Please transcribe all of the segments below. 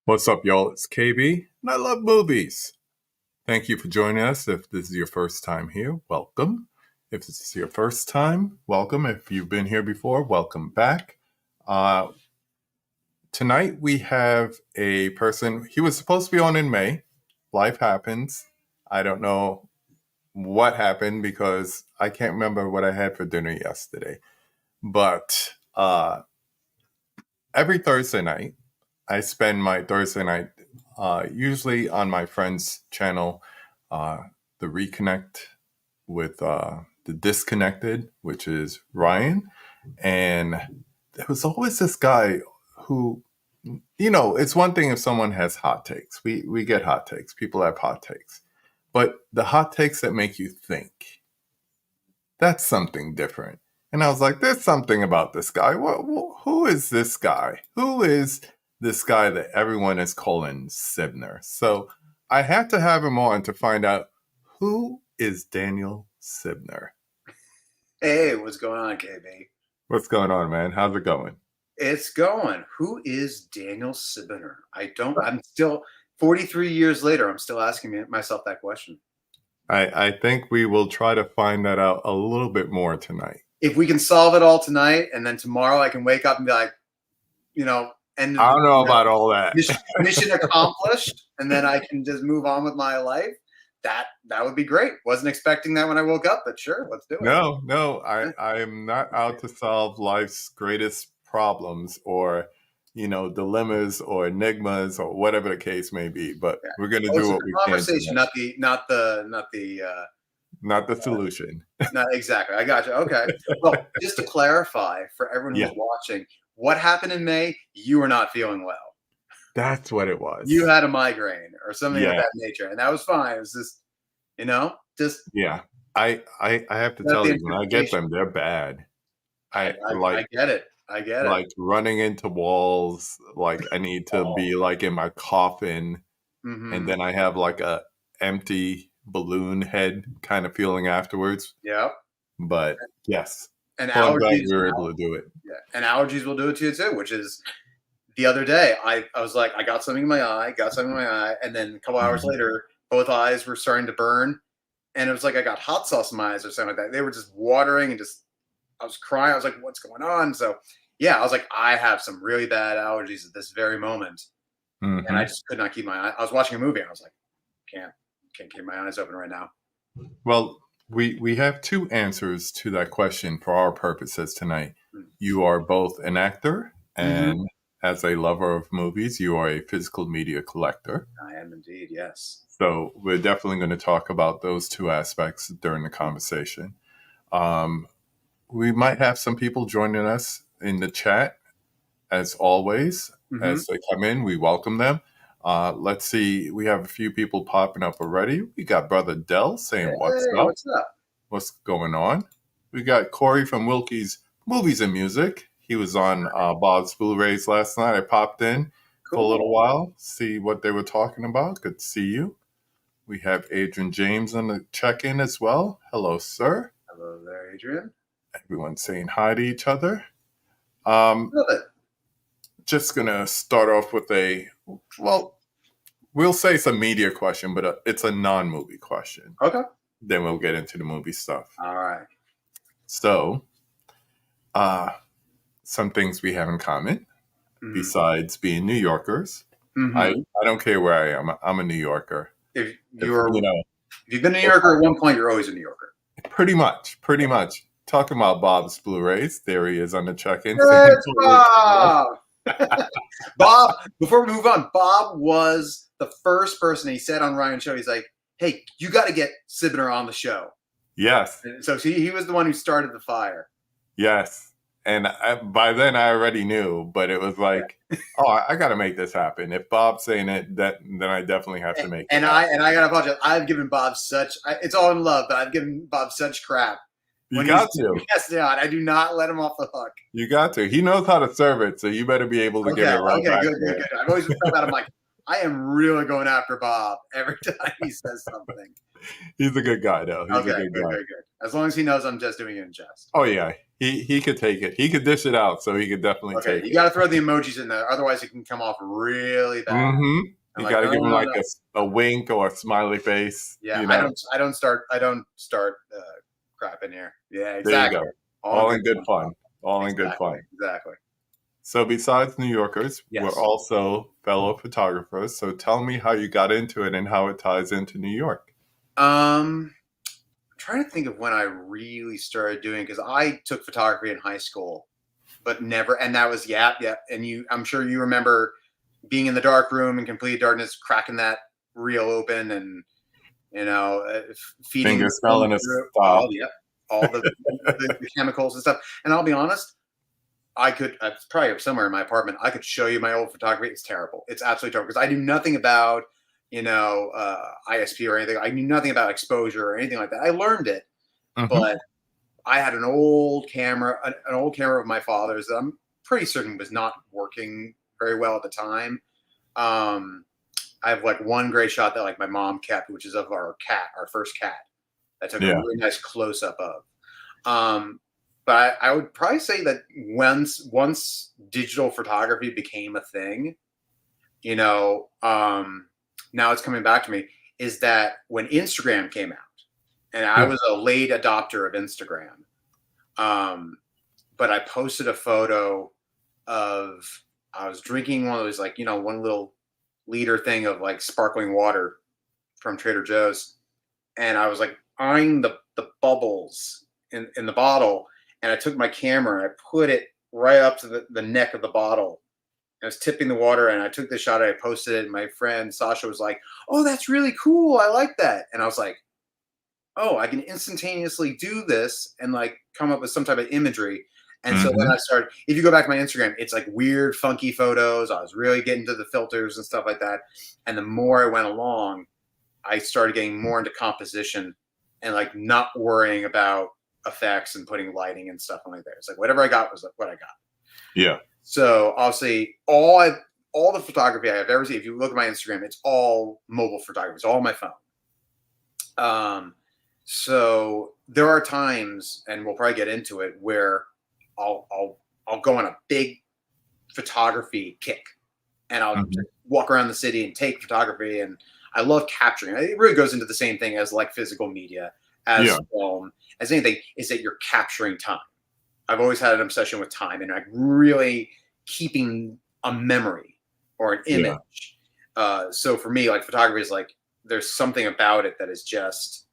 What's up, y'all? It's KB, and I love movies. Thank you for joining us. If this is your first time here, welcome. If this is your first time, welcome. If you've been here before, welcome back. Uh, Tonight we have a person. He was supposed to be on in May. Life happens. I don't know what happened because I can't remember what I had for dinner yesterday. But every Thursday night, I spend my Thursday night usually on my friend's channel, uh, the Reconnect with the Disconnected, which is Ryan. And there was always this guy who, it's one thing if someone has hot takes. We get hot takes. People have hot takes. But the hot takes that make you think, that's something different. And I was like, there's something about this guy. Who is this guy? Who is this guy that everyone is calling Cibener? So I had to have him on to find out who is Daniel Cibener. Hey, what's going on, KB? What's going on, man? How's it going? It's going. Who is Daniel Cibener? I'm still 43 years later. I'm still asking myself that question. I think we will try to find that out a little bit more tonight. If we can solve it all tonight, and then tomorrow I can wake up and be like, and I don't know about all that. Mission accomplished, and then I can just move on with my life. That would be great. Wasn't expecting that when I woke up, but sure, let's do it. No, I am not out to solve life's greatest problems or dilemmas or enigmas or whatever the case may be. But we're going to do what we can. Conversation, not the solution. Not exactly. I got you. Okay. Well, just to clarify for everyone who's watching, what happened in May? You were not feeling well. That's what it was. You had a migraine or something of that nature, and that was fine. It was just yeah. I have to tell you, when I get them, they're bad. I get it. Like running into walls. Like I need to be like in my coffin, and then I have like a empty balloon head kind of feeling afterwards. Yeah. But yes, and allergies, we were able to do it. Yeah, and allergies will do it to you too. Which is the other day, I was like, I got something in my eye, and then a couple hours later, both eyes were starting to burn, and it was like I got hot sauce in my eyes or something like that. They were just watering, and I was crying. I was like, what's going on? So yeah, I was like, I have some really bad allergies at this very moment, and I just could not keep my eye. I was watching a movie, and I was like, can't keep my eyes open right now. Well, we have two answers to that question for our purposes tonight. You are both an actor, and as a lover of movies, you are a physical media collector. I am indeed, yes. So we're definitely going to talk about those two aspects during the conversation. We might have some people joining us in the chat, as always. As they come in, we welcome them. Let's see. We have a few people popping up already. We got Brother Dell saying, what's up? What's up? What's going on? We got Corey from Wilkie's Movies and Music. He was on Bob's Blu-rays last night. I popped in for a little while, see what they were talking about. Good to see you. We have Adrian James on the check-in as well. Hello, sir. Hello there, Adrian. Everyone's saying hi to each other. Love it. Just going to start off with we'll say it's a media question, but it's a non-movie question. Okay. Then we'll get into the movie stuff. All right. So, some things we have in common besides being New Yorkers. I don't care where I am. I'm a New Yorker. If you've been a New Yorker at one point, you're always a New Yorker. Pretty much. Talking about Bob's Blu-rays, there he is on the check-in. Hey, Bob! Bob, before we move on, Bob was the first person he said on Ryan's show. He's like, hey, you got to get Cibener on the show. Yes. And so he was the one who started the fire. Yes. And by then I already knew, but it was like, I got to make this happen. If Bob's saying it, then I definitely have to make it. And I got to apologize. I've given Bob it's all in love, but I've given Bob such crap. You got to. Yes, I do not let him off the hook. You got to. He knows how to serve it, so you better be able to give it right back. Okay, good. I've always felt that. I'm like, I am really going after Bob every time he says something. He's a good guy, though. He's a good guy. Very good. As long as he knows I'm just doing it in jest. Oh, yeah. he could take it. He could dish it out, so he could definitely Okay, take you it. got to throw the emojis in there, otherwise it can come off really bad. Mm-hmm. I'm You like, got to no, give him no, like no. a wink or a smiley face. Yeah, You know, I don't start crap in here. Yeah, there you exactly. go. All in All good in good fun. fun. All in good Exactly, fun. exactly. So, besides New Yorkers, we're Yes. also fellow photographers. So, tell me how you got into it and how it ties into New York. I'm trying to think of when I really started doing, because I took photography in high school, but never, and that was yeah. And I'm sure you remember being in the dark room in complete darkness, cracking that reel open, and feeding the Finger film smelling a through. stop. Oh, yeah, all the chemicals and stuff. And I'll be honest, it's probably somewhere in my apartment. I could show you my old photography. It's terrible. It's absolutely terrible because I knew nothing about, ISP or anything. I knew nothing about exposure or anything like that. I learned it, Mm-hmm. but I had an old camera, an old camera of my father's that I'm pretty certain was not working very well at the time. Um, I have like one great shot that like my mom kept, which is of our cat, our first cat. I took a Yeah. really nice close up of. Um, but I would probably say that once digital photography became a thing, you know, now it's coming back to me, is that when Instagram came out, and I Yeah. was a late adopter of Instagram, um, but I posted a photo of I was drinking one of those, like, one little liter thing of like sparkling water from Trader Joe's, and I was like eyeing the bubbles in the bottle, and I took my camera and I put it right up to the neck of the bottle. I was tipping the water, and I took the shot and I posted it. And my friend Sasha was like, "Oh, that's really cool. I like that." And I was like, "Oh, I can instantaneously do this and like come up with some type of imagery." And so then Mm-hmm. I started. If you go back to my Instagram, it's like weird, funky photos. I was really getting to the filters and stuff like that. And the more I went along, I started getting more into composition and like not worrying about effects and putting lighting and stuff like that. It's like whatever I got was what I got. Yeah. So obviously, all the photography I have ever seen, if you look at my Instagram, it's all mobile photography. It's all my phone. Um, so there are times, and we'll probably get into it, where I'll go on a big photography kick, and I'll Mm-hmm. just walk around the city and take photography. And I love capturing. It really goes into the same thing as like physical media, Yeah. as film, as anything. Is that you're capturing time. I've always had an obsession with time and like really keeping a memory or an Yeah. image. So for me, like photography is like there's something about it that is just.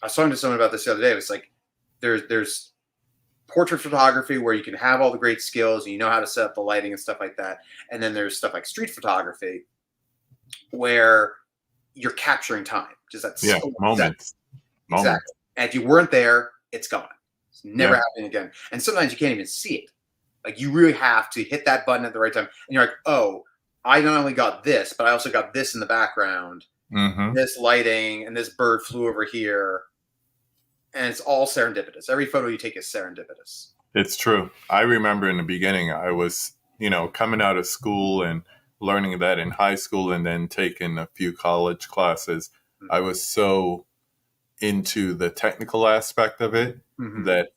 I was talking to someone about this the other day. It's like there's portrait photography where you can have all the great skills and you know how to set up the lighting and stuff like that, and then there's stuff like street photography where you're capturing time. Just Yeah. that Moments. exactly. Moments. And if you weren't there, it's gone. It's never Yeah. happening again. And sometimes you can't even see it. Like you really have to hit that button at the right time. And you're like, oh, I not only got this, but I also got this in the background, Mm-hmm. this lighting, and this bird flew over here. And it's all serendipitous. Every photo you take is serendipitous. It's true. I remember in the beginning, I was, coming out of school and learning that in high school and then taking a few college classes. I Mm-hmm. was so into the technical aspect of it Mm-hmm. that,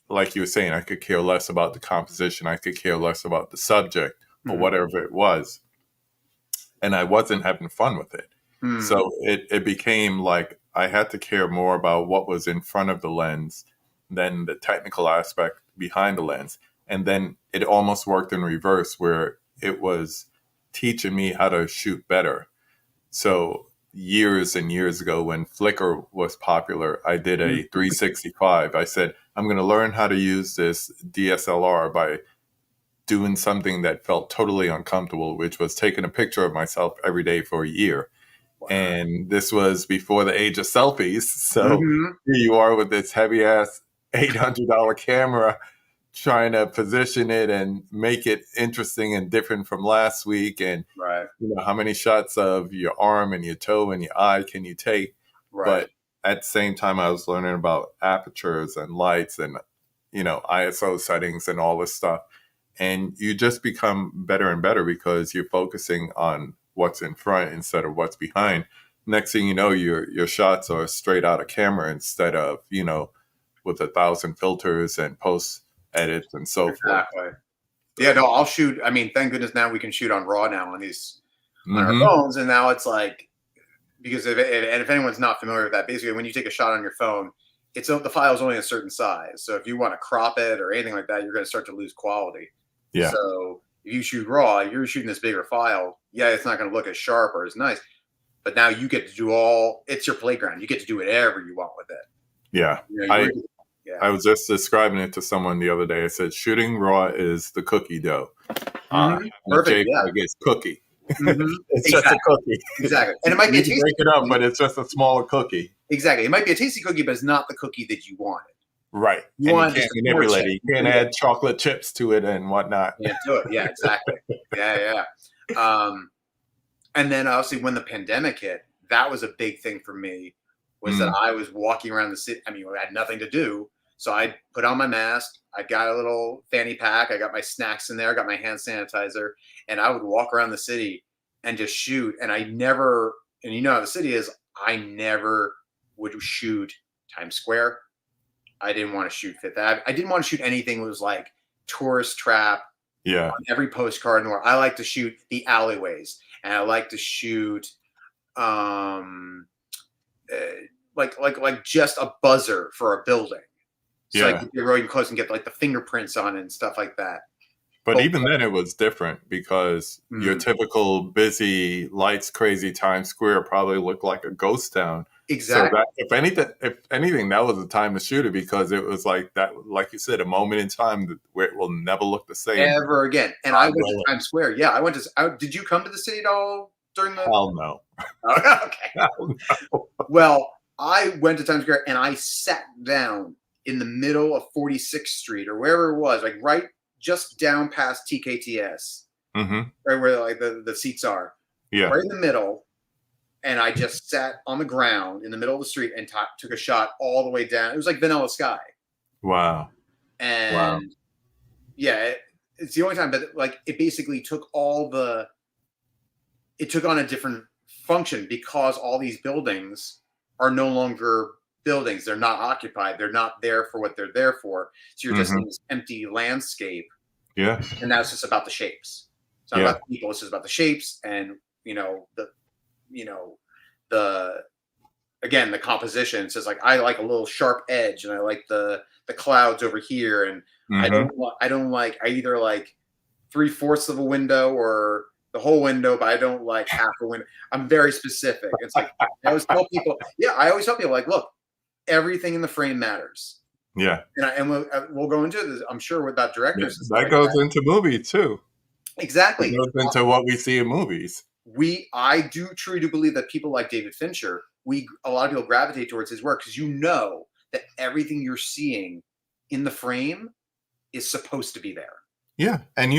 like you were saying, I could care less about the composition. I could care less about the subject or Mm-hmm. whatever it was. And I wasn't having fun with it. Mm-hmm. So it became like I had to care more about what was in front of the lens than the technical aspect behind the lens. And then it almost worked in reverse where it was teaching me how to shoot better. So years and years ago when Flickr was popular, I did a 365. I said, I'm going to learn how to use this DSLR by doing something that felt totally uncomfortable, which was taking a picture of myself every day for a year. Wow. And this was before the age of selfies. So Mm-hmm. here you are with this heavy ass $800 camera trying to position it and make it interesting and different from last week. And Right. how many shots of your arm and your toe and your eye can you take? Right. But at the same time, I was learning about apertures and lights and ISO settings and all this stuff. And you just become better and better because you're focusing on what's in front instead of what's behind. Next thing you know, your shots are straight out of camera instead of with 1,000 filters and post edits and so forth. Exactly. Yeah, So, no, I'll shoot. I mean, thank goodness now we can shoot on RAW now on these on our hmm phones, and now it's like because if anyone's not familiar with that, basically when you take a shot on your phone, the file is only a certain size. So if you want to crop it or anything like that, you're going to start to lose quality. yeah, So if you shoot RAW, you're shooting this bigger file. Yeah, it's not going to look as sharp or as nice, but now you get to do it's your playground. You get to do whatever you want with it. yeah. You know, you I really, yeah. I was just describing it to someone the other day. I said shooting raw is the cookie dough. And a Perfect. Yeah. JPEG is cookie. hmm It's just a Exactly. cookie. Exactly. And it might be You a can tasty break it up, cookie. but it's just a smaller cookie. Exactly. It might be a tasty cookie, but it's not the cookie that you wanted. Right. You And you want can't just a more manipulate chip. it. You can't add chocolate chips to it and whatnot. Can't do it. Yeah, exactly. Yeah, yeah. And then obviously when the pandemic hit, that was a big thing for me. Was that Mm, I was walking around the city. I mean, I had nothing to do, so I put on my mask. I got a little fanny pack. I got my snacks in there. I got my hand sanitizer, and I would walk around the city and just shoot. And I never, and you know how the city is. I never would shoot Times Square. I didn't want to shoot Fifth Ave. I didn't want to shoot anything that was like tourist trap yeah. on every postcard. Nor I like to shoot the alleyways, and I like to shoot um, like just a buzzer for a building, so I Yeah. could get really close and get like the fingerprints on it and stuff like that. But But even then, it was different because your mm, typical busy, lights, crazy Times Square probably looked like a ghost town. So exactly, that, if anything, that was the time to shoot it because it was like that, like you said, a moment in time where it will never look the same. ever again. And I God went to willing. Times Square. Yeah, I went to. Did you come to the city at all during the? Hell no. Oh, okay. Hell no. Well, I went to Times Square and I sat down in the middle of 46th Street or wherever it was, like right just down past TKTS, Hmm. right where like the seats are, Yeah. right in the middle. And I just sat on the ground in the middle of the street and took a shot all the way down. It was like Vanilla Sky. Wow. Wow. And yeah, it's the only time, but like it basically it took on a different function because all these buildings are no longer buildings. They're not occupied. They're not there for what they're there for. So you're just Hmm. in this empty landscape, Yeah. and that's just about the shapes. It's not Yeah. about the people. It's just about the shapes and you know the again the composition. It says like I like a little sharp edge, and I like the clouds over here, and Hmm. I don't like I either like 3/4 of a window or the whole window, but I don't like half a window. I'm very specific. It's like I always tell people like, look, everything in the frame matters. Yeah. And we'll go into this, I'm sure, about Yeah. directors and stuff That like goes that. into movies too. It Exactly. goes into what we see in movies. I do truly do believe that people like David Fincher, a lot of people gravitate towards his work because you know that everything you're seeing in the frame is supposed to be there. Yeah, and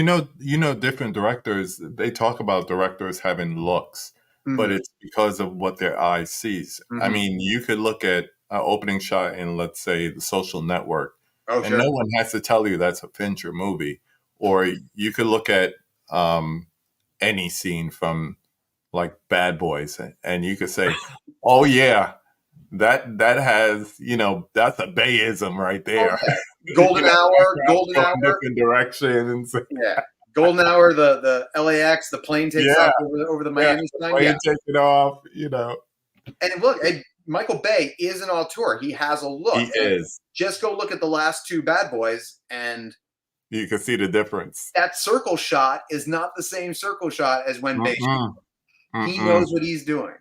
different directors. They talk about directors having looks, but Mm-hmm. it's because of what their eye sees. I Mm-hmm. mean, you could look at an opening shot in, let's say, The Social Network, Oh, and sure. no one has to tell you that's a Fincher movie. Or you could look at any scene from like Bad Boys, and you could say, "Oh yeah, that has that's a Bayism right Oh, there." yeah. Golden Hour, Aircraft Golden going Hour. different directions. Yeah. Golden Hour, the LAX, the plane takes Yeah, off over the yeah, Miami the sign. Yeah. plane taking off. And look, Michael Bay is an auteur. He has a look. He And is. just go look at the last two Bad Boys, and You can see the difference. that circle shot is not the same circle shot as when Bay shoots. Mm-mm, He mm-mm. knows what he's doing.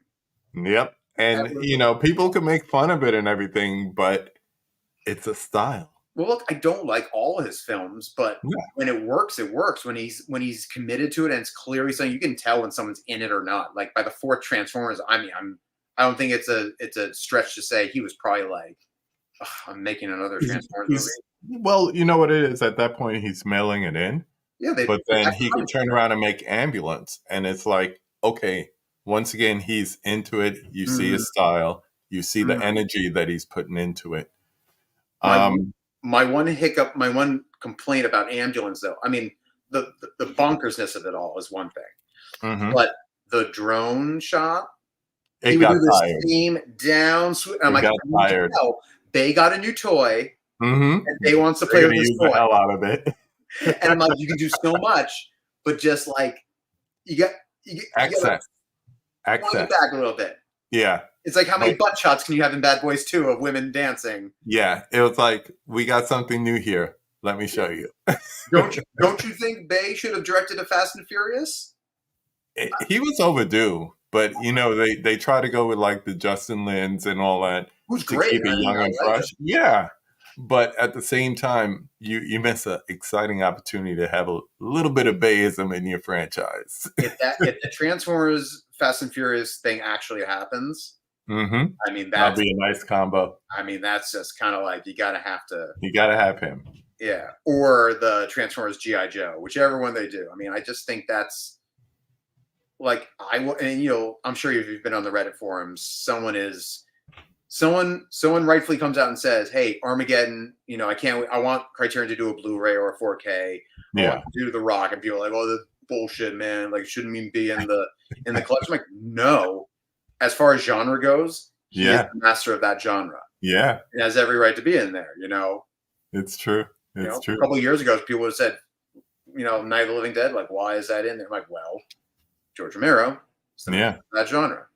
Yep. And people can make fun of it and everything, but it's a style. Well, look, I don't like all of his films, but Yeah. when it works, it works. When he's committed to it and it's clearly saying you can tell when someone's in it or not. Like by the fourth Transformers, I mean, I don't think it's a stretch to say he was probably like, "Ugh, I'm making another Transformers movie." Well, you know what it is. At that point, he's mailing it in, Yeah, but then he could turn around and make Ambulance, and it's like, okay, once again, he's into it. You see his style. You see the energy that he's putting into it. My my one hiccup, my one complaint about Ambulance, though, I mean, the bonkersness of it all is one thing, Mhm. but the drone shot, he It would got do the tired. same down. I'm It like, got I need to tired. tell. They got a new toy. and they wants to They're play going with to this use the toy. hell out of it. And I'm like, you can do so much, but just like you got you got to Excess. wind it Excess. back a little bit. Yeah. It's like how many Like, butt shots can you have in Bad Boys 2 of women dancing? yeah. It was like, we got something new here. Let me show you. Don't you think Bay should have directed a Fast and Furious? He was overdue, but they try to go with like the Justin Lins and all that Who's to great. keep it I mean, young I and like it. fresh. Yeah, but at the same time, you miss an exciting opportunity to have a little bit of Bayism in your franchise. If the Transformers Fast and Furious thing actually happens, Mm-hmm. I mean That'll be a nice combo. that's just kind of like you gotta have him. yeah, or the Transformers GI Joe, whichever one they do. I mean, I just think that's like and I'm sure if you've been on the Reddit forums, someone rightfully comes out and says, "Hey, Armageddon, I want Criterion to do a Blu-ray or a 4K. I want Yeah. to do The Rock," and people are like, "Oh, that's bullshit, man! Like, shouldn't even be in the collection." I'm like, no. As far as genre goes, he is the master of that genre. Yeah. It has every right to be in there. It's true. It's true. A couple of years ago, people would have said, Night of the Living Dead. Like, why is that in there? I'm like, well, George Romero. That genre.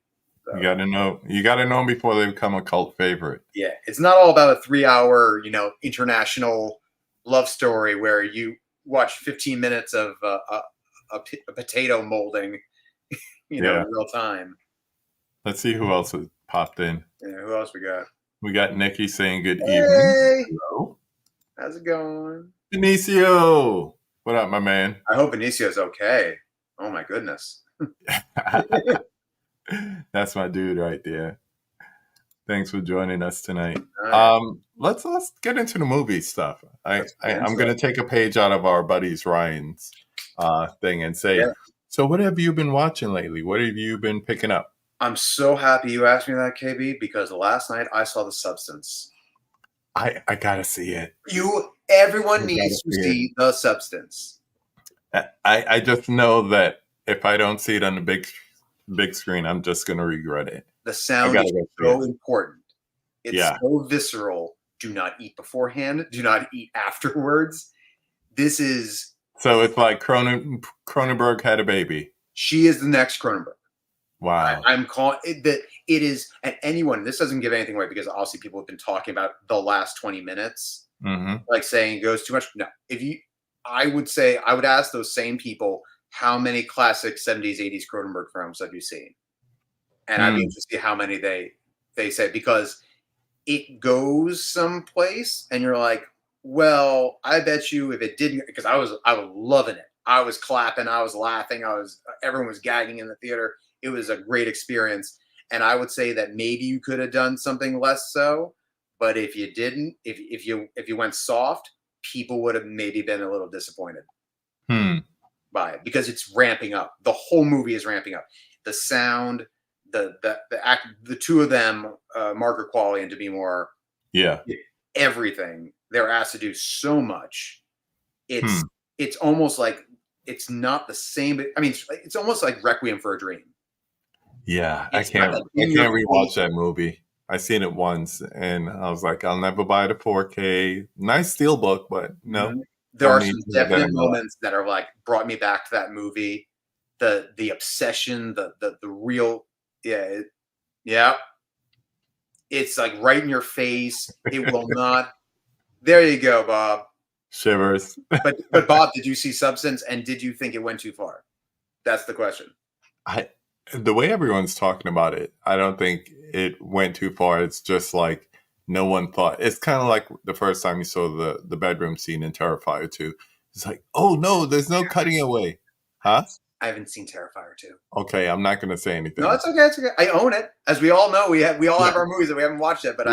So, you got to know. You got to know them before they become a cult favorite. Yeah, it's not all about a 3-hour, international love story where you watch 15 minutes of a potato molding, in real time. Let's see who else has popped in. Yeah, who else we got? We got Nikki saying good Hey! evening. Hello. How's it going? Benicio. What up, my man? I hope Benicio's okay. Oh, my goodness. That's my dude right there. Thanks for joining us tonight. Right. Let's get into the movie stuff. I'm going to take a page out of our buddies Ryan's thing and say, So what have you been watching lately? What have you been picking up? I'm so happy you asked me that, KB, because last night I saw The Substance. I gotta see it. Everyone needs to see The Substance. I just know that if I don't see it on the big screen, I'm just gonna regret it. The sound is so important. It's so visceral. Do not eat beforehand. Do not eat afterwards. This is so it's like Cronenberg had a baby. She is the next Cronenberg. Wow. I'm calling it that it is, and anyone, this doesn't give anything away because obviously people have been talking about the last 20 minutes, like saying it goes too much. No, I would ask those same people, how many classic 70s, 80s Cronenberg films have you seen? And I'd be interested to see how many they say, because it goes someplace and you're like, well, I bet you if it didn't, because I was loving it. I was clapping, I was laughing, everyone was gagging in the theater. It was a great experience. And I would say that maybe you could have done something less so, but if you didn't, if you went soft, people would have maybe been a little disappointed by it, because it's ramping up. The whole movie is ramping up. The sound, the act, the two of them, Margaret Qualley and Demi Moore, everything they're asked to do so much. It's almost like it's not the same. I mean, it's almost like Requiem for a Dream. Yeah, I can't rewatch that movie. I seen it once and I was like, I'll never buy the 4K. Nice steelbook, but no. There are some definite moments that are like brought me back to that movie. The obsession, the real, it's like right in your face. It will not. There you go, Bob. Shivers. But Bob, did you see Substance, and did you think it went too far? That's the question. The way everyone's talking about it, I don't think it went too far. It's just like no one thought. It's kind of like the first time you saw the bedroom scene in Terrifier 2. It's like, oh no, there's no cutting away. Huh? I haven't seen Terrifier 2. Okay, I'm not going to say anything. No, it's okay. It's okay. I own it. As we all know, we all have our movies that we haven't watched yet, but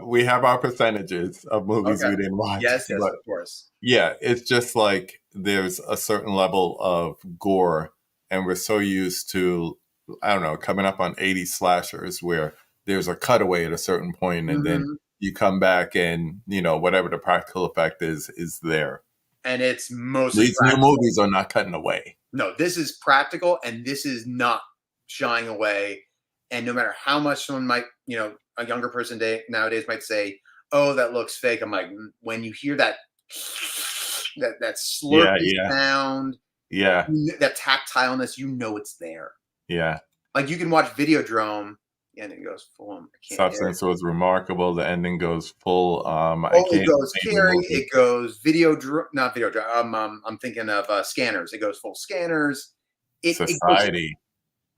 we have our percentages of movies we didn't watch. Yes, of course. Yeah, it's just like there's a certain level of gore, and we're so used to, I don't know, coming up on 80s slashers where there's a cutaway at a certain point, and then you come back and, whatever the practical effect is there. And it's mostly these new movies are not cutting away. No, this is practical, and this is not shying away. And no matter how much someone might, a younger person nowadays might say, oh, that looks fake. I'm like, when you hear that Yeah, slurpy yeah, sound, yeah, that tactileness, you know it's there. yeah. Like you can watch Videodrome, and it goes full. I can't hear it. Substance was remarkable. The ending goes full. I Oh, it can't goes name the Carrie. movie. It goes not video. I'm thinking of Scanners. It goes full Scanners. It goes, Society.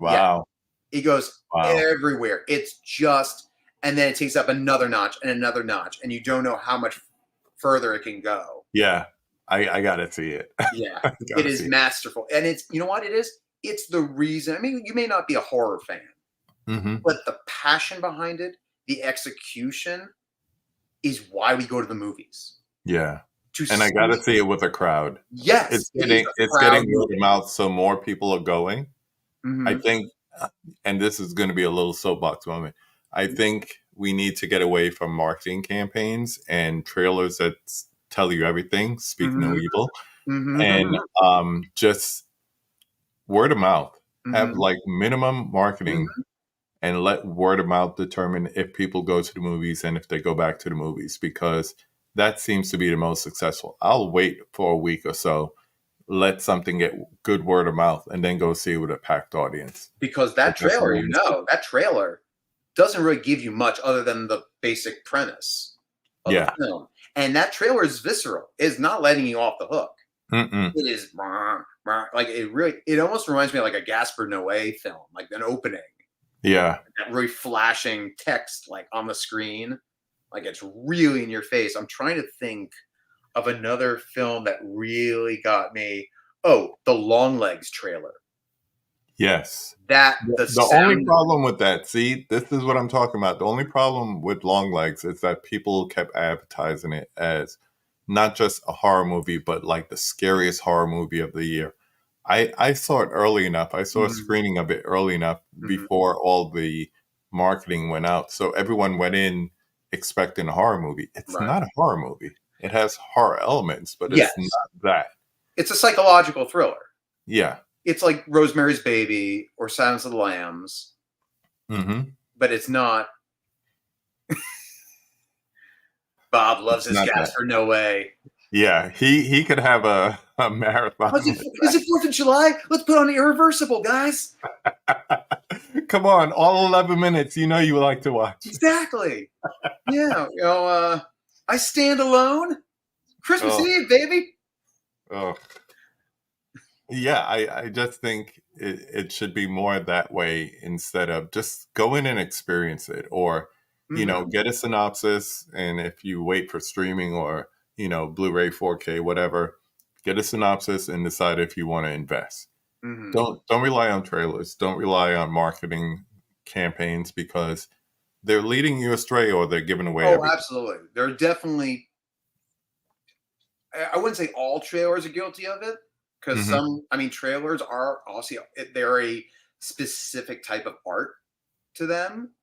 yeah. Wow. It goes Wow. everywhere. It's just, and then it takes up another notch and another notch, and you don't know how much further it can go. Yeah. I gotta see it. Yeah, I it gotta is see it. masterful, and it's, you know what it is. It's the reason. I mean, you may not be a horror fan, Hmm. but the passion behind it, the execution, is why we go to the movies Yeah. to And I see. gotta see it with a crowd. Yes, it is a It's crowd getting word of movie. mouth, so more people are going. I Hmm. think, and this is going to be a little soapbox moment. I think we need to get away from marketing campaigns and trailers that tell you everything. Speak no Hmm. evil, and Hmm. just word of mouth. Have Hmm. like minimum marketing Hmm. and let word of mouth determine if people go to the movies and if they go back to the movies, because that seems to be the most successful. I'll wait for a week or so, let something get good word of mouth, and then go see it with a packed audience. Because But that that's what trailer, I want to see. that trailer doesn't really give you much other than the basic premise of the Yeah. film, and that trailer is visceral. It's not letting you off the hook. Mm-mm. It is like it really. It almost reminds me of like a Gaspar Noé film, like an opening, Yeah. that really flashing text like on the screen, like it's really in your face. I'm trying to think of another film that really got me. Oh, the Longlegs trailer. Yes. That the The only sound. problem with that, see, this is what I'm talking about. The only problem with Long Legs is that people kept advertising it as not just a horror movie, but like the scariest horror movie of the year. I saw it early enough. I saw a Mhm, screening of it early enough mhm, before all the marketing went out. So everyone went in expecting a horror movie. It's right. not a horror movie. It has horror elements, but it's not Yes, that. it's a psychological thriller. Yeah. It's like Rosemary's Baby or Silence of the Lambs, Hmm. but it's not. Bob loves It's his not that. Gaspar Noé. Yeah, he could have a Is marathon it, with is it 4th of July? Let's put on Irreversible, guys. that. Come on, all 11 minutes. You know you like to watch. Exactly. Yeah. I Stand Alone. Christmas Oh, Eve, baby. oh. Yeah, I just think it should be more that way instead of just go in and experience it, or Hmm. get a synopsis, and if you wait for streaming or Blu-ray, 4K, whatever, get a synopsis and decide if you want to invest. Hmm. Don't rely on trailers. Don't rely on marketing campaigns, because they're leading you astray or they're giving away Oh, everything. absolutely. There are definitely. I wouldn't say all trailers are guilty of it, because Hmm. some. I mean, trailers are also, they're a specific type of art to them.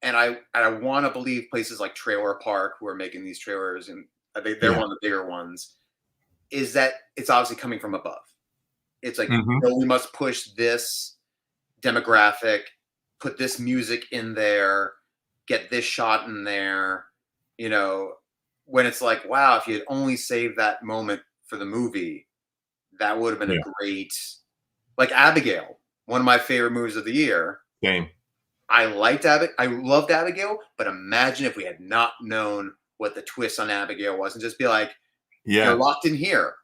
And I want to believe places like Trailer Park, who are making these trailers, and they're Yeah. one of the bigger ones, is that it's obviously coming from above. It's like, Hmm. no, we must push this demographic, put this music in there, get this shot in there. You know, when it's like, wow, if you had only saved that moment for the movie, that would have been a Yeah. great, like Abigail, one of my favorite movies of the year. Same. I loved Abigail, but imagine if we had not known what the twist on Abigail was, and just be like, they're Yeah. locked in here.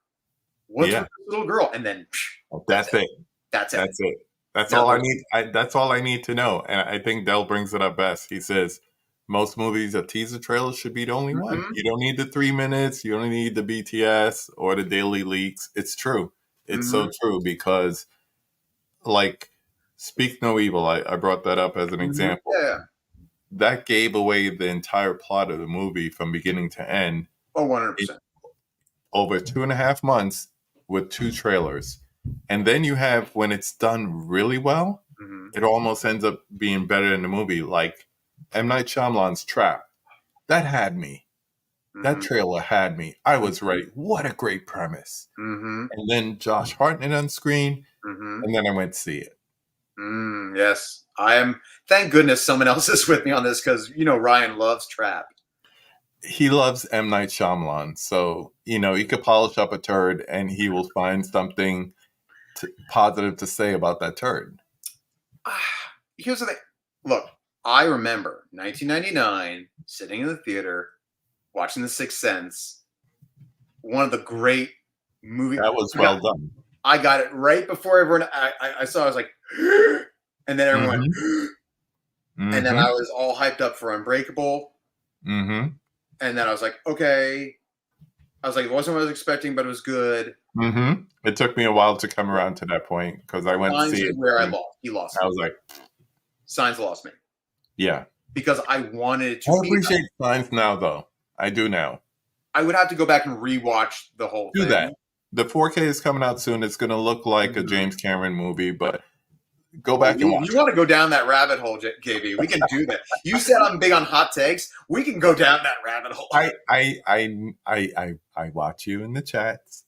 What's with Yeah. this little girl? And then that's That's it. it. That's it. That's it. That's Now all I there's. need. That's all I need to know. And I think Dell brings it up best. He says most movies, a teaser trailer should be the only one. Mhm, You don't need the 3 minutes. You don't need the BTS or the daily leaks. It's true. It's mhm, so true, because, like, Speak No Evil, I brought that up as an mhm. example. Yeah. That gave away the entire plot of the movie from beginning to end Oh, in 100%. over 2.5 months with two trailers. And then you have, when it's done really well, Mhm, it almost ends up being better than the movie. Like M. Night Shyamalan's Trap. That had me. That mhm, trailer had me. I was mhm, ready. What a great premise. mhm, And then Josh Hartnett on screen, mhm. and then I went to see it. Yes, I am. Thank goodness someone else is with me on this because Ryan loves Trap. He loves M. Night Shyamalan. So, he could polish up a turd and he will find something positive to say about that turd. Here's the thing. Look, I remember 1999 sitting in the theater watching The Sixth Sense, one of the great movies. That was well done. I got it right before everyone. I saw. I was like, and then everyone Mm-hmm. went, and then I Mm-hmm. was all hyped up for Unbreakable, Mm-hmm. and then I was like, okay. I was like, it wasn't what I was expecting, but it was good. Mm-hmm. It took me a while to come around to that point because I went to Signs see is it. where And he lost I me. was like, Signs lost me yeah. because I wanted it I to be. appreciate Signs now, though. I do now. I would have to go back and rewatch the whole Do thing. that. The 4K is coming out soon. It's going to look like a Mhm. James Cameron movie, but go Oh, back and watch you want to go down that rabbit hole, KB? We can do that. You said I'm big on hot takes. We can go down that rabbit hole. I watch you in the chats.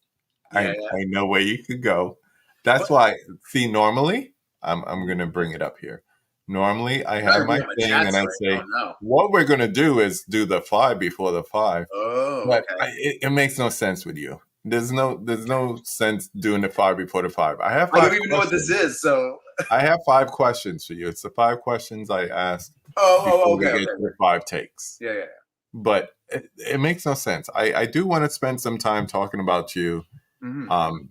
Yeah, I know where you could go. but That's why. See, normally I'm gonna bring it up here. Normally, I you're not have gonna bring my up my thing, chat and I story. Oh say no. what we're gonna do is do the five before the five. Oh, But okay. it makes no sense with you. There's no sense doing the five before the five. I have I don't five even know what this questions. is. So. I have five questions for you. It's the five questions I ask Oh, before we okay, get okay. to the five takes. Yeah, yeah. But it makes no sense. I do want to spend some time talking about you Mm-hmm. um,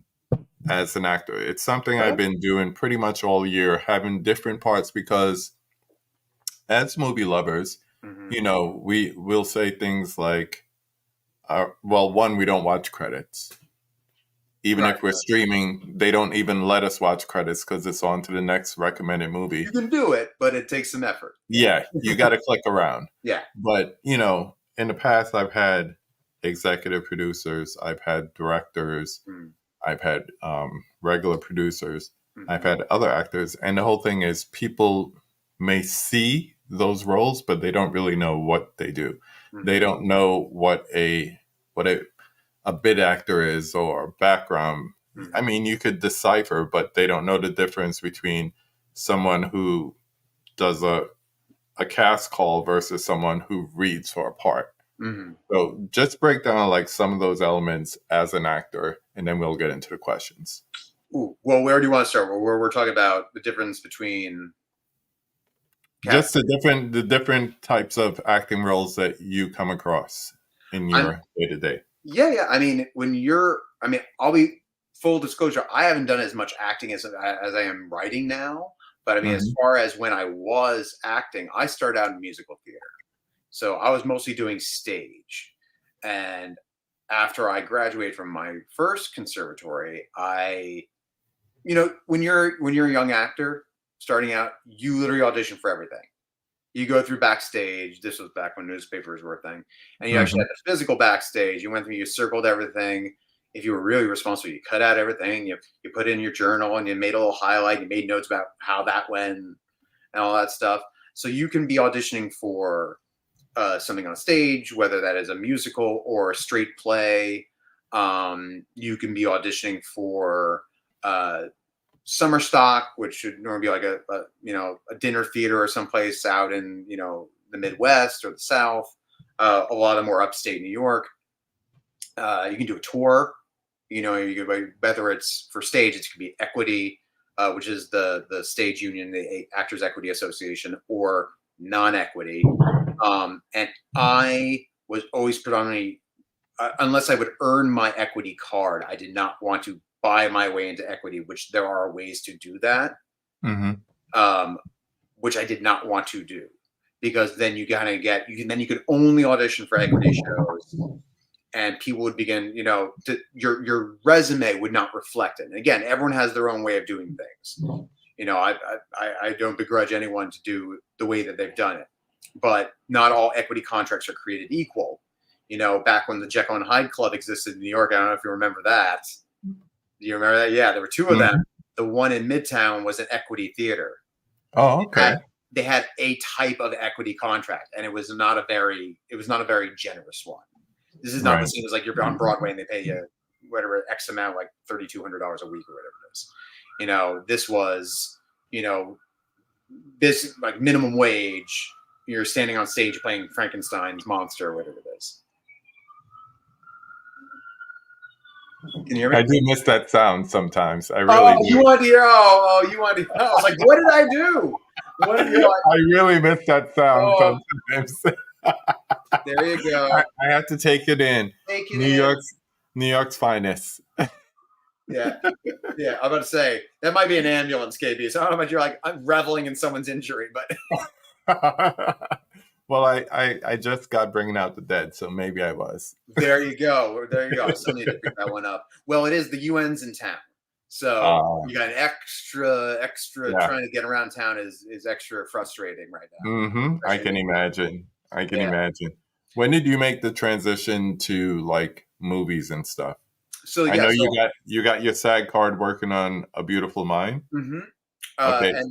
as an actor. It's something I've Well, been doing pretty much all year, having different parts because as movie lovers, mm-hmm. we will say things like, well, one, we don't watch credits. Even Right. if we're streaming, they don't even let us watch credits because it's on to the next recommended You movie. can do it, but it takes some effort. Yeah, you got to click around. Yeah. But, in the past, I've had executive producers, I've had directors, I've had regular producers, I've Mm-hmm. had other actors. And the whole thing is people may see those roles, but they don't really know what they do. They Mm-hmm. don't know what a bit actor is or background. I Mm-hmm. mean, you could decipher, but they don't know the difference between someone who does a cast call versus someone who reads for a part. Mm-hmm. So just break down like some of those elements as an actor, and then we'll get into the questions. Ooh, well, where do you want to start? Well, where we're talking about the difference between cast. Just the different types of acting roles that you come across in I'm your day to day. Yeah. I mean, I'll be full disclosure. I haven't done as much acting as I am writing now. But I mean, as Mm-hmm. far as when I was acting, I started out in musical theater, so I was mostly doing stage. And after I graduated from my first conservatory, when you're a young actor starting out, you literally audition for everything. You go through backstage. This was back when newspapers were a thing, and you actually Mm-hmm. had the physical backstage. You went through, you circled everything. If you were really responsible, you cut out everything. You put it in your journal and you made a little highlight. You made notes about how that went and all that stuff. So you can be auditioning for something on stage, whether that is a musical or a straight play. You can be auditioning for uh, summer stock, which should normally be like a dinner theater or someplace out in the Midwest or the South. A lot of more upstate New York. You can do a tour. You can, whether it's for stage, it could be Equity, which is the stage union, the Actors Equity Association, or non-equity. And I was always predominantly, unless I would earn my equity card, I did not want to buy my way into equity, which there are ways to do that, Mm-hmm. um, which I did not want to do because then you kind of then you could only audition for equity shows, and people would begin, your resume would not reflect it. And again, everyone has their own way of doing things. I don't begrudge anyone to do the way that they've done it, but not all equity contracts are created equal. Back when the Jekyll and Hyde Club existed in New York, I don't know if you remember that. Do you remember that? Yeah, there were two of them. Mm-hmm. The one in Midtown was an equity theater. Oh, They had, okay. they had a type of equity contract, and it was not a very generous one. This is not the Right. same as like you're on Broadway and they pay you whatever X amount, like $3,200 a week or whatever it is. This was you know, this like minimum wage. You're standing on stage playing Frankenstein's monster or whatever it is. Can you hear me? I do miss that sound sometimes. I Oh, really you do. want to hear? You want to? I was like, what did I do? What did you like? I really miss that sound Oh, sometimes. there you I, go. I have to take it in. Take it New in. York's New York's finest. Yeah. Yeah, I'm about to say that might be an ambulance, KB. So I don't know about you're like I'm reveling in someone's injury, but Well, I just got bringing out the dead, so maybe I was. there you go. There you go. I still need to pick that one up. Well, it is the UN's in town, so Uh, you got an extra yeah. trying to get around town is extra frustrating right now. I Especially can imagine. I can yeah. imagine. When did you make the transition to like movies and stuff? So I yeah. know So you got your SAG card working on A Beautiful Mind. hmm Okay. and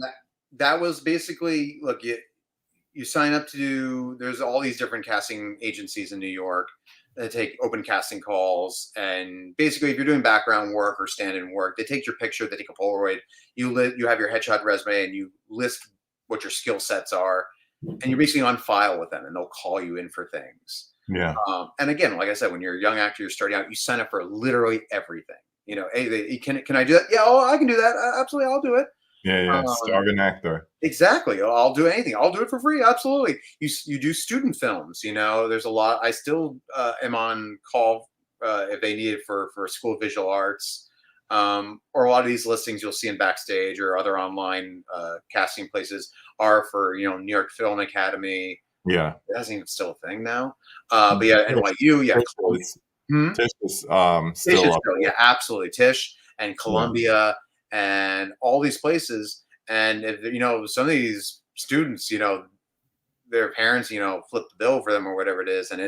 that was basically look you sign up to do there's all these different casting agencies in New York that take open casting calls and basically if you're doing background work or stand-in work they take your picture, they take a Polaroid, you have your headshot resume and you list what your skill sets are and you're basically on file with them and they'll call you in for things. Yeah. And again, like I said, when you're a young actor, you're starting out, you sign up for literally everything. Hey, can I do that? Yeah, oh, I can do that. Absolutely, I'll do it. Yeah, yeah. Um, Starving actor. Exactly. I'll do anything. I'll do it for free. Absolutely. You do student films. There's a lot. I still am on call if they need it for School of Visual Arts, or a lot of these listings you'll see in Backstage or other online casting places are for New York Film Academy. Yeah. It hasn't even still a thing now. But yeah, NYU. Yeah, Tish Columbia. is, Hmm? Tish is Tish still is up still, there. yeah, absolutely. Tish and Yeah. Columbia and all these places. And if some of these students, their parents, flip the bill for them or whatever it is, and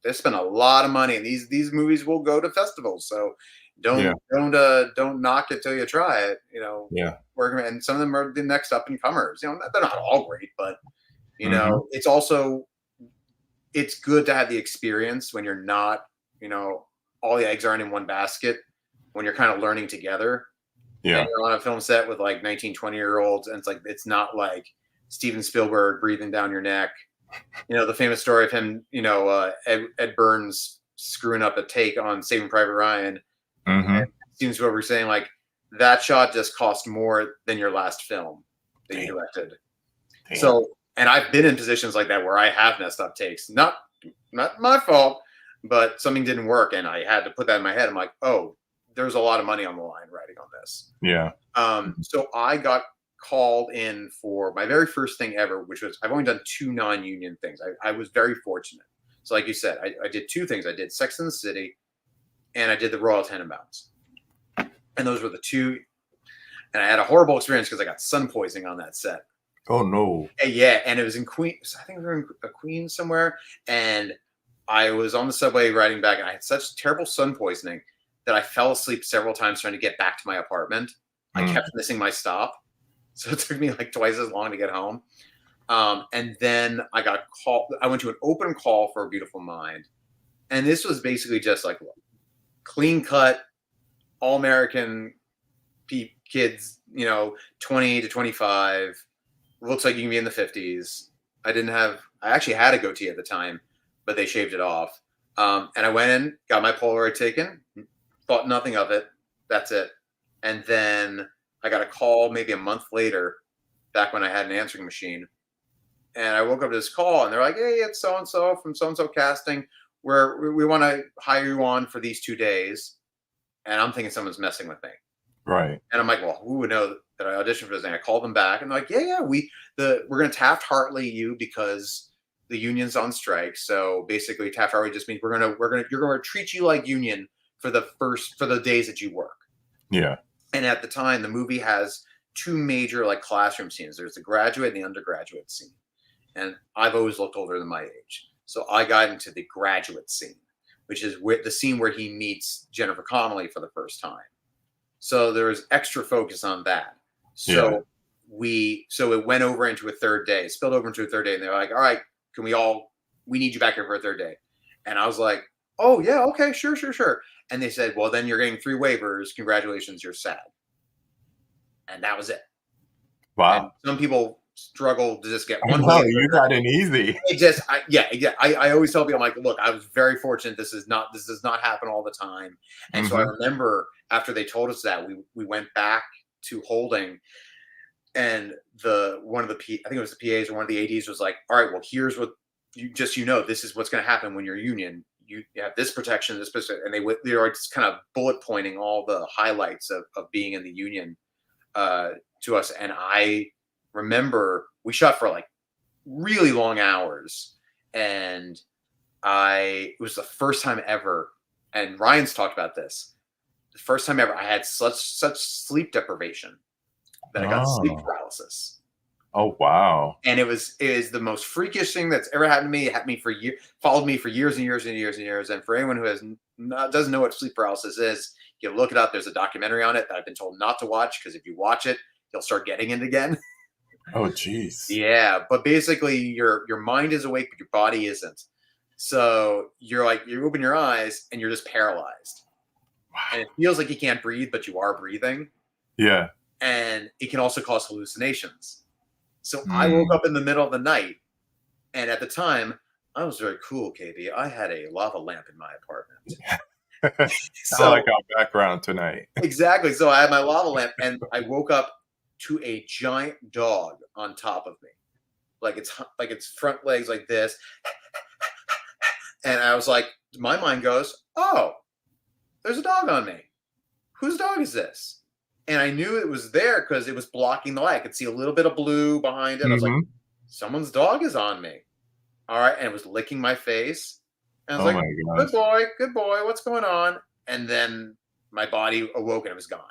they spend a lot of money, and these movies will go to festivals. So Yeah. don't knock it till you try it. Yeah. Working, and some of them are the next up and comers. They're not all great, but Hmm. it's also it's good to have the experience when you're not, all the eggs aren't in one basket, when you're kind of learning together and Yeah. you're on a film set with like 19, 20-year-olds. And it's not like Steven Spielberg breathing down your neck. The famous story of him, Ed Burns screwing up a take on Saving Private Ryan. Hmm. And Steven Spielberg saying like, that shot just cost more than your last film that you Damn. directed. Damn. So, and I've been in positions like that where I have messed up takes. Not my fault, but something didn't work, and I had to put that in my head. I'm like, oh, there's a lot of money on the line writing on this. Yeah. So I got called in for my very first thing ever, which was I've only done 2 non-union things. I was very fortunate. So, like you said, I did 2 things. I did Sex and the City, and I did the Royal Tenenbaums, and those were the 2. And I had a horrible experience because I got sun poisoning on that set. Oh no. Yeah, and it was in Queens. I think we were in Queens somewhere, and I was on the subway riding back, and I had such terrible sun poisoning that I fell asleep several times trying to get back to my apartment. I kept missing my stop, so it took me like twice as long to get home. And then I got called. I went to an open call for A Beautiful Mind, and this was basically just like clean cut, all American kids, 20 to 25. Looks like you can be in the 50s. I actually had a goatee at the time, but they shaved it off. And I went in, got my Polaroid taken, thought nothing of it. That's it. And then I got a call maybe a month later, back when I had an answering machine. And I woke up to this call and they're like, hey, it's so and so from so and so casting. We want to hire you on for these 2 days. And I'm thinking someone's messing with me. Right. And I'm like, well, who would know that I auditioned for this thing? I called them back and they're like, yeah, we're going to Taft-Hartley you because the union's on strike. So basically Taft-Hartley just means you're going to treat you like union for the days that you work. Yeah. And at the time, the movie has 2 major like classroom scenes. There's the graduate and the undergraduate scene. And I've always looked older than my age. So I got into the graduate scene, which is the scene where he meets Jennifer Connelly for the first time. So there was extra focus on that. So it went over into a third day, spilled over into a third day. And they're like, all right, we need you back here for a third day. And I was like, oh yeah, okay, sure. And they said, well, then you're getting 3 waivers. Congratulations, you're sad. And that was it. Wow. And some people struggle to just get I one way know or you the other. got in easy. It just, I always tell people, I'm like, look, I was very fortunate. This does not happen all the time. And so I Hmm. remember after they told us that, we went back to holding, and one of the I think it was the PAs or one of the ADs was like, all right, well, here's what this is what's going to happen when you're union. You have this protection, this protection, and they were just kind of bullet pointing all the highlights of being in the union uh, to us. And I remember we shot for like really long hours, and it was the first time ever, and Ryan's talked about this, the first time ever I had such sleep deprivation that I got sleep Oh. paralysis. Oh wow. And it is the most freakish thing that's ever happened to me. It happened to me for years, followed me for years and years and years and years. And for anyone who doesn't know what sleep paralysis is, you can look it up. There's a documentary on it that I've been told not to watch, because if you watch it, you'll start getting it again. Oh jeez. Yeah, but basically your mind is awake, but your body isn't. So you open your eyes and you're just paralyzed. And it feels like you can't breathe, but you are breathing. Yeah. And it can also cause hallucinations. So I woke Mm. up in the middle of the night, and at the time, I was very cool, KB. I had a lava lamp in my apartment. Kind of like So our background tonight. exactly. So I had my lava lamp, and I woke up to a giant dog on top of me. Like its front legs like this. And I was like, my mind goes, oh, there's a dog on me. Whose dog is this? And I knew it was there because it was blocking the light. I could see a little bit of blue behind it. I was like, Hmm. someone's dog is on me. All right. And it was licking my face. And I was Oh like, my gosh. good boy, what's going on? And then my body awoke and it was gone.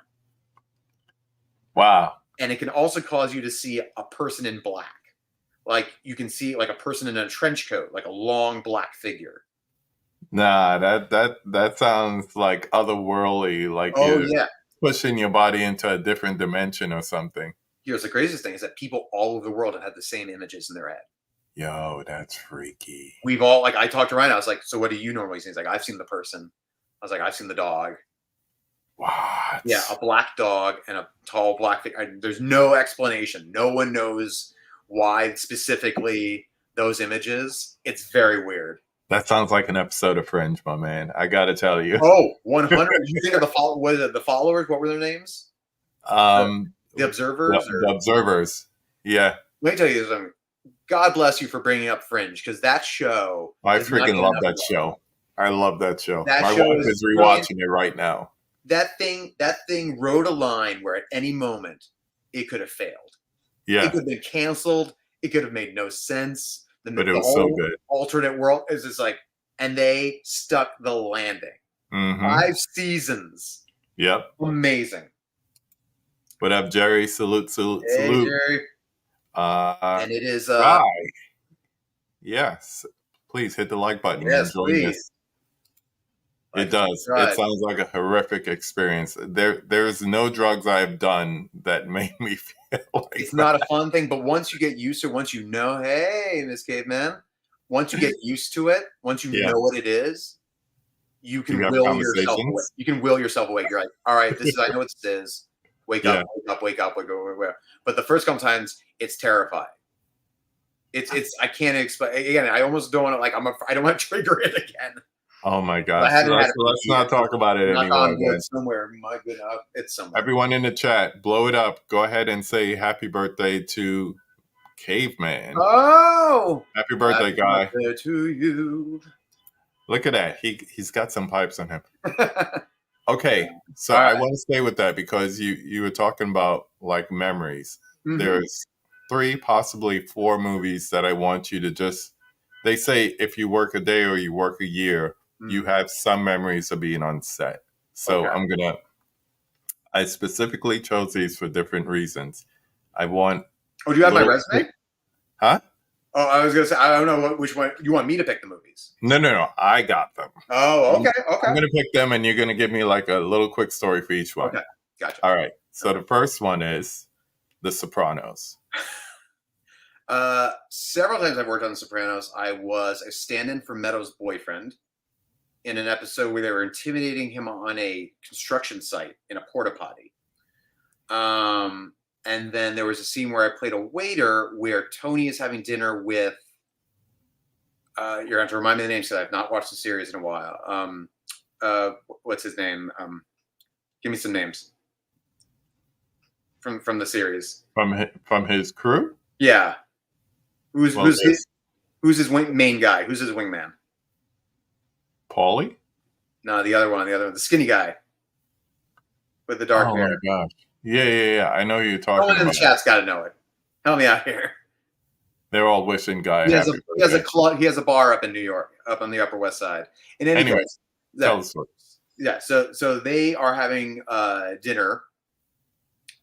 Wow. And it can also cause you to see a person in black. Like you can see like a person in a trench coat, like a long black figure. Nah, that sounds like otherworldly, like Oh, you're yeah. pushing your body into a different dimension or something. Here's the craziest thing is that people all over the world have had the same images in their head. Yo, that's freaky. We've all, like, I talked to Ryan. I was like, so what do you normally see? He's like, I've seen the person. I was like, I've seen the dog. Yeah, a What? black dog and a tall black figure. There's no explanation. No one knows why specifically those images. It's very weird. That sounds like an episode of Fringe, my man. I gotta tell you. Oh, 100. You think of what is it, the followers? What were their names? The, Um, the observers? the Or observers. Yeah, let me tell you something. God bless you for bringing up Fringe, because that show I does not freaking get love enough that love. show. I love that show. That My show wife is is brilliant. rewatching it right now. That thing rode a line where at any moment it could have failed. It Yeah, could have been canceled. It could have made no sense. but it The was so whole good. alternate world is just like, and they stuck the landing. Mm-hmm. 5 seasons. Yep. Amazing. What up, Jerry? Salute, salute, Hey, salute. Jerry. Uh, And it is, Right. Yes. Please hit the like button and yes, join please. this. Like It and does. It subscribe. sounds like a horrific experience. There's no drugs I've done that made me feel like It's that. not a fun thing, but once you get used to it, once you know, hey, Miss Caveman, once you get used to it, once you Yeah. know what it is, you You can have will yourself away. conversations. You can will yourself away. You're like, all right, I know what this is. Wake Yeah. up, wake up, wake up, wake up, wake up. But the first couple times, it's terrifying. I can't explain. Again, I almost don't want to, like, I don't want to trigger it again. Oh my But I gosh. haven't had it for Let's not years. talk about it Knock anymore, on wood man. somewhere. My goodness, it's somewhere. Everyone in the chat, blow it up. Go ahead and say happy birthday to Caveman. Oh, Happy birthday, happy guy. birthday to you. Look at that. He's got some pipes on him. Okay, so All I right. want to stay with that because you were talking about like memories. Mhm. There's 3, possibly 4 movies that I want you to just. They say if you work a day or you work a year, you have some memories of being on set. So Okay. I specifically chose these for different reasons. I want Oh, do you have my little, resume? huh? Oh, I was gonna say, I don't know which one you want me to pick the movies. No. I got them. Oh, okay, I'm okay, gonna pick them, and you're gonna give me like a little quick story for each one. okay, gotcha. All right. So the first one is The Sopranos. Several times I've worked on The Sopranos. I was a stand-in for Meadows' boyfriend in an episode where they were intimidating him on a construction site in a porta potty. And And then there was a scene where I played a waiter where Tony is having dinner with. You're going to have to remind me the names because I've not watched the series in a while. What's his name? Give me some names from the series. From his crew. Yeah, who's Well, who's his main guy? Who's his wingman? Paulie. No, the other one, the skinny guy with the dark Oh hair. my gosh! Yeah. I know who you're talking Someone in the about. chat's got to know it. Help me out here. They're all wishing Guy He has happy he has a birthday. club. He has a bar up in New York, up on the Upper West Side. In any Anyway, case, tell the story. yeah. So they are having dinner,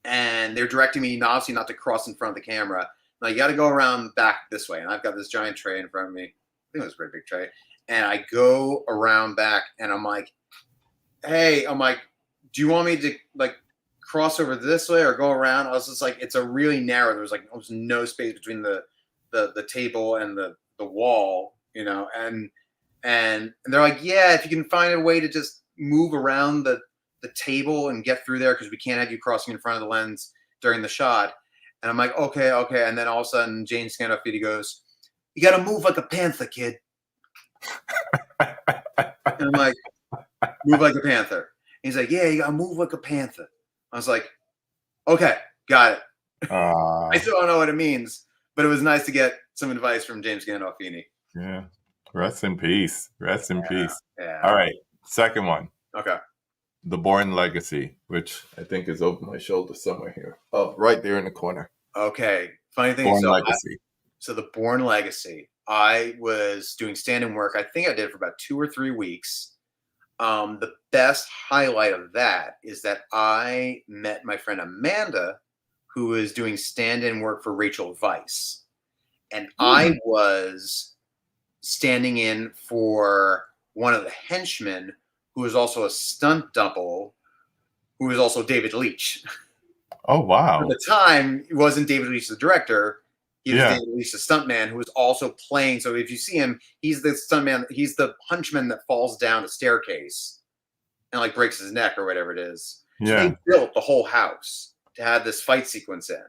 and they're directing me obviously not to cross in front of the camera. Now you got to go around back this way, and I've got this giant tray in front of me. I think it was a very big tray, and I go around back, and I'm like, "Hey, do you want me to like cross over this way or go around?" I was just like, "It's a really narrow. There's like almost no space between the table and the wall, and they're like, yeah, if you can find a way to just move around the table and get through there because we can't have you crossing in front of the lens during the shot." And I'm like, okay. And then all of a sudden, James Gandolfini goes, "You got to move like a panther, kid." And I'm like, "Move like a panther." And he's like, "Yeah, you got to move like a panther." I was like, "Okay, got it." I still don't know what it means, but it was nice to get some advice from James Gandolfini. Yeah. Rest in peace. Rest in peace. Yeah. All right. Second one. Okay. The Bourne Legacy, which I think is over my shoulder somewhere here. Oh, right there in the corner. Okay. Funny thing. Bourne Legacy. So the Bourne Legacy, I was doing stand-in work. I think I did it for about 2 or 3 weeks. The best highlight of that is that I met my friend Amanda, who was doing stand-in work for Rachel Weisz. And I was standing in for one of the henchmen, who was also a stunt double, who was also David Leitch. Oh, wow. At the time, it wasn't David Leitch the director. He was Yeah. David Leitch the stuntman, who was also playing. So if you see him, he's the stuntman. He's the henchman that falls down the staircase and like breaks his neck or whatever it is. So Yeah. they built the whole house to have this fight sequence in.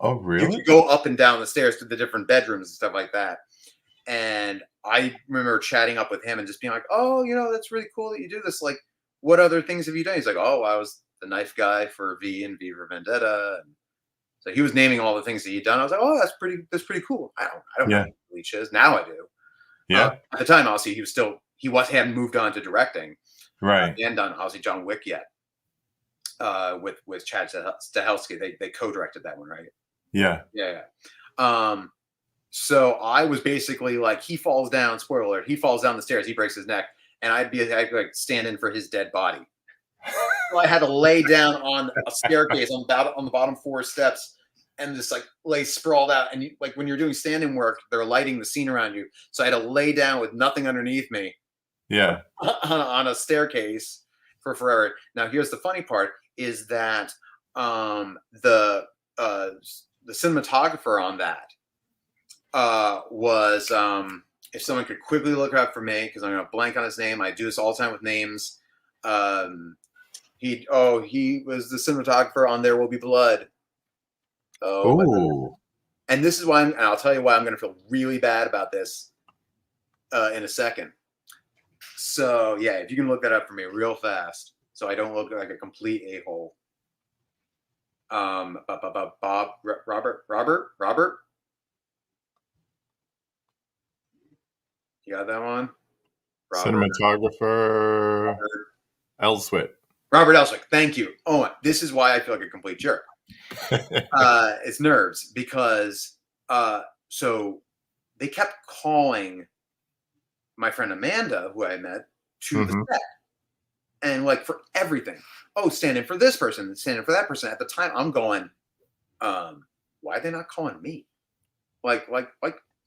Oh, You really? could go up and down the stairs to the different bedrooms and stuff like that. And I remember chatting up with him and just being like, "Oh, that's really cool that you do this. Like, what other things have you done?" He's like, "Oh, I was the knife guy for V and V for Vendetta." And so he was naming all the things that he'd done. I was like, "Oh, that's pretty cool." I don't know Yeah. who Bleach is. Now I do. Yeah. At the time, obviously, hadn't moved on to directing. Right. He hadn't done obviously John Wick yet. With Chad Stahelski, they co-directed that one, right? Yeah. Yeah. So I was basically like, he falls down, spoiler alert, he falls down the stairs, he breaks his neck, and I'd like stand in for his dead body. So I had to lay down on a staircase on the bottom 4 steps and just like lay sprawled out. And like when you're doing stand-in work, they're lighting the scene around you. So I had to lay down with nothing underneath me. Yeah. On a staircase for forever. Now here's the funny part is that the cinematographer on that was if someone could quickly look it up for me, because I'm gonna blank on his name. I do this all the time with names. He was the cinematographer on There Will Be Blood. Oh. And this is why and I'll tell you why I'm gonna feel really bad about this in a second. So yeah, if you can look that up for me real fast, so I don't look like a complete a-hole. Robert. You got that one? Cinematographer Elswit. Robert Elswick. Thank you. Oh, this is why I feel like a complete jerk. It's nerves because so they kept calling my friend Amanda, who I met, to the set. And like for everything. Oh, stand in for this person, stand in for that person. At the time, I'm going, why are they not calling me? Like, I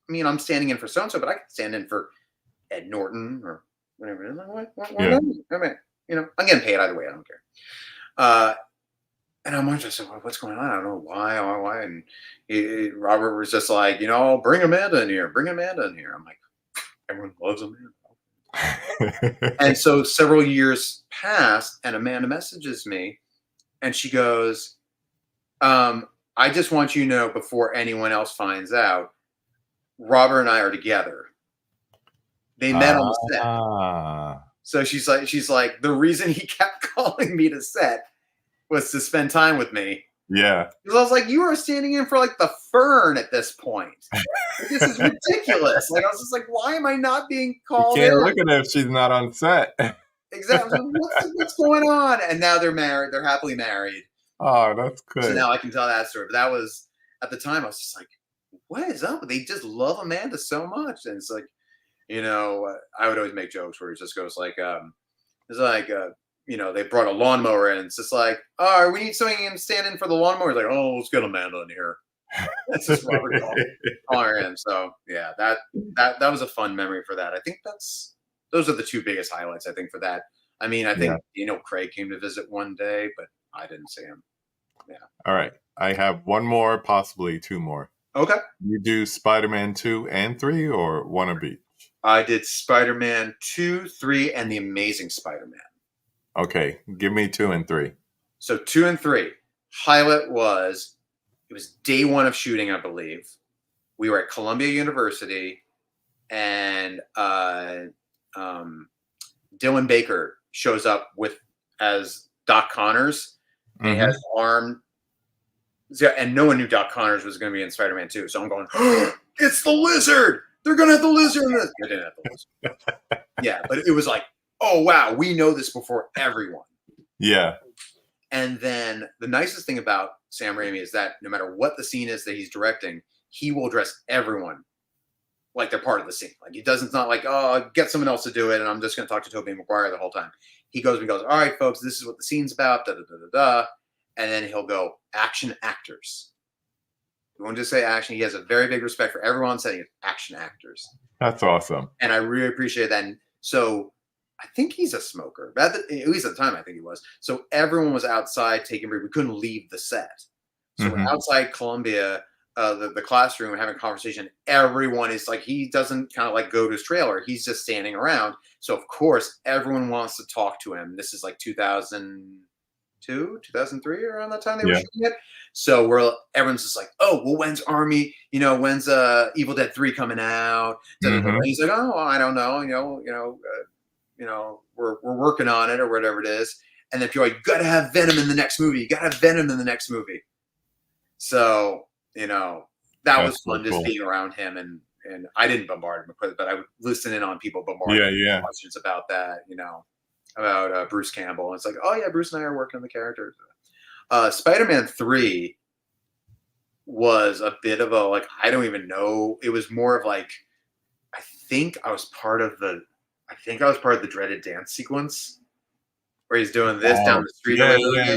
mean, I'm standing in for so-and-so, but I could stand in for Ed Norton or whatever. Why not? I mean, I'm getting paid either way. I don't care. And I'm just like, what's going on? I don't know why. And Robert was just like, bring Amanda in here. Bring Amanda in here. I'm like, everyone loves Amanda. And so several years passed, and Amanda messages me, and she goes, I just want you to know before anyone else finds out, Robert and I are together. They met on the set. Ah, So she's like, the reason he kept calling me to set was to spend time with me. yeah. Because I was like, you are standing in for like the Fern at this point. This is ridiculous. Like I was just like, why am I not being You called can't in? look at her if she's not on set. Exactly. What's going on? And now they're married. They're happily married. Oh, that's So good. now I can tell that story. But that was at the time. I was just like, what is up? They just love Amanda so much, and it's like, I would always make jokes where it just goes like, it's like, they brought a lawnmower in. It's just like, oh, we need somebody to stand in for the lawnmower. It's like, oh, let's get Amanda in here. That's just Robert calling her in. So yeah, that was a fun memory for that. I think those are the two biggest highlights. I think for that. I mean, I Yeah. think Craig came to visit one day, but I didn't see him. Yeah. All right. I have one more, possibly two more. Okay. You do Spider-Man 2 and 3 or one of each? I did Spider-Man 2, 3, and The Amazing Spider-Man. Okay. Give me 2 and 3. So 2 and 3. Highlight it was day one of shooting, I believe. We were at Columbia University, and Dylan Baker shows up as Doc Connors, and he has his arm. And no one knew Doc Connors was going to be in Spider-Man 2. So I'm going, it's the Lizard! They're going to have the Lizard in this. They didn't have the Lizard. Yeah, but it was like, oh, wow, we know this before everyone. Yeah. And then the nicest thing about Sam Raimi is that no matter what the scene is that he's directing, he will dress everyone like they're part of the scene. Like it's not like, oh, get someone else to do it, and I'm just going to talk to Tobey Maguire the whole time. He goes, all right, folks, this is what the scene's about, da da da da da. And then he'll go, action actors. He won't just say action. He has a very big respect for everyone saying action actors. That's awesome. And I really appreciate that. And so I think he's a smoker. At least at the time, I think he was. So everyone was outside taking a break. We couldn't leave the set. So we're outside Columbia, the classroom, having a conversation. Everyone is like, he doesn't kind of like go to his trailer. He's just standing around. So, of course, everyone wants to talk to him. This is like 2002, 2003, around that time they were shooting it. So everyone's just like, oh, well, when's Army? When's Evil Dead 3 coming out? He's like, oh, I don't know. We're working on it or whatever it is. And then people are like, you got to have Venom in the next movie. You got to have Venom in the next movie. So that was fun, just being around him, and I didn't bombard him, but I would listen in on people bombarding questions about that, about Bruce Campbell. And it's like, oh yeah, Bruce and I are working on the characters. Spider-Man 3 was a bit of a, like, I don't even know. It was more of like, I think I was part of the dreaded dance sequence where he's doing this down the street.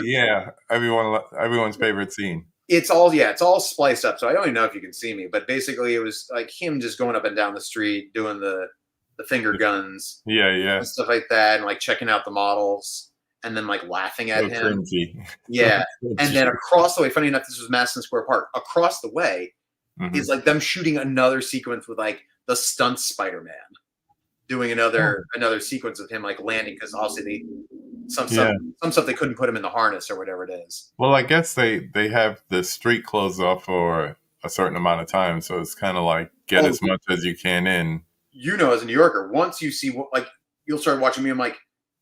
Yeah. Everyone's favorite scene. It's all spliced up, so I don't even know if you can see me, but basically it was like him just going up and down the street doing the finger guns, and stuff like that, and like checking out the models, and then like laughing at him. Cringy. Yeah, and then across the way, funny enough, this was Madison Square Park. Across the way is like them shooting another sequence with like the stunt Spider-Man, doing another sequence of him like landing, because obviously some stuff they couldn't put him in the harness or whatever it is. Well, I guess they have the street closed off for a certain amount of time, so it's kind of like get as much as you can in. As a New Yorker, once you see you'll start watching me. I'm like,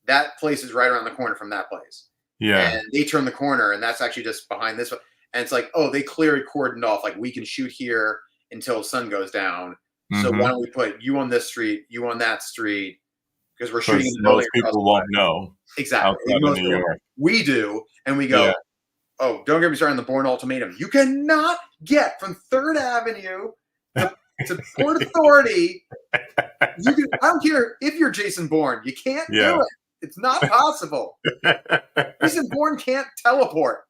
that place is right around the corner from that place. Yeah, and they turn the corner, and that's actually just behind this one. And it's like, oh, they clearly cordoned off. Like, we can shoot here until sun goes down. So why don't we put you on this street, you on that street? Because we're shooting in the most people won't know. Exactly. Most people, we do, and we go, oh, don't get me started on the Bourne Ultimatum. You cannot get from 3rd Avenue to Port Authority. I don't care if you're Jason Bourne. You can't do it. It's not possible. Jason Bourne can't teleport.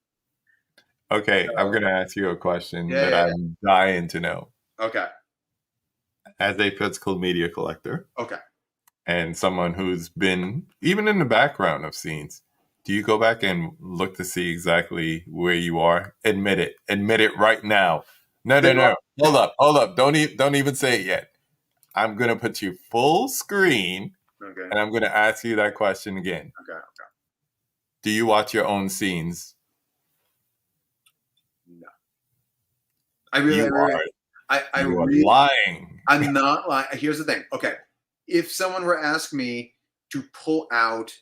Okay, I'm going to ask you a question that I'm dying to know. Okay. As a physical media collector. Okay. And someone who's been even in the background of scenes, do you go back and look to see exactly where you are? Admit it right now. No. Hold up. Don't even say it yet. I'm gonna put you full screen, and I'm gonna ask you that question again. Okay. Do you watch your own scenes? No. I really, You are I you are really, lying. I'm not lying. Here's the thing. Okay, if someone were to ask me to pull out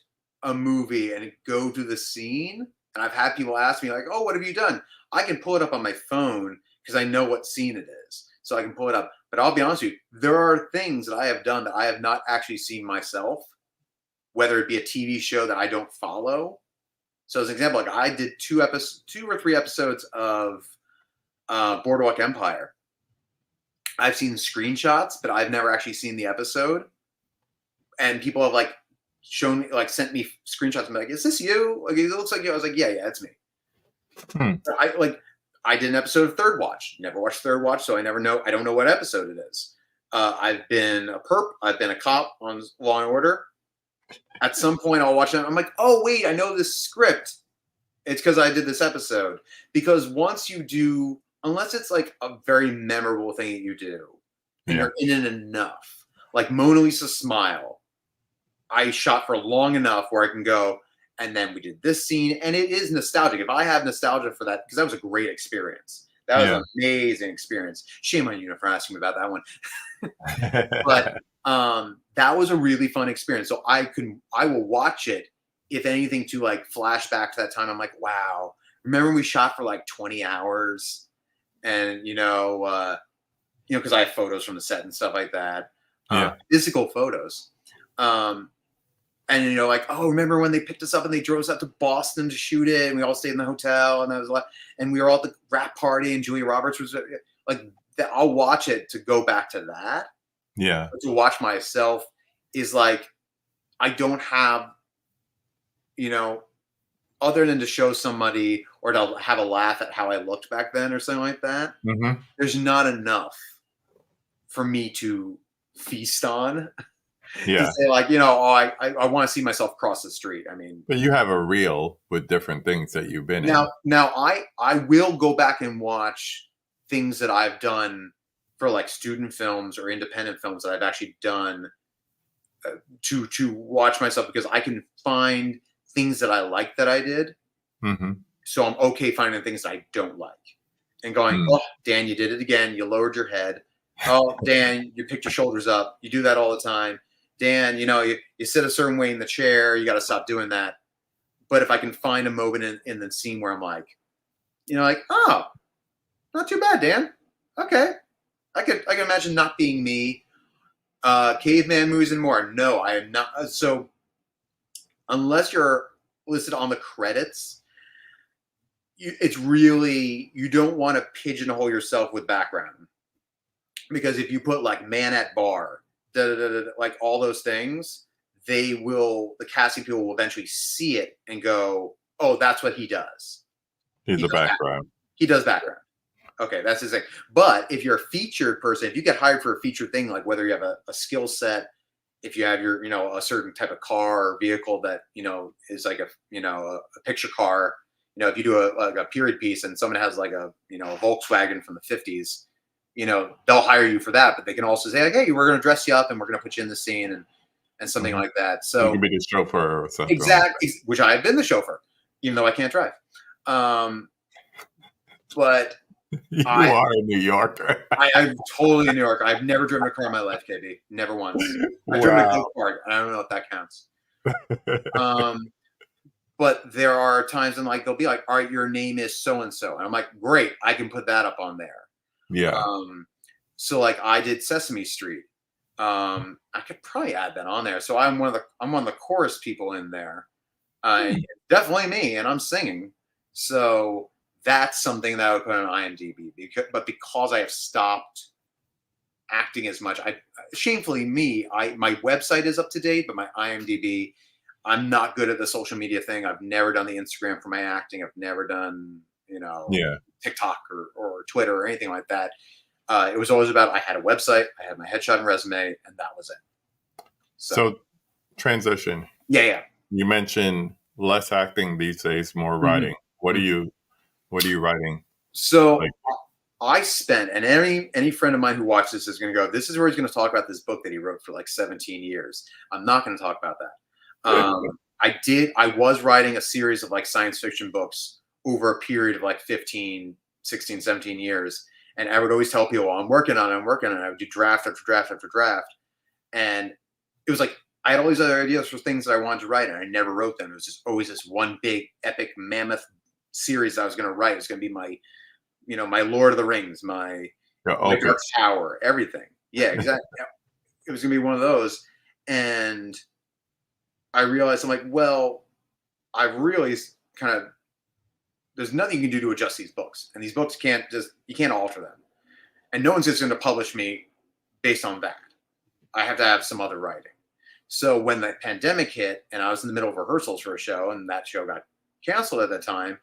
a movie and go to the scene, and I've had people ask me like, "Oh, what have you done?" I can pull it up on my phone because I know what scene it is, so I can pull it up. But I'll be honest with you, there are things that I have done that I have not actually seen myself, whether it be a TV show that I don't follow. So as an example, like I did 2 or 3 episodes of Boardwalk Empire. I've seen screenshots, but I've never actually seen the episode. And people have like shown me, like sent me screenshots and be like, "Is this you? Like, it looks like you." I was like, "Yeah, yeah, it's me." Hmm. I did an episode of Third Watch. Never watched Third Watch, so I never know. I don't know what episode it is. I've been a perp. I've been a cop on Law and Order. At some point, I'll watch it. I'm like, "Oh wait, I know this script. It's because I did this episode." Because once you do, unless it's like a very memorable thing that you do, and Yeah. you're in it enough, like Mona Lisa Smile, I shot for long enough where I can go, and then we did this scene, and it is nostalgic. If I have nostalgia for that, because that was a great experience. That was Yeah. an amazing experience. Shame on you for asking me about that one. But that was a really fun experience. So I will watch it, if anything, to like flash back to that time. I'm like, wow, remember we shot for like 20 hours, and because I have photos from the set and stuff like that, Yeah. physical photos. And like, oh, remember when they picked us up and they drove us out to Boston to shoot it, and we all stayed in the hotel, and that was a lot, and we were all at the rap party, and Julia Roberts was like, that. I'll watch it to go back to that. Yeah. But to watch myself is like, I don't have, other than to show somebody or to have a laugh at how I looked back then or something like that. Hmm. There's not enough for me to feast on to Yeah. say like, oh, I want to see myself cross the street. I mean, But you have a reel with different things that you've been in. now I will go back and watch things that I've done for like student films or independent films that I've actually done, to watch myself, because I can find things that I like that I did. Hmm. So I'm okay finding things that I don't like and going, oh, Dan, you did it again. You lowered your head. Oh, Dan, you picked your shoulders up. You do that all the time. Dan, you sit a certain way in the chair. You got to stop doing that. But if I can find a moment in the scene where I'm like, oh, not too bad, Dan. Okay. I can imagine not being me. Caveman movies and more. No, I am not. So unless you're listed on the credits, it's really, you don't want to pigeonhole yourself with background, because if you put like man at bar, like all those things, the casting people will eventually see it and go, oh, that's what he does. He's a background. He does background. Okay, that's his thing. But if you're a featured person, if you get hired for a featured thing, like whether you have a skill set, if you have your, a certain type of car or vehicle that, is like a picture car, if you do a period piece and someone has like a Volkswagen from the 50s, they'll hire you for that. But they can also say like, hey, we're going to dress you up and we're going to put you in the scene and something like that. So you can be the chauffeur or something. Exactly, which I have been the chauffeur, even though I can't drive. But you are a New Yorker. I'm totally in New York. I've never driven a car in my life, KB. Never once. I've driven a go-kart. I don't know if that counts. But there are times when like they'll be like, all right, your name is so and so, and I'm like, great, I can put that up on there. Yeah. So like I did Sesame Street. I could probably add that on there. So I'm one of the chorus people in there. Definitely me, and I'm singing. So that's something that I would put on IMDb. Because I have stopped acting as much, shamefully me, my website is up to date, but my IMDb, I'm not good at the social media thing. I've never done the Instagram for my acting. I've never done, TikTok or Twitter or anything like that. It was always about, I had a website, I had my headshot and resume, and that was it. So transition. Yeah. You mentioned less acting these days, more writing. What are you writing? So I spent, and any friend of mine who watches this is going to go, this is where he's going to talk about this book that he wrote for like 17 years. I'm not going to talk about that. I was writing a series of like science fiction books over a period of like 15, 16, 17 years. And I would always tell people, well, I'm working on it, I'm working on it. I would do draft after draft after draft. And it was like I had all these other ideas for things that I wanted to write, and I never wrote them. It was just always this one big epic mammoth series I was going to write. It was going to be my, my Lord of the Rings, The my Dark opus. Tower, everything. Yeah, exactly. It was going to be one of those. And I realized I'm like, well, I really kind of, there's nothing you can do to adjust these books. And these books you can't alter them. And no one's just going to publish me based on that. I have to have some other writing. So when the pandemic hit and I was in the middle of rehearsals for a show and that show got canceled at the time,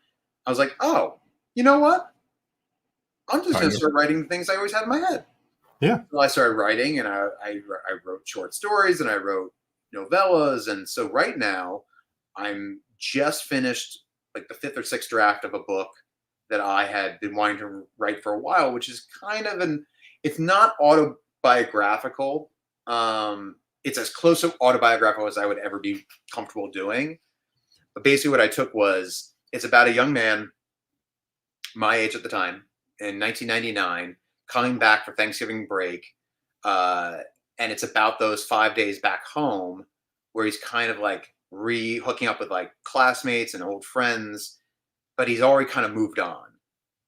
I was like, oh, you know what? I'm just going to start writing the things I always had in my head. Yeah. So I started writing, and I wrote short stories, and I wrote novellas. And so right now I'm just finished like the 5th or 6th draft of a book that I had been wanting to write for a while, which is kind of it's not autobiographical. It's as close to autobiographical as I would ever be comfortable doing. But basically what I took was, it's about a young man my age at the time in 1999 coming back for Thanksgiving break. And it's about those 5 days back home where he's kind of like hooking up with like classmates and old friends, but he's already kind of moved on.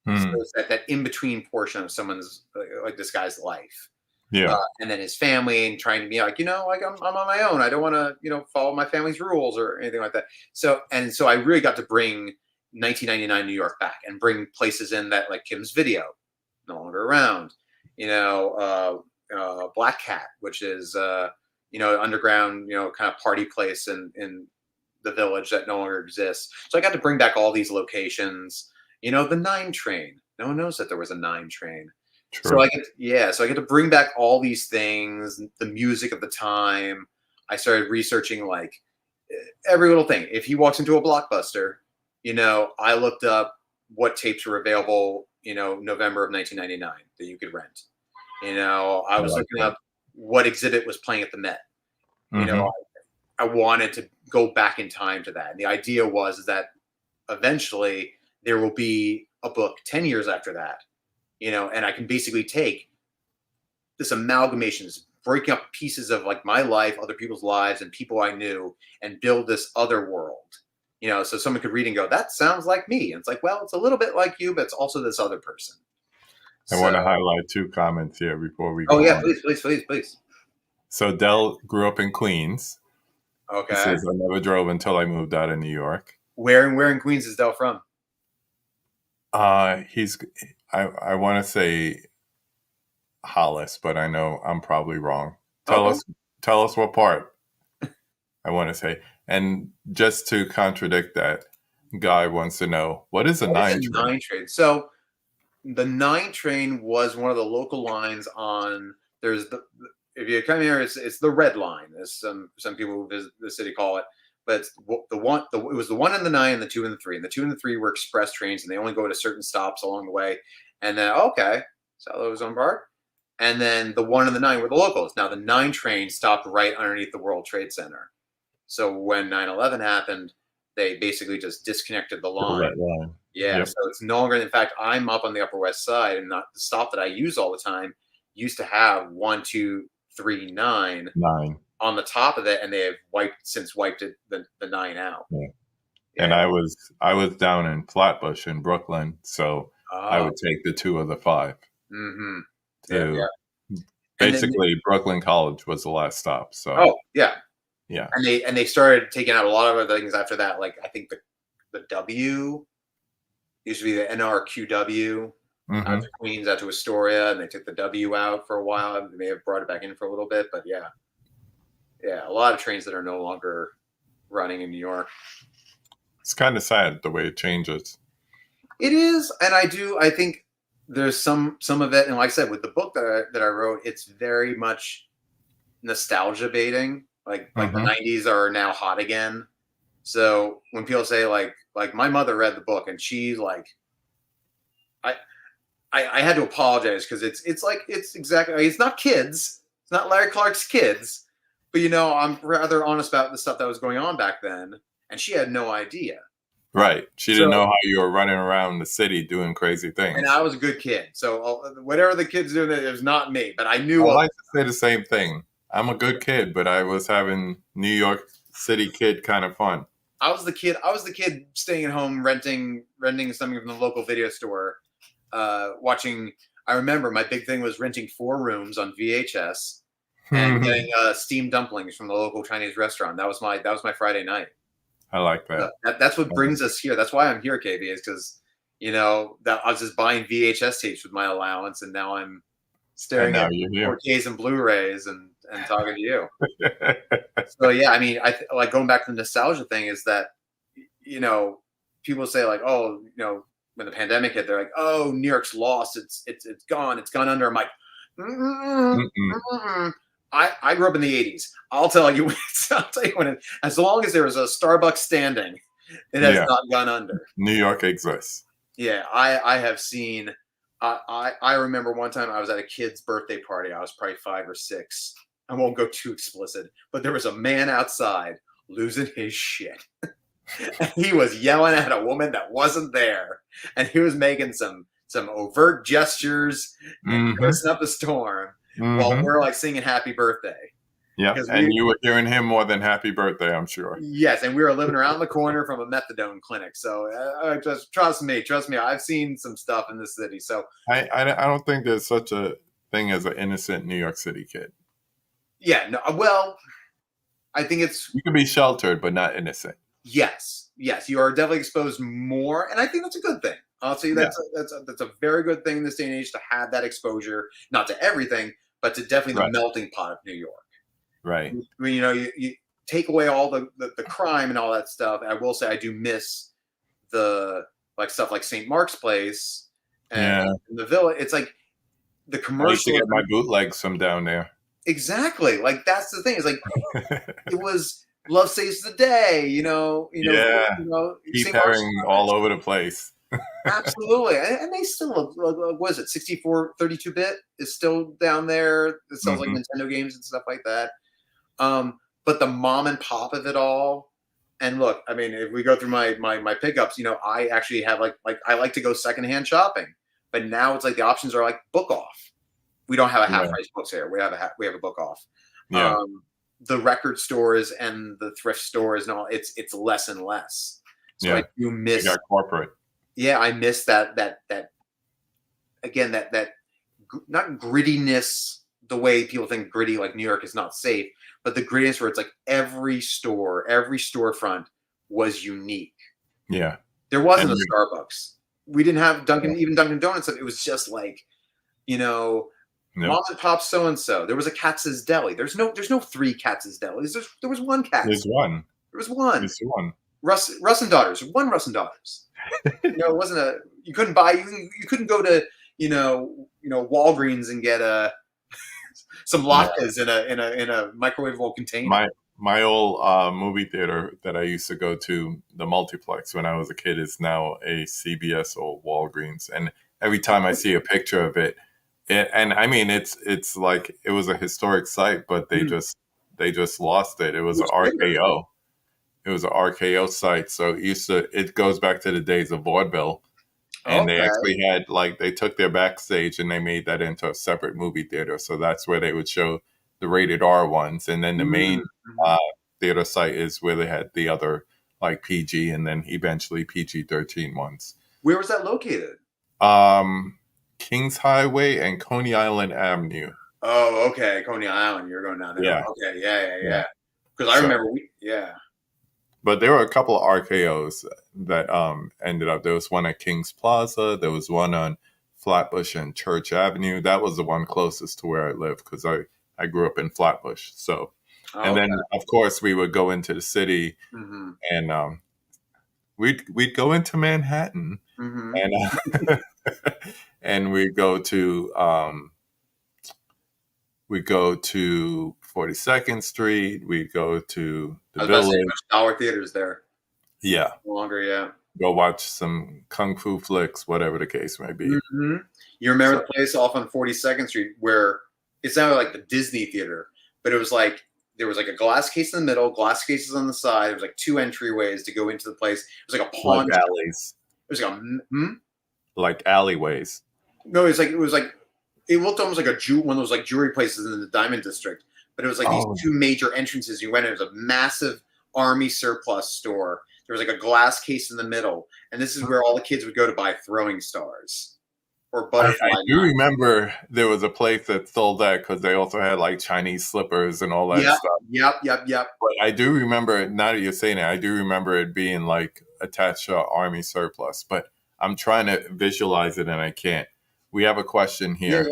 So it's that in-between portion of someone's like this guy's life. Yeah. And then his family, and trying to be like, like I'm on my own. I don't want to, follow my family's rules or anything like that. So I really got to bring 1999 New York back and bring places in that, like Kim's Video, no longer around. Black Cat, which is underground, kind of party place in the village that no longer exists. So I got to bring back all these locations. The 9 train. No one knows that there was a 9 train. True. So I get to bring back all these things, the music of the time. I started researching like every little thing. If he walks into a Blockbuster, I looked up what tapes were available, November of 1999 that you could rent. I was looking up what exhibit was playing at the Met. I wanted to go back in time to that. And the idea was that eventually there will be a book 10 years after that, and I can basically take this amalgamation, breaking up pieces of like my life, other people's lives, and people I knew, and build this other world, so someone could read and go, that sounds like me. And it's like, well, it's a little bit like you, but it's also this other person. I want to highlight 2 comments here before we go. Oh, yeah, on. Please. So Del grew up in Queens. Okay. He says, I never drove until I moved out of New York. Where in Queens is Del from? I want to say Hollis, but I know I'm probably wrong. Tell us what part. I want to say. And just to contradict that, Guy wants to know, what is a 9 train? 9 train. So the 9 train was one of the local lines on, if you come here, it's the Red Line, as some people who visit the city call it. But it's it was the 1 and the 9 and the 2 and the 3. And the 2 and the 3 were express trains, and they only go to certain stops along the way. And then, so that was on board. And then the 1 and the 9 were the locals. Now the 9 train stopped right underneath the World Trade Center. So when 9/11 happened, they basically just disconnected the line. The red line. Yeah, yep. So it's no longer. In fact, I'm up on the Upper West Side, and not the stop that I use all the time used to have 1, 2, 3, 9 on the top of it, and they have wiped it the 9 out. Yeah. Yeah. And I was down in Flatbush in Brooklyn, so I would take the 2 of the 5. Mm-hmm. Basically, Brooklyn College was the last stop. So yeah. And they started taking out a lot of other things after that. Like I think the W used to be the NRQW out to Queens, out to Astoria, and they took the W out for a while. They may have brought it back in for a little bit, but yeah, a lot of trains that are no longer running in New York. It's kind of sad the way it changes. It is, and I think there's some of it, and like I said, with the book that I wrote, it's very much nostalgia baiting. Like the 90s are now hot again. So when people say like my mother read the book and she's like, I had to apologize because it's exactly, it's not kids. It's not Larry Clark's Kids, but I'm rather honest about the stuff that was going on back then. And she had no idea. Right. She didn't So, know how you were running around the city doing crazy and things. I was a good kid. So whatever the kids doing, it was not me. But I I knew like to say the same thing. I'm a good kid, but I was having New York City kid kind of fun. I was the kid. I was the kid staying at home, renting something from the local video store, watching. I remember my big thing was renting 4 rooms on VHS and getting I steamed dumplings from the local Chinese restaurant. That was my Friday night. like So that. that's what brings us here. That's why I'm here, KB, is because that I was just buying VHS tapes with my allowance, and now I'm And staring now at you're here. 4Ks and Blu-rays and talking to you. So yeah, I mean, like going back to the nostalgia thing is that you know people say like, oh, when the pandemic hit, they're like, oh, New York's lost. It's gone. It's gone under. I'm like, mm-mm, Mm-mm. mm-mm. I grew up in the '80s. I'll tell you. I'll tell you as long as there was a Starbucks standing, it has Yeah. not gone under. New York exists. Yeah, I have seen. I remember one time I was at a kid's birthday party. I was probably 5 or 6. I won't go too explicit, but there was a man outside losing his shit. And he was yelling at a woman that wasn't there, and he was making some overt gestures and Hmm. cursing up a storm while Hmm. we're like singing "Happy Birthday" Yep. because And you were hearing him more than happy birthday, I'm sure. yes, and we were living around the corner from a methadone clinic. So just trust me, I've seen some stuff in this city. So I don't think there's such a thing as an innocent New York City kid. yeah, no, well, I think it's You can be sheltered, but not innocent. yes, you are definitely exposed more, and I think that's a good thing. I'll say Yeah. that's a very good thing in this day and age to have that exposure, not to everything, but to definitely the Right. melting pot of New York. Right. When you take away all the crime and all that stuff. I will say I do miss the like stuff like St. Mark's Place and Yeah. the Villa. It's like the I used to get my commercialism. bootlegs from down there. Exactly. Like that's the thing. It's like it was Love Saves the Day. Yeah. Keep St. Mark's herring all over the place. absolutely, and they still what is it 64 32-bit is still down there. It sells like Hmm. Nintendo games and stuff like that. But the mom and pop of it all. And look, I mean, if we go through my pickups, I actually have like I like to go secondhand shopping, but now it's like the options are like book off. We don't have a half Yeah. price books here. We have a book off. Yeah. Um, the record stores and the thrift stores and all it's less and less. So I Yeah. do They miss. got corporate. Yeah, I miss that again that not grittiness the way people think gritty like New York is not safe, but the grittiness where it's like every storefront was unique. Yeah. There wasn't And a Starbucks. We didn't have yeah. Dunkin', even Dunkin' Donuts. It was just like, you know, mom Nope. and pop so and so. There was a Katz's Deli. There's no 3 Katz's Delis. There was one There's Katz. one. There was one. There's one. Russ and Daughters. One Russ and Daughters. It wasn't a. You couldn't buy. You couldn't go to Walgreens and get some Yeah. latkes in a microwavable container. My old movie theater that I used to go to, the multiplex when I was a kid, is now a CBS or Walgreens. And every time I see a picture of it, and I mean it's like it was a historic site, but Hmm. they just lost it. It was an Which theater? RKO. It was an RKO site, so it goes back to the days of vaudeville, and they Okay. actually had like they took their backstage and they made that into a separate movie theater. So that's where they would show the rated R ones, and then the main Mm-hmm. uh, theater site is where they had the other like PG and then eventually PG-13 ones. Where was that located? Um, Kings Highway and Coney Island Avenue. Oh, okay, Coney Island. You're going down there. Yeah, Okay, yeah, yeah, yeah. yeah. Because I So, remember yeah. but there were a couple of RKOs that ended up. There was one at Kings Plaza. There was one on Flatbush and Church Avenue. That was the one closest to where I live because I grew up in Flatbush. So, and then Okay. of course we would go into the city Mm-hmm. and we'd go into Manhattan Mm-hmm. and and we go to 42nd Street. We go to the I was about to say Village. much dollar theaters there. Yeah, No longer, yeah. go watch some kung fu flicks, whatever the case may be. Mm-hmm. You remember So the place off on 42nd Street where it sounded like the Disney Theater, but it was like there was like a glass case in the middle, glass cases on the side. There was like two entryways to go into the place. It was like a Like pawn shop. alleys, It was like like alleyways. no, it was like it looked almost like one of those like jewelry places in the Diamond District, but it was like these Oh, two major entrances. You went in, it was a massive army surplus store. There was like a glass case in the middle, and this is where all the kids would go to buy throwing stars or I butterfly do knives. remember there was a place that sold that because they also had like Chinese slippers and all that Yep, stuff. yep. But I do remember, now that you're saying it, I do remember it being like attached to an army surplus. But I'm trying to visualize it and I can't. We have a question Yeah, here.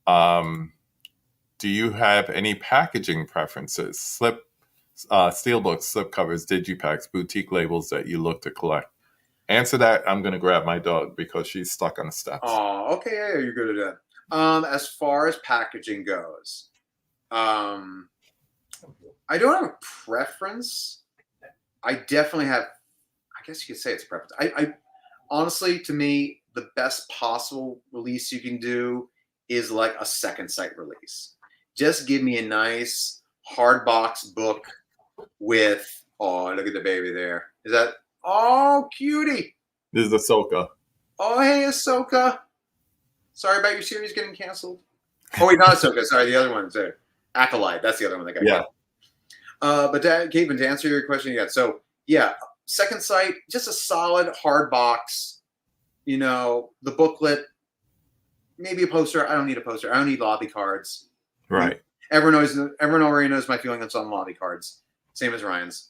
yeah. Um, do you have any packaging preferences? Steelbooks, slipcovers, digipacks, boutique labels that you look to collect? Answer that. I'm going to grab my dog because she's stuck on the steps. Oh, okay, yeah, you're good at that. As far as packaging goes, um, I don't have a preference. I definitely have. I guess you could say it's a preference. I honestly, to me, the best possible release you can do is like a second sight release. Just give me a nice hard box book with. Oh, look at the baby there. Is that? Oh, cutie. This is Ahsoka. Oh, hey, Ahsoka. Sorry about your series getting canceled. Oh, wait, not Ahsoka. Sorry, the other one's there. Acolyte. That's the other one that got Yeah. canceled. But Kevin, to answer your question again, so yeah, second sight, just a solid hard box. You know, the booklet, maybe a poster. I don't need a poster. I don't need lobby cards. Right. Everyone already knows my feelings on lobby cards. Same as Ryan's.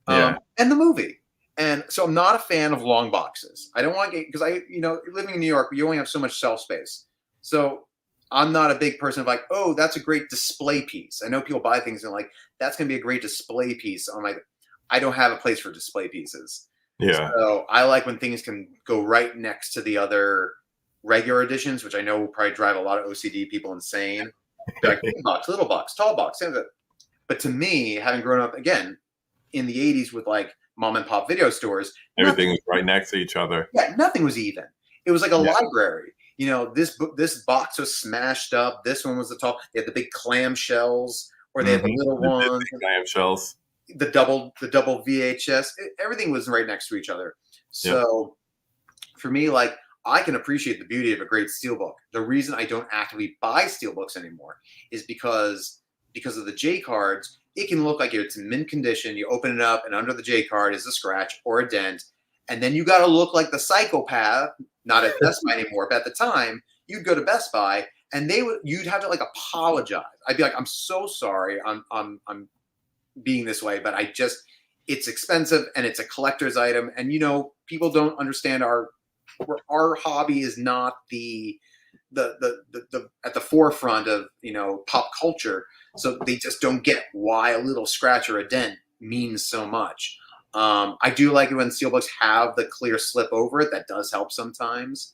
Yeah. And the movie. And so I'm not a fan of long boxes. I don't want to get, because living in New York, you only have so much shelf space. So I'm not a big person of like, oh, that's a great display piece. I know people buy things and like, that's going to be a great display piece. I don't have a place for display pieces. Yeah. So I like when things can go right next to the other regular editions, which I know will probably drive a lot of OCD people insane. Like big box, little box, tall box. But to me, having grown up again in the 80s with like mom and pop video stores, Everything was right next to each other. yeah, nothing was even. It was like a library. You know, this box was smashed up. This one was the tall. They had the big clamshells, or they had the little ones. Clamshells. The double VHS. Everything was right next to each other. So for me, like I can appreciate the beauty of a great steelbook. The reason I don't actively buy steelbooks anymore is because of the J cards. It can look like it's in mint condition. You open it up, and under the J card is a scratch or a dent, and then you got to look like the psychopath. Not at Best Buy anymore, but at the time, you'd go to Best Buy, and you'd have to like apologize. I'd be like, "I'm so sorry. I'm being this way, but it's expensive and it's a collector's item, and people don't understand our hobby is not the at the forefront of pop culture, so they just don't get why a little scratch or a dent means so much. I do like it when steelbooks have the clear slip over it. That does help sometimes.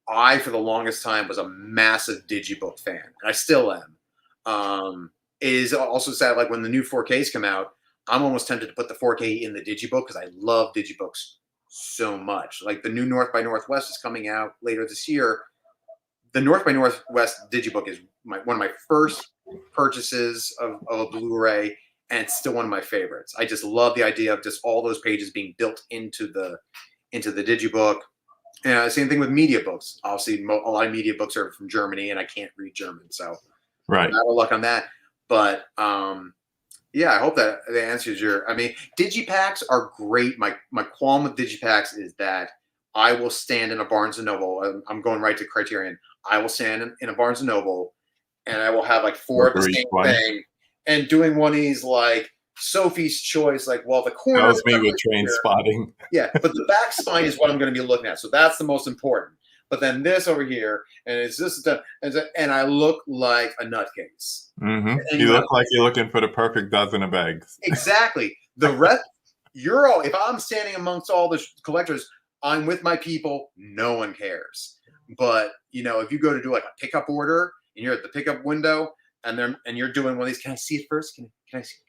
I, for the longest time, was a massive digibook fan, and I still am. It is also sad, like when the new 4Ks come out, I'm almost tempted to put the 4K in the digibook because I love digibooks so much. Like the new North by Northwest is coming out later this year. The North by Northwest digibook is one of my first purchases of a Blu-ray, and it's still one of my favorites. I just love the idea of just all those pages being built into the digibook. And same thing with media books. Obviously, a lot of media books are from Germany, and I can't read German, so right. Not a luck on that. But yeah, I hope that answers your. I mean, digipacks are great. My qualm with digipacks is that I will stand in a Barnes and Noble. I'm going right to Criterion. I will stand in a Barnes and Noble, and I will have like four of the same thing, and doing one of these like Sophie's Choice, like the corner. That was me with Train Spotting. Yeah, but the back spine is what I'm going to be looking at, so that's the most important. But then this over here, and it's this, and I look like a nutcase. Mm-hmm. You look like you're looking for the perfect dozen of eggs. Exactly. The rest, you're all. If I'm standing amongst all the collectors, I'm with my people. No one cares. But if you go to do like a pickup order, and you're at the pickup window, and you're doing one of these, can I see it first? Can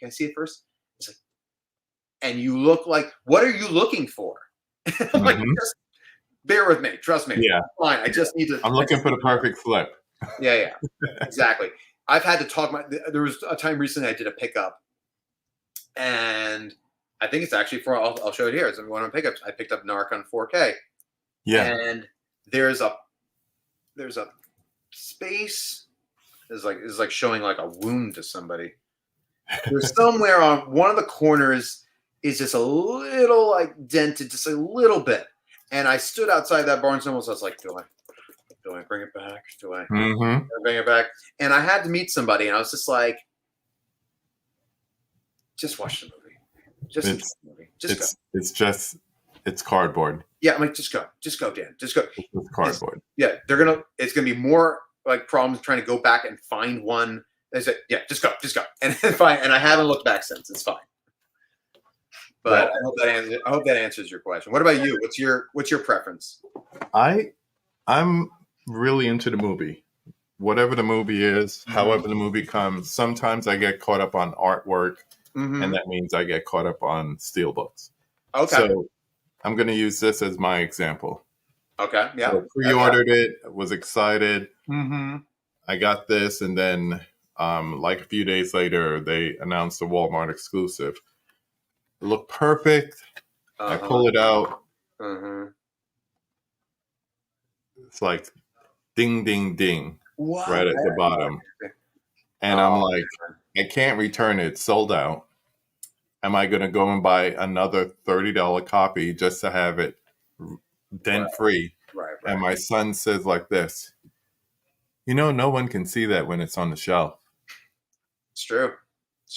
I see it first? It's like, and you look like, what are you looking for? Like, just bear with me. Trust me. Yeah. Fine. I just need to. I'm looking for the perfect flip. Yeah, exactly. I've had to talk there was a time recently I did a pickup, and I think it's actually for, I'll show it here. It's one of my pickups. I picked up Narc on 4K, Yeah. and there's a space is like showing like a wound to somebody. There's somewhere on one of the corners is just a little like dented, just a little bit. And I stood outside that Barnes Noble, so I was like, do I bring it back? Do I bring it back? And I had to meet somebody, and I was just like, just watch the movie. Just enjoy the movie. Just go. It's cardboard. Yeah, I'm like, just go, Dan, just go. It's cardboard. It's gonna be more like problems trying to go back and find one. They said, yeah, just go, and fine. And I haven't looked back since. It's fine. But I hope that answers your question. What about you? What's your preference? I'm really into the movie. Whatever the movie is, however the movie comes. Sometimes I get caught up on artwork, and that means I get caught up on steelbooks. Okay. So I'm going to use this as my example. Okay. Yeah. So pre-ordered it, was excited. Mm-hmm. I got this, and then like a few days later, they announced a Walmart exclusive. It looked perfect. I pull it out. It's like ding, ding, ding, right at the bottom. And I'm like, I can't return it. It's sold out. Am I going to go and buy another $30 copy just to have it dent-free? Right. And my son says like this, no one can see that when it's on the shelf. It's true.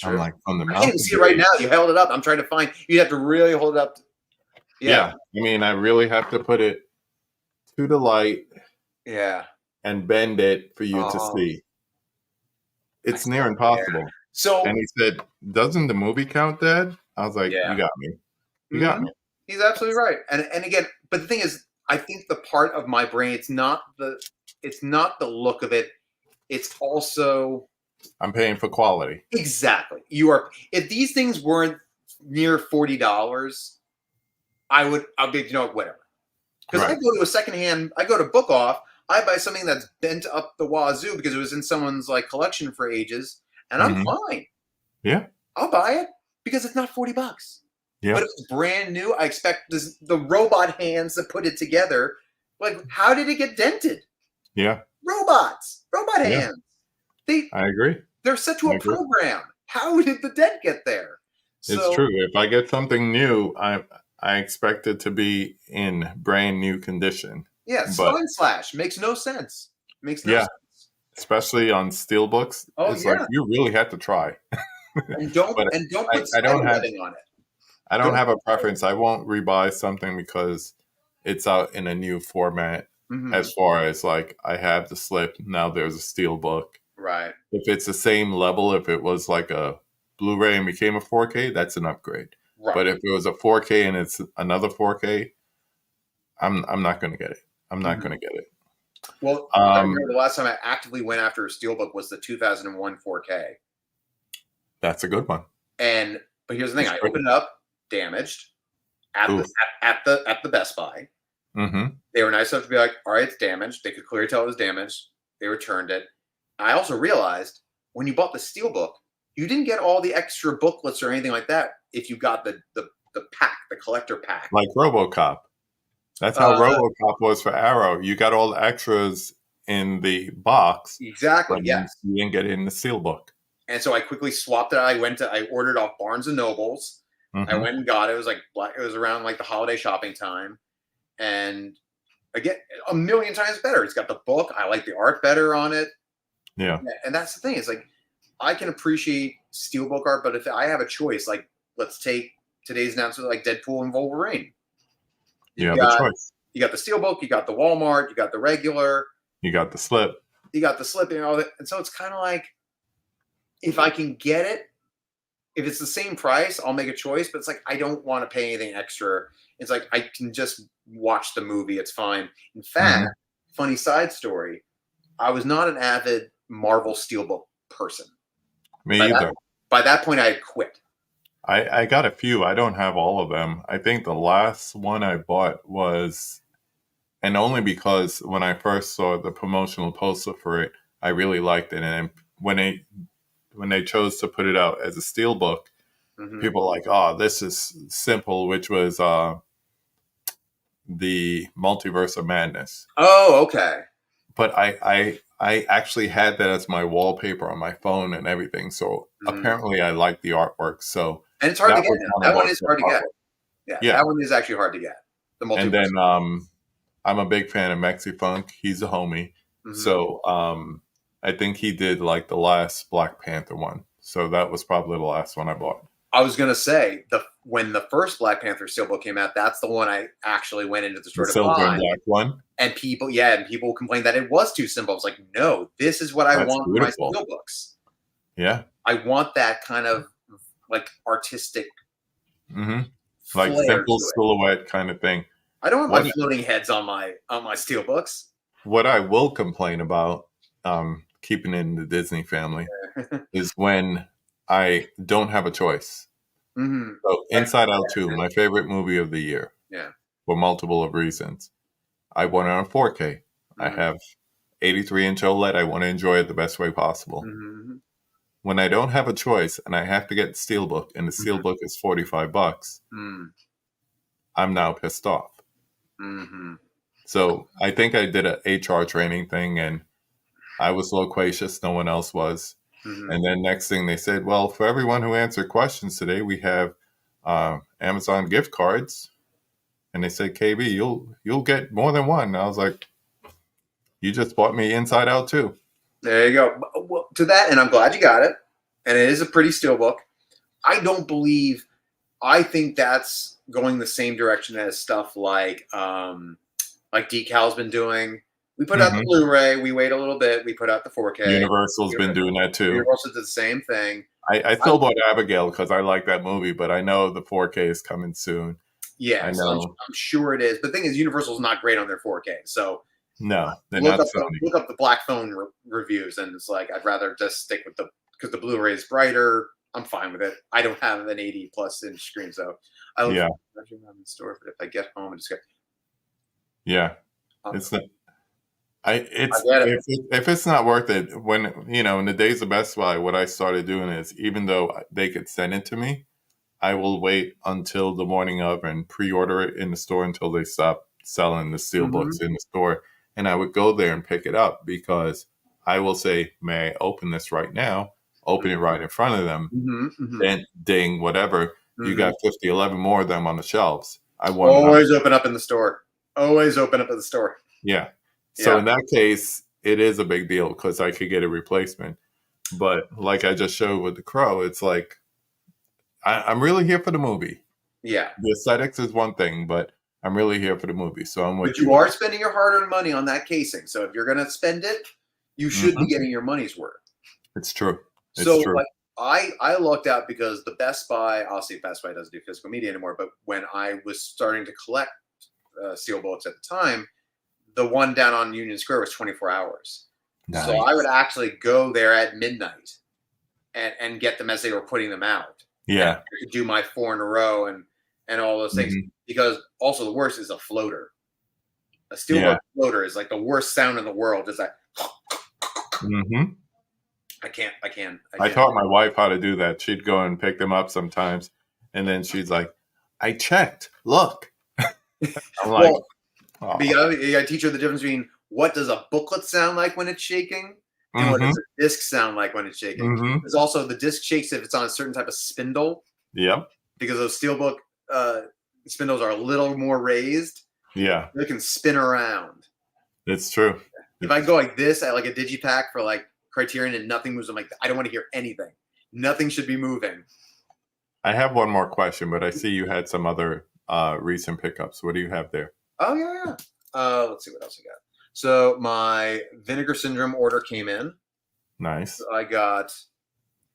I'm like, on the I can't even see it right now. You held it up. I'm trying to find. You'd have to really hold it up. Yeah. I mean, I really have to put it to the light. Yeah. And bend it for you to see. It's near impossible. Yeah. So, and he said, "Doesn't the movie count, Dad?" I was like, "You got me. You got me." He's absolutely right. And again, but the thing is, I think the part of my brain, it's not the look of it. It's also, I'm paying for quality. Exactly. If these things weren't near $40, I'll be, whatever. Because I go to Book Off, I buy something that's bent up the wazoo because it was in someone's like collection for ages, and I'm fine. Yeah. I'll buy it because it's not $40. Yeah. But if it's brand new, I expect the robot hands that put it together. Like, how did it get dented? Yeah. Robot hands. I agree. They're set to a program. How did the dent get there? It's true. If I get something new, I expect it to be in brand new condition. Yeah, Spine Slash makes no sense. Makes no sense. Especially on steelbooks. It's like you really have to try. And don't put webbing on it. I don't have a preference. I won't rebuy something because it's out in a new format. As far as like I have the slip, now there's a steelbook. Right. If it's the same level, if it was like a Blu-ray and became a 4K, that's an upgrade. Right. But if it was a 4K and it's another 4K, I'm not going to get it. I'm not going to get it. Well, I remember the last time I actively went after a steelbook was the 2001 4K. That's a good one. But here's the thing: I opened it up, damaged, at the Best Buy. They were nice enough to be like, "All right, it's damaged." They could clearly tell it was damaged. They returned it. I also realized when you bought the steelbook, you didn't get all the extra booklets or anything like that. If you got the pack, the collector pack, like RoboCop. That's how RoboCop was for Arrow. You got all the extras in the box. Exactly. Yes. You didn't get it in the steelbook. And so I quickly swapped it. I ordered off Barnes and Nobles. I went and got it. It was around like the holiday shopping time. And again, a million times better. It's got the book. I like the art better on it. Yeah. And that's the thing. It's like, I can appreciate steelbook art, but if I have a choice, like let's take today's announcement, like Deadpool and Wolverine. You have a choice. You got the steelbook, you got the Walmart, you got the regular. You got the slip. And all that. And so it's kind of like, if I can get it, if it's the same price, I'll make a choice. But it's like, I don't want to pay anything extra. It's like, I can just watch the movie. It's fine. In fact, funny side story, I was not an avid Marvel steelbook person. Me either. By that point, I had quit. I got a few. I don't have all of them. I think the last one I bought was, and only because when I first saw the promotional poster for it, I really liked it. And when they chose to put it out as a steelbook, people were like, "Oh, this is simple," which was the Multiverse of Madness. Oh, okay. But I actually had that as my wallpaper on my phone and everything. So apparently, I like the artwork. So And it's hard to that get was now. one That of one our is hard to get. artwork. Yeah, Yeah, that one is actually hard to get. The and multiverse. then I'm a big fan of Mexifunk. He's a homie. So I think he did like the last Black Panther one. So that was probably the last one I bought. I was gonna say when the first Black Panther steelbook came out, that's the one I actually went into the store The to silver and buy. black one. And people complained that it was too simple. I was like, no, this is what I That's want for my beautiful. steelbooks. Yeah. I want that kind of like artistic Like flair simple to it. silhouette kind of thing. I don't want my floating heads on my steelbooks. What I will complain about, keeping it in the Disney family, is when I don't have a choice. So Inside Out 2, my favorite movie of the year. Yeah. For multiple of reasons. I want it on 4K. I have 83-inch OLED. I want to enjoy it the best way possible. When I don't have a choice and I have to get the steelbook, and the steelbook is $45, I'm now pissed off. So I think I did an HR training thing, and I was loquacious. No one else was. And then next thing they said, well, for everyone who answered questions today, we have Amazon gift cards. And they said, KB, you'll get more than one. And I was like, you just bought me Inside Out too. There you go. Well, to that, and I'm glad you got it. And it is a pretty steelbook. I think that's going the same direction as stuff like Decal's been doing. We put out the Blu-ray. We wait a little bit. We put out the 4K. Universal's been doing that too. Universal did the same thing. I still bought Abigail because I like that movie, but I know the 4K is coming soon. Yeah, I know. so I'm sure it is. But the thing is, Universal's not great on their 4K. So no, they're look not. Look up the Black Phone reviews, and it's like I'd rather just stick with because the Blu-ray is brighter. I'm fine with it. I don't have an 80+ inch screen, so I look forward to it in the store. But if I get home and just get it's not. If it's not worth it, when in the days of Best Buy, what I started doing is, even though they could send it to me, I will wait until the morning of and pre-order it in the store until they stop selling the steelbooks in the store, and I would go there and pick it up because I will say, "May I open this right now?" Open it right in front of them, then ding, whatever. You got 11 more of them on the shelves. I want always open up in the store. Always open up in the store. Yeah. So in that case, it is a big deal because I could get a replacement. But like I just showed with the Crow, it's like I'm really here for the movie. Yeah. The aesthetics is one thing, but I'm really here for the movie. So I'm with you. But you are spending your hard-earned money on that casing. So if you're going to spend it, you should be getting your money's worth. It's true. So like, I lucked out because the Best Buy, obviously Best Buy doesn't do physical media anymore, but when I was starting to collect steelbooks at the time, the one down on Union Square was 24 hours. Nice. So I would actually go there at midnight and get them as they were putting them out. Yeah. I could do my 4 in a row and all those things. Because also the worst is a floater. A steelbook floater is like the worst sound in the world. Is that I can't. I taught my wife how to do that. She'd go and pick them up sometimes, and then she's like, "I checked. Look." I'm like, you gotta teach her the difference between what does a booklet sound like when it's shaking, and what does a disc sound like when it's shaking. Because also the disc shakes if it's on a certain type of spindle. Yep. Because those steelbook spindles are a little more raised. Yeah. They can spin around. It's true. If I go like this at like a digipack for like Criterion and nothing moves, I'm like, I don't want to hear anything. Nothing should be moving. I have one more question, but I see you had some other recent pickups. What do you have there? Oh, yeah. Let's see what else I got. So my Vinegar Syndrome order came in. Nice. So I got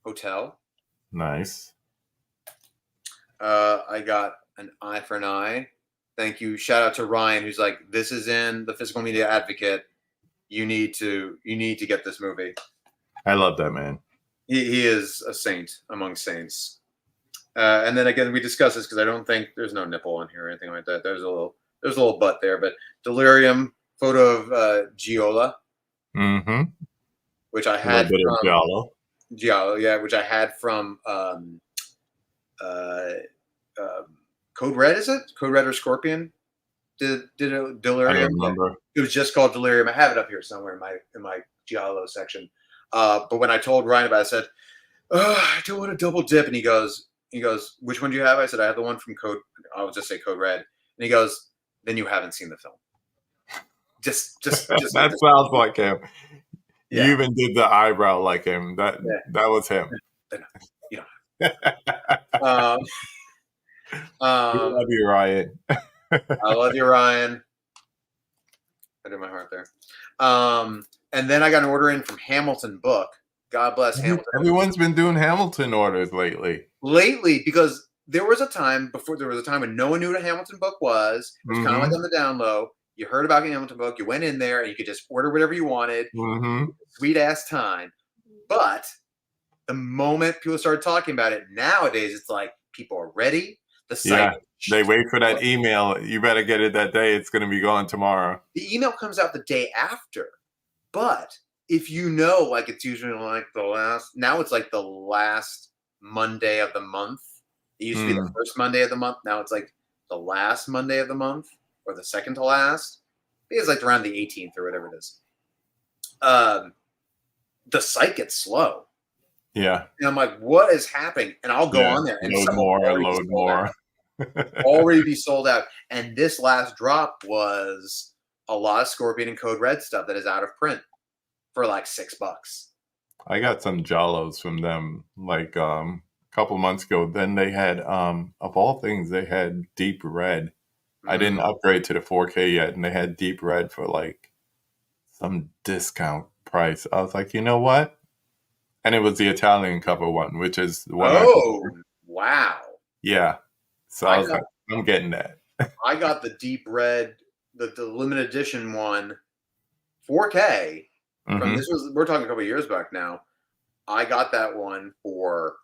Hotel. Nice. I got An Eye for an Eye. Thank you. Shout out to Ryan, who's like, this is in the Physical Media Advocate. You need to get this movie. I love that man. He is a saint among saints. And then again, we discussed this because I don't think there's no nipple on here or anything like that. There's a little butt there, but Delirium, photo of Giola. which I A little had bit of from Giallo. Giallo, yeah, which I had from uh, Code Red. Is it Code Red or Scorpion? Did a I Delirium? don't remember. It was just called Delirium. I have it up here somewhere in my Giallo section. But when I told Ryan about it, I said, "Oh, I don't want to double dip," and he goes, "Which one do you have?" I said, "I have the one from Code. I'll just say Code Red." And he goes, "Then you haven't seen the film." Just That sounds like him. You yeah, even did the eyebrow like him. That yeah. that was him. You know. We Um, love you, Ryan. I love you, Ryan. I did my heart there. And then I got an order in from Hamilton Book. God bless Hamilton. Everyone's been doing Hamilton orders lately. Lately, because there was a time when no one knew what a Hamilton Book was. It was kind of like Mm-hmm. on the down low. You heard about Hamilton Book, you went in there and you could just order whatever you wanted. Mm-hmm. Sweet ass time. But the moment people started talking about it, nowadays it's like people are ready. The site, Yeah, they wait for that email. You better get it that day. It's going to be gone tomorrow. the email comes out the day after. But if you know, like it's usually like now it's like the last Monday of the month. It used to be the first Monday of the month. Now it's like the last Monday of the month or the second to last. It's like around the 18th or whatever it is. The site gets slow. Yeah. And I'm like, what is happening? And I'll go on there and load more. already be sold out. And this last drop was a lot of Scorpion and Code Red stuff that is out of print for like $6. I got some Jollos from them like a couple months ago. Then they had of all things, they had Deep Red. I didn't upgrade to the 4K yet, and they had Deep Red for like some discount price. I was like, you know what? And it was the Italian cover one, which is the one I prefer. Wow. Yeah. So I was like, I'm getting that. I got the Deep Red, the limited edition one, 4K. From we're talking a couple of years back now. I got that one for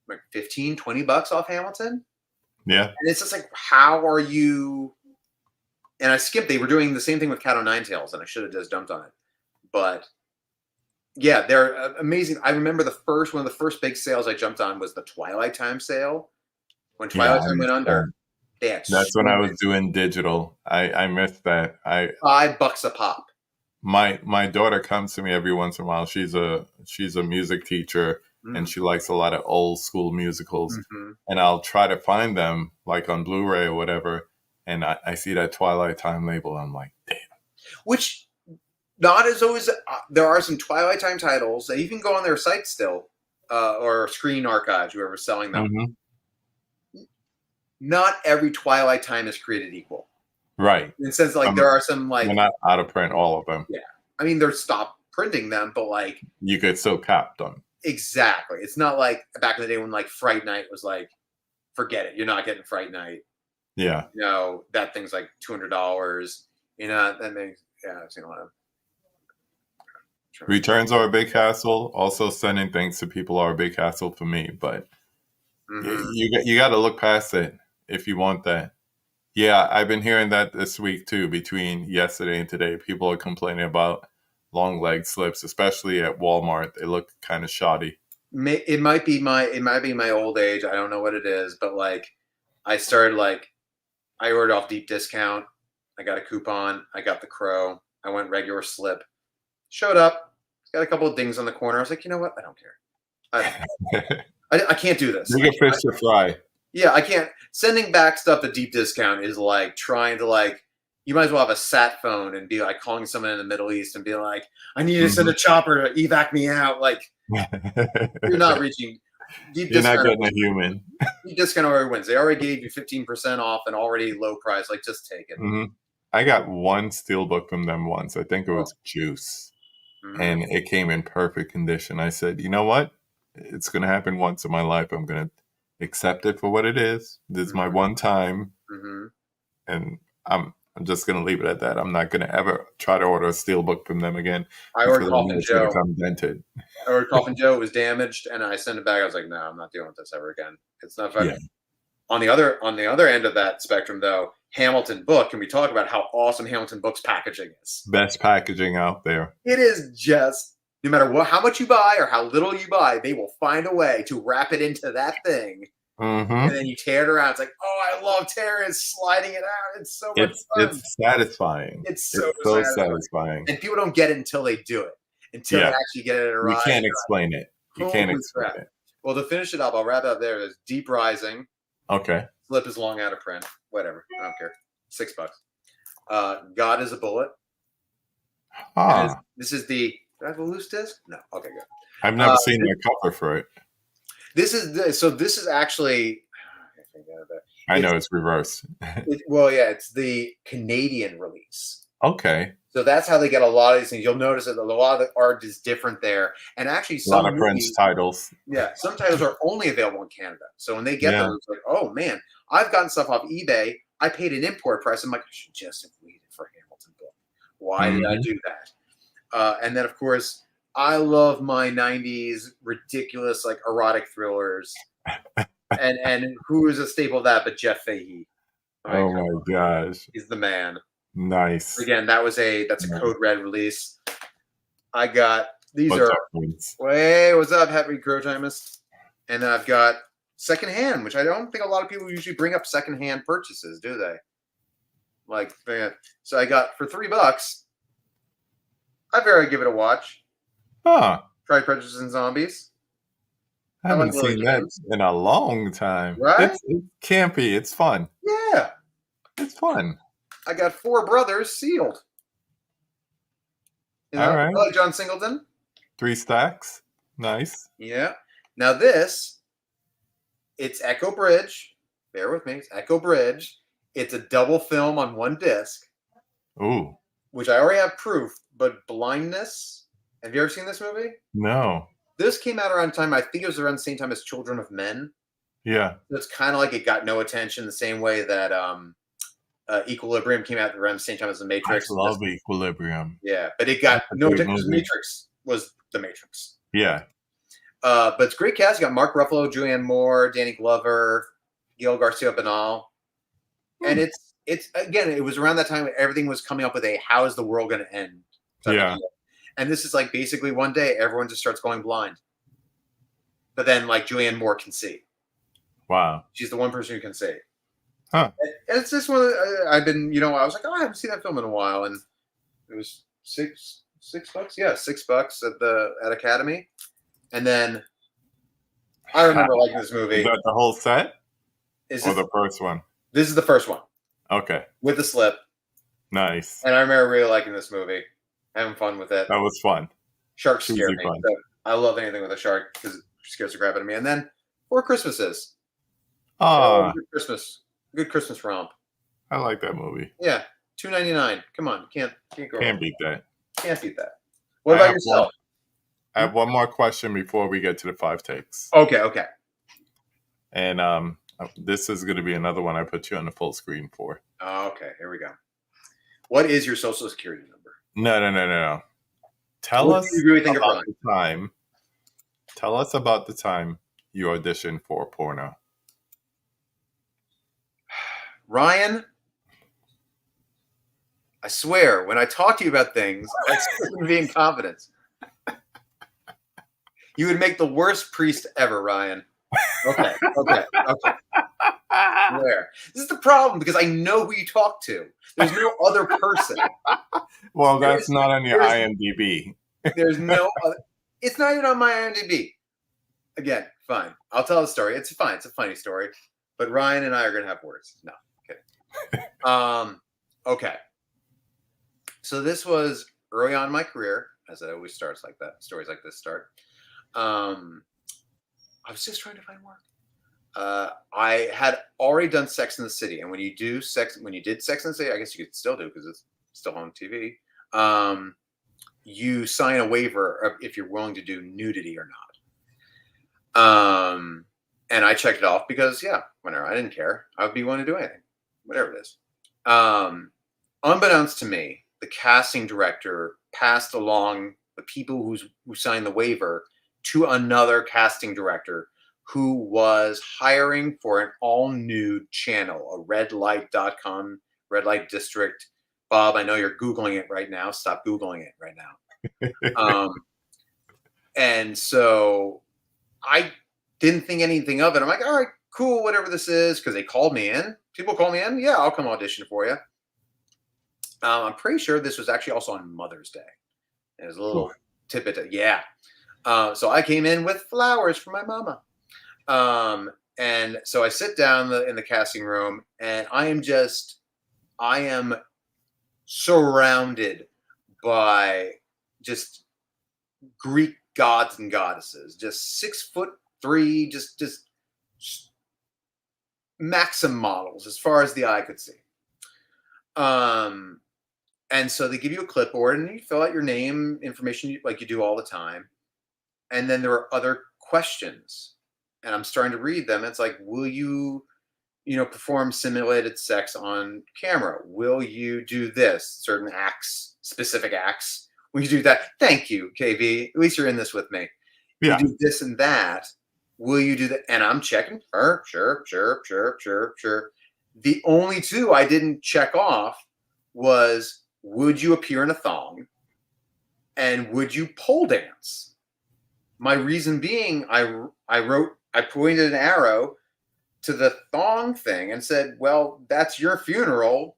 like $15-20 off Hamilton. Yeah. And it's just like, how are you? And I skipped. They were doing the same thing with Cat o' Nine Tails, and I should have just dumped on it. But yeah, they're amazing. I remember one of the first big sales I jumped on was the Twilight Time sale. When Twilight Time went under, they had that's when I was doing digital. I missed that. $5 a pop. My daughter comes to me every once in a while. She's a music teacher, and she likes a lot of old school musicals. And I'll try to find them like on Blu-ray or whatever, and I see that Twilight Time label. I'm like, damn. Which not as always. There are some Twilight Time titles that you can go on their site still, or Screen Archives, whoever's selling them. Not every Twilight Time is created equal. Right. In the sense, like there are some like they're not out of print, all of them. Yeah, I mean they're stopped printing them, but like you could still cap them. Exactly. It's not like back in the day when like Fright Night was like, forget it, you're not getting Fright Night. Yeah. You know, that thing's like $200. You know, that makes I've seen a lot of returns are a big hassle. Also, sending things to people are a big hassle for me. But you got to look past it if you want that. Yeah, I've been hearing that this week too. Between yesterday and today, people are complaining about long leg slips, especially at Walmart. They look kind of shoddy. It might be my old age. I don't know what it is, but like I ordered off deep discount. I got a coupon. I got the Crow. I went regular slip. Showed up. Got a couple of dings on the corner. I was like, you know what? I don't care. I can't do this. Bigger fish to fry. Yeah, I can't. Sending back stuff to deep discount is like trying to like. You might as well have a sat phone and be like calling someone in the Middle East and be like, I need to send a chopper to evac me out. Like, you're not reaching deep You're discount. not getting a human. Deep discount already wins. They already gave you 15% off and already low price. Like, just take it. I got one steelbook from them once. I think it was Juice. And it came in perfect condition. I said, you know what? It's going to happen once in my life. I'm going to accept it for what it is. This is my one time. And I'm just going to leave it at that. I'm not going to ever try to order a steelbook from them again. I ordered Coffin Joe. Dented. I ordered Coffin Joe. It was damaged, and I sent it back. I was like, no, I'm not dealing with this ever again. It's not fun. Yeah. On the other end of that spectrum, though, Hamilton Book. Can we talk about how awesome Hamilton Book's packaging is? Best packaging out there. It is just No matter what, how much you buy or how little you buy, they will find a way to wrap it into that thing. And Mm-hmm. then you tear it around. It's like, oh, I love tearing and sliding it out. It's so much fun. It's satisfying. It's so It's so satisfying. satisfying. And people don't get it until they do it, until they Yeah, actually get it you arrived. can't explain it. You can't Holy explain crap. it. Well, to finish it up, I'll wrap it up there. There's Deep Rising. Okay. Flip is long out of print. Whatever. I don't care. $6. God is a Bullet. And Ah, this is the. Do I have a loose disc? No. Okay, good. I've never seen the cover for it. This is actually. I It's know it's reversed. well, yeah, it's the Canadian release. Okay. So that's how they get a lot of these things. You'll notice that a lot of the art is different there, and actually A lot some of French movies, titles. yeah, some titles are only available in Canada. So when they get Yeah. those, it's like, oh man, I've gotten stuff off eBay. I paid an import price. I'm like, I should just have waited for Hamilton book. Why did I Mhm. do that? And then of course, I love my '90s ridiculous like erotic thrillers, and who is a staple of that but Jeff Fahey? Like, Oh my gosh. he's the man. Nice. Again, that's a Nice. code red release. I got these What's are up, Prince? Hey, what's up, Happy Crow Timist? And then I've got secondhand, which I don't think a lot of people usually bring up secondhand purchases, do they? Like, so I got for $3. I very give it a watch. Huh. Try Predators and Zombies. I I like haven't Lily seen that James, in a long time. right? It's campy. It's fun. Yeah. It's fun. I got Four Brothers sealed. You All know, right. I like John Singleton. 3 stacks. Nice. Yeah. Now this, it's Echo Bridge. Bear with me. It's Echo Bridge. It's a double film on one disc, Ooh. which I already have proof. But Blindness. Have you ever seen this movie? No. This came out around time. I think it was around the same time as Children of Men. Yeah. It's kind of like it got no attention, the same way that Equilibrium came out around the same time as The I Matrix. love Equilibrium. Yeah, but it got That's a no great attention because movie. Matrix was The Matrix. Yeah. But it's a great cast. You got Mark Ruffalo, Julianne Moore, Danny Glover, Gail Garcia Bernal, and it's again. It was around that time when everything was coming up with a "How is the world going to end?" Yeah. And this is like basically one day everyone just starts going blind, but then like Julianne Moore can see. Wow. She's the one person who can see. Huh. And it's just one. I've been, I was like, oh, I haven't seen that film in a while, and it was $6. Yeah, $6 at Academy. And then I remember liking this movie. Is that the whole set? Is Or the first one? This is the first one Okay. with the slip, Nice. and I remember really liking this movie, having fun with it. That was fun. Sharks scare Easy me. fun. So I love anything with a shark because it scares the crap out of me. And then Four Christmases. Ah, Good Christmas romp. I like that movie. Yeah, $2.99. Come on, can't go Can't wrong. beat that. Can't beat that. What about yourself? I have one more question before we get to the 5 takes. Okay. And this is going to be another one I put you on the full screen for. Okay, here we go. What is your social security number? No. Tell What us do you really think about of the time. Tell us about the time you auditioned for a porno. Ryan, I swear, when I talk to you about things, I expect to be in confidence. You would make the worst priest ever, Ryan. Okay. Where? This is the problem because I know who you talk to. There's no other person. Well, that's not on your IMDb. There's no other. It's not even on my IMDb. Again, fine. I'll tell the story. It's fine. It's a funny story. But Ryan and I are going to have words. No. Okay. Okay. So this was early on in my career, as it always starts like that. Stories like this start. I was just trying to find work. I had already done Sex in the City, and when you did Sex in the City, I guess you could still do because it's still on TV. You sign a waiver if you're willing to do nudity or not. And I checked it off because whenever I didn't care, I would be willing to do anything, whatever it is. Unbeknownst to me, the casting director passed along the people who signed the waiver to another casting director who was hiring for an all-nude channel, a redlight.com, red light district. Bob, I know you're Googling it right now. Stop Googling it right now. And so I didn't think anything of it. I'm like, all right, cool, whatever this is, because they called me in. People call me in. Yeah, I'll come audition for you. I'm pretty sure this was actually also on Mother's Day. There's a Ooh. little tidbit. Yeah. So I came in with flowers for my mama. And so I sit down in the casting room, and I am surrounded by just Greek gods and goddesses, just 6'3", just Maxim models as far as the eye could see. And so they give you a clipboard and you fill out your name, information like you do all the time. And then there are other questions. And I'm starting to read them. It's like, will you, perform simulated sex on camera? Will you do this? Certain acts, specific acts. Will you do that? Thank you, KV. At least you're in this with me. You Yeah. do this and that. Will you do that? And I'm checking. Sure. The only two I didn't check off was, would you appear in a thong? And would you pole dance? My reason being, I pointed an arrow to the thong thing and said, well, that's your funeral.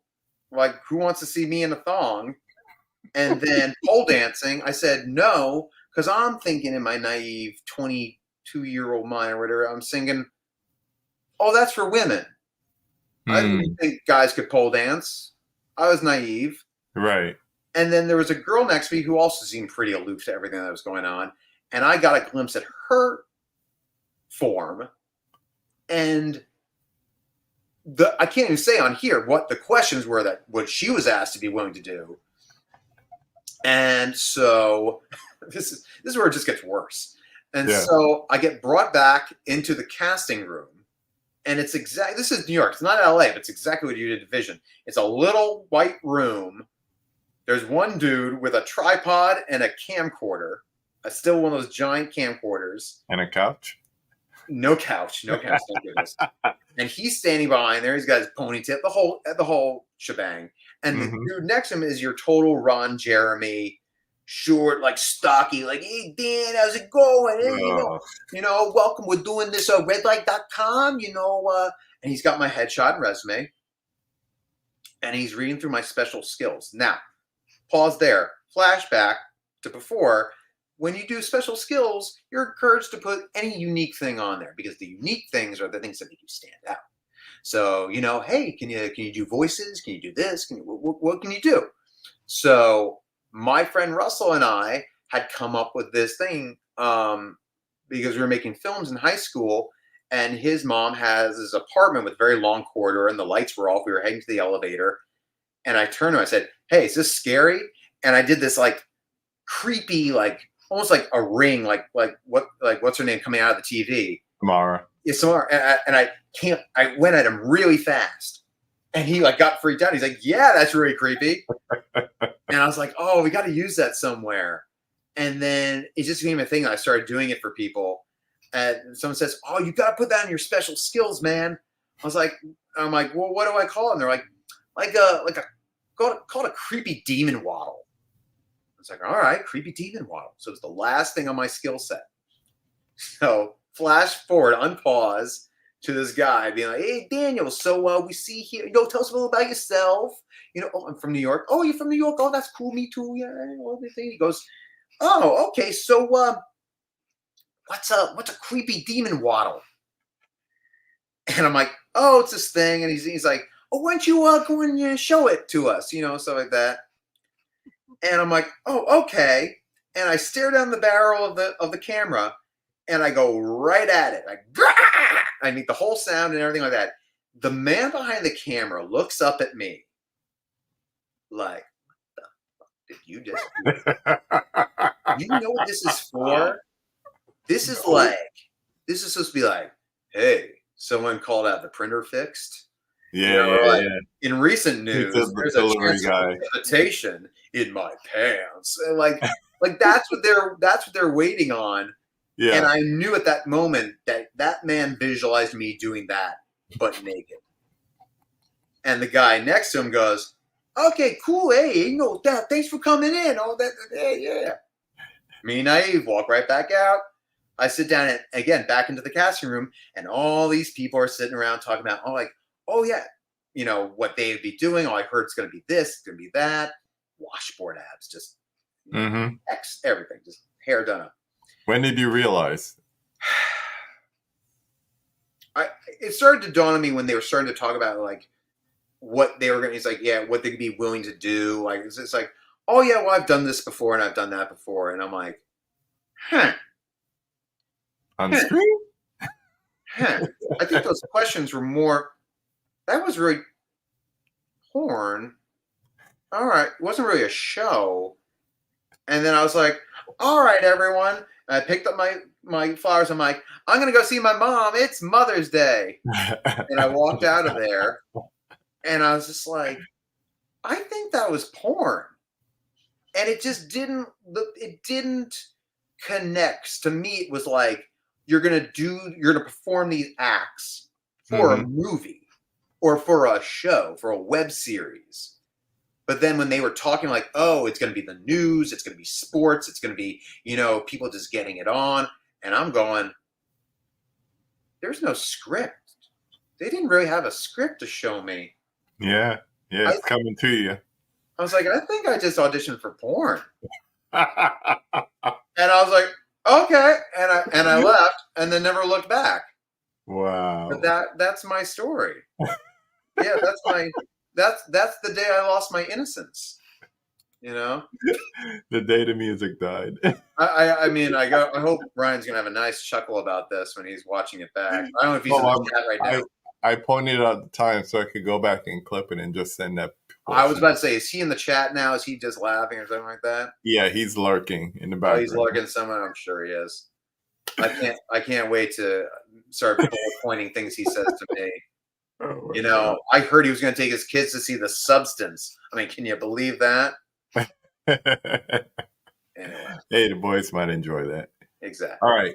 Like, who wants to see me in a thong? And then pole dancing, I said no, because I'm thinking in my naive 22-year-old mind or whatever, I'm singing, oh, that's for women. I didn't think guys could pole dance. I was naive. Right. And then there was a girl next to me who also seemed pretty aloof to everything that was going on. And I got a glimpse at her form. And I can't even say on here what the questions were that what she was asked to be willing to do. And so this is where it just gets worse. And so I get brought back into the casting room. And it's this is New York. It's not LA, but it's exactly what you did Division. It's a little white room. There's one dude with a tripod and a camcorder, still one of those giant camcorders. And a couch? No couch, thank goodness. And he's standing behind there. He's got his ponytail, the whole shebang. And the dude next to him is your total Ron Jeremy, short, like stocky, like, hey Dan, how's it going? Hey, welcome. We're doing this redlight.com, and he's got my headshot and resume. And he's reading through my special skills. Now, pause there. Flashback to before. When you do special skills, you're encouraged to put any unique thing on there because the unique things are the things that make you stand out. So, hey, can you do voices? Can you do this? What can you do? So my friend Russell and I had come up with this thing because we were making films in high school, and his mom has this apartment with a very long corridor and the lights were off. We were heading to the elevator, and I turned to him, I said, hey, is this scary? And I did this like creepy, like almost like a ring, like what's her name coming out of the TV? Samara. Yeah, Samara. And I went at him really fast, and he like got freaked out. He's like, yeah, that's really creepy. And I was like, oh, we got to use that somewhere. And then it just became a thing. I started doing it for people. And someone says, oh, you got to put that in your special skills, man. I'm like, well, what do I call it? And they're like call it a creepy demon waddle. I was like, all right, creepy demon waddle. So it's the last thing on my skill set. So flash forward, unpause to this guy being like, hey, Daniel, so we see here, tell us a little about yourself. Oh, I'm from New York. Oh, you're from New York? Oh, that's cool. Me too. Yeah, everything. He goes, oh, okay. So what's a creepy demon waddle? And I'm like, oh, it's this thing. And he's like, oh, why don't you go and show it to us? Stuff like that. And I'm like, oh, okay. And I stare down the barrel of the camera, and I go right at it. Like, I make the whole sound and everything like that. The man behind the camera looks up at me like, what the fuck did you just do? You know what this is for? This is supposed to be like, hey, someone called out the printer fixed. Yeah. In recent news, there's a chance of precipitation in my pants. And like that's what they're waiting on. Yeah. And I knew at that moment that man visualized me doing that, but naked. And the guy next to him goes, okay, cool. Hey, thanks for coming in. Oh, that, yeah. Me naive, walk right back out. I sit down and again back into the casting room, and all these people are sitting around talking about, oh yeah, what they'd be doing. Oh, I heard it's going to be this, it's going to be that. Washboard abs, just Mm-hmm. X everything, just hair done up. When did you realize? It started to dawn on me when they were starting to talk about like what they were going to. It's like, yeah, what they could be willing to do. Like it's like, oh yeah, well I've done this before and I've done that before, and I'm like, huh, On huh, screen? huh. I think those questions were more. That was really porn. All right, it wasn't really a show. And then I was like, all right, everyone. And I picked up my flowers. I'm like, I'm gonna go see my mom. It's Mother's Day. And I walked out of there, and I was just like, I think that was porn, and it just didn't. It didn't connect to me. It was like you're gonna perform these acts for a Mm-hmm. movie or for a show, for a web series. But then when they were talking like, oh, it's going to be the news, it's going to be sports, it's going to be, people just getting it on. And I'm going, there's no script. They didn't really have a script to show me. Yeah. Yeah, I, it's coming to you. I was like, I think I just auditioned for porn. And I was like, okay. And I left and then never looked back. But Wow. that's my story. Yeah, that's the day I lost my innocence. The day the music died. I mean, I hope Ryan's gonna have a nice chuckle about this when he's watching it back. I don't know if he's in Oh, the chat right I now. I pointed out the time so I could go back and clip it and just send that I was portion. about to say, is he in the chat now? Is he just laughing or something like that? Yeah, he's lurking in the Oh, he's background. looking someone. I'm sure he is. I can't wait to start pointing things he says to me. Oh my God. I heard he was going to take his kids to see The Substance. I mean, can you believe that? Anyway, Hey, the boys might enjoy that. exactly. All right.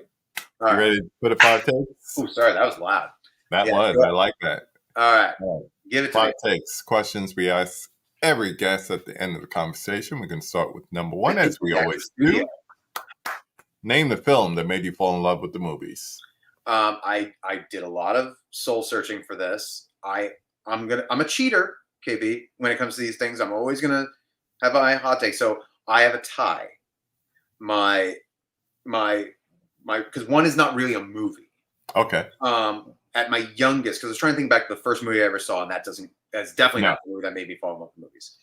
All You right. ready for the 5 takes? Ooh, sorry, that was loud. That Yeah, was. go I ahead. like that. All right, All right. give it to 5 me. takes. Questions we ask every guest at the end of the conversation. We're going to start with number 1, as we always do. Name the film that made you fall in love with the movies. I did a lot of soul searching for this. I'm a cheater, KB. When it comes to these things, I'm always gonna have my hot take. So I have a tie. My because one is not really a movie. Okay. At my youngest, because I was trying to think back to the first movie I ever saw, and that's definitely not the movie that made me fall in love with movies.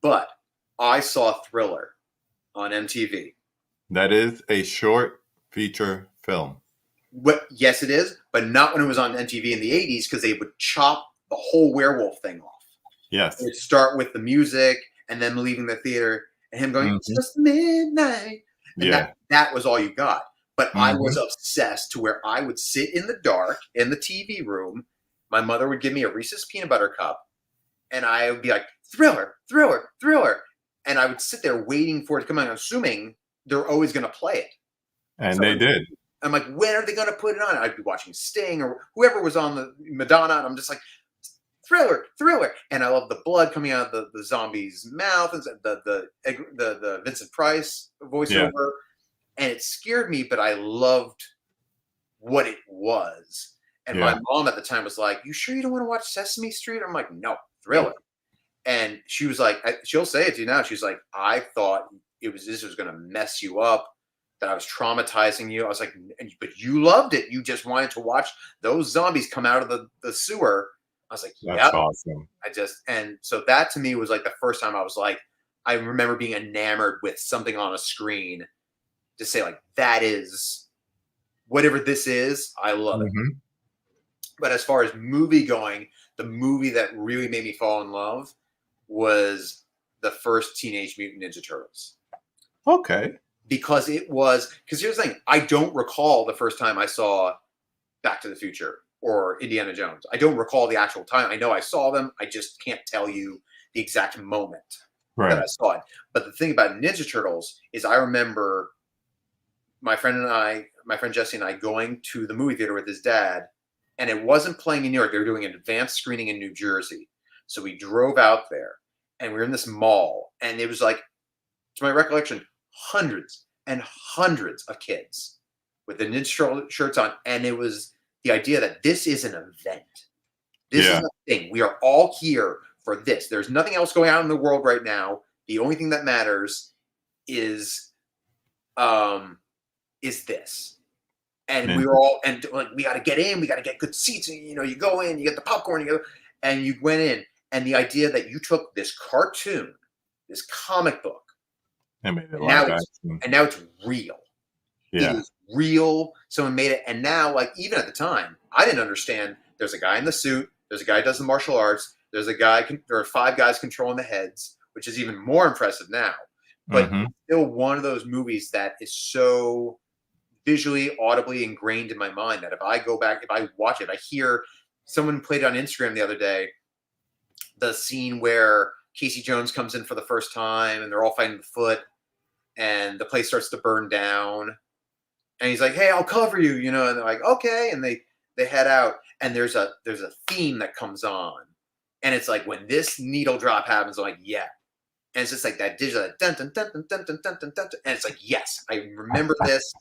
But I saw Thriller on MTV. That is a short feature film. Yes, it is, but not when it was on MTV in the 80s, because they would chop the whole werewolf thing off. Yes. It would start with the music and then leaving the theater and him going, it's just midnight. And Yeah. that was all you got. But I was obsessed to where I would sit in the dark in the TV room. My mother would give me a Reese's peanut butter cup, and I would be like, Thriller, Thriller, Thriller. And I would sit there waiting for it to come out, assuming they're always going to play it. And So they did. I'm like, when are they going to put it on? I'd be watching Sting or whoever was on the Madonna, and I'm just like, Thriller, Thriller. And I love the blood coming out of the zombie's mouth and the Vincent Price voiceover. Yeah. And it scared me, but I loved what it was. And my mom at the time was like, you sure you don't want to watch Sesame Street? I'm like, no, Thriller. And she was like, she'll say it to you now. She's like, I thought this was going to mess you up, that I was traumatizing you. I was like, but you loved it. You just wanted to watch those zombies come out of the sewer. I was like, That's yep. awesome. And so that to me was like the first time I was like, I remember being enamored with something on a screen to say like, that is whatever this is. I love it. But as far as movie going, the movie that really made me fall in love was the first Teenage Mutant Ninja Turtles. Okay. Because here's the thing, I don't recall the first time I saw Back to the Future or Indiana Jones. I don't recall the actual time. I know I saw them. I just can't tell you the exact moment that I saw it. But the thing about Ninja Turtles is I remember my friend Jesse and I going to the movie theater with his dad, and it wasn't playing in New York. They were doing an advanced screening in New Jersey. So we drove out there, and we were in this mall, and it was like, to my recollection, hundreds and hundreds of kids with the ninja shirts on, and it was the idea that this is an event. This is Yeah. a thing. We are all here for this. There's nothing else going on in the world right now. The only thing that matters is this. And we And were all, and like, we got to get in. We got to get good seats. And, you know, you go in, you get the popcorn, and you went in. And the idea that you took this cartoon, this comic book, made it and live now action. it's real. It Yeah. is real. Someone made it. And now, like, even at the time, I didn't understand. There's a guy in the suit. There's a guy who does the martial arts. There's a guy, there are 5 guys controlling the heads, which is even more impressive now. But Mm-hmm. it's still one of those movies that is so visually, audibly ingrained in my mind that if I go back, if I watch it, I hear someone played it on Instagram the other day, the scene where Casey Jones comes in for the first time and they're all fighting the foot and the place starts to burn down. And he's like, "Hey, I'll cover you," you know, and they're like, "Okay," and they head out, and there's a theme that comes on, and it's like when this needle drop happens, I'm like, yeah, and it's just like that digital dun dun dun dun dun dun dun dun dun, and it's like, yes, I remember this,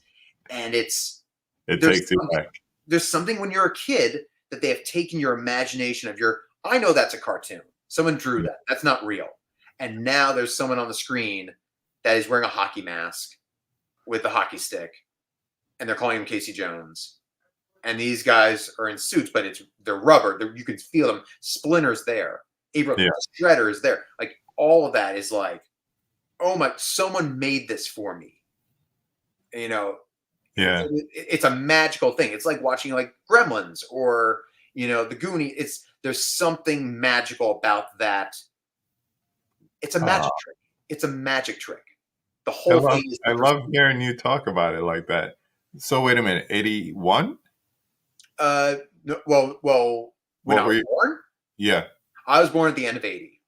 and it's It there's takes you something, back. there's something when you're a kid that they have taken your imagination of your. I know that's a cartoon. Someone drew that. That's not real. And now there's someone on the screen that is wearing a hockey mask with a hockey stick, and they're calling him Casey Jones. And these guys are in suits, but they're rubber. You can feel them. Splinter's there. April Shredder is there. Like all of that is like, oh my! Someone made this for me. You know, Yeah. it's a magical thing. It's like watching like Gremlins or the Goonies. There's something magical about that. It's a magic trick. It's a magic trick. The whole thing is. I love hearing you talk about it like that. So wait a minute, 81? No, well, when I was born, Yeah, I was born at the end of 80.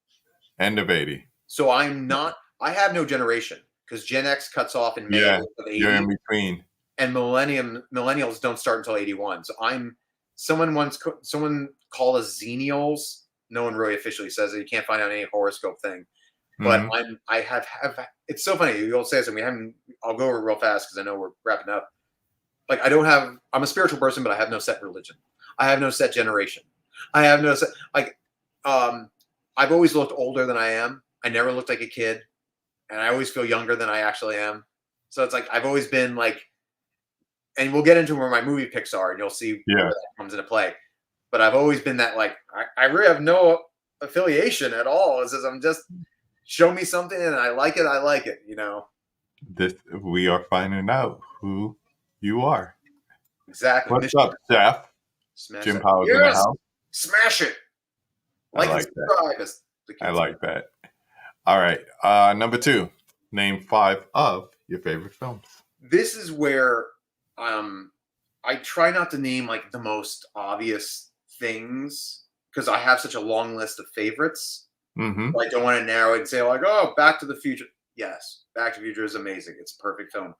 end of 80. So I'm not. I have no generation because Gen X cuts off in May of 80. You're in between. And millennials don't start until 81. So someone called us Xenials. No one really officially says it. You can't find out any horoscope thing. But I have it's so funny. You'll say something. I'll go over it real fast because I know we're wrapping up. Like I'm a spiritual person, but I have no set religion. I have no set generation. I have no set, I've always looked older than I am. I never looked like a kid. And I always feel younger than I actually am. So it's like, I've always been like, and we'll get into where my movie picks are and you'll see where that comes into play. But I've always been that like, I really have no affiliation at all. It's just, I'm just, show me something and I like it, We are finding out who you are. Exactly. What's up, Jeff? Jim Powell's in the house. Smash it. I like that. I like that. All right. Number 2. Name 5 of your favorite films. This is where I try not to name like the most obvious things because I have such a long list of favorites. Mm-hmm. I don't want to narrow it and say like, oh, Back to the Future. Yes, Back to the Future is amazing. It's a perfect film.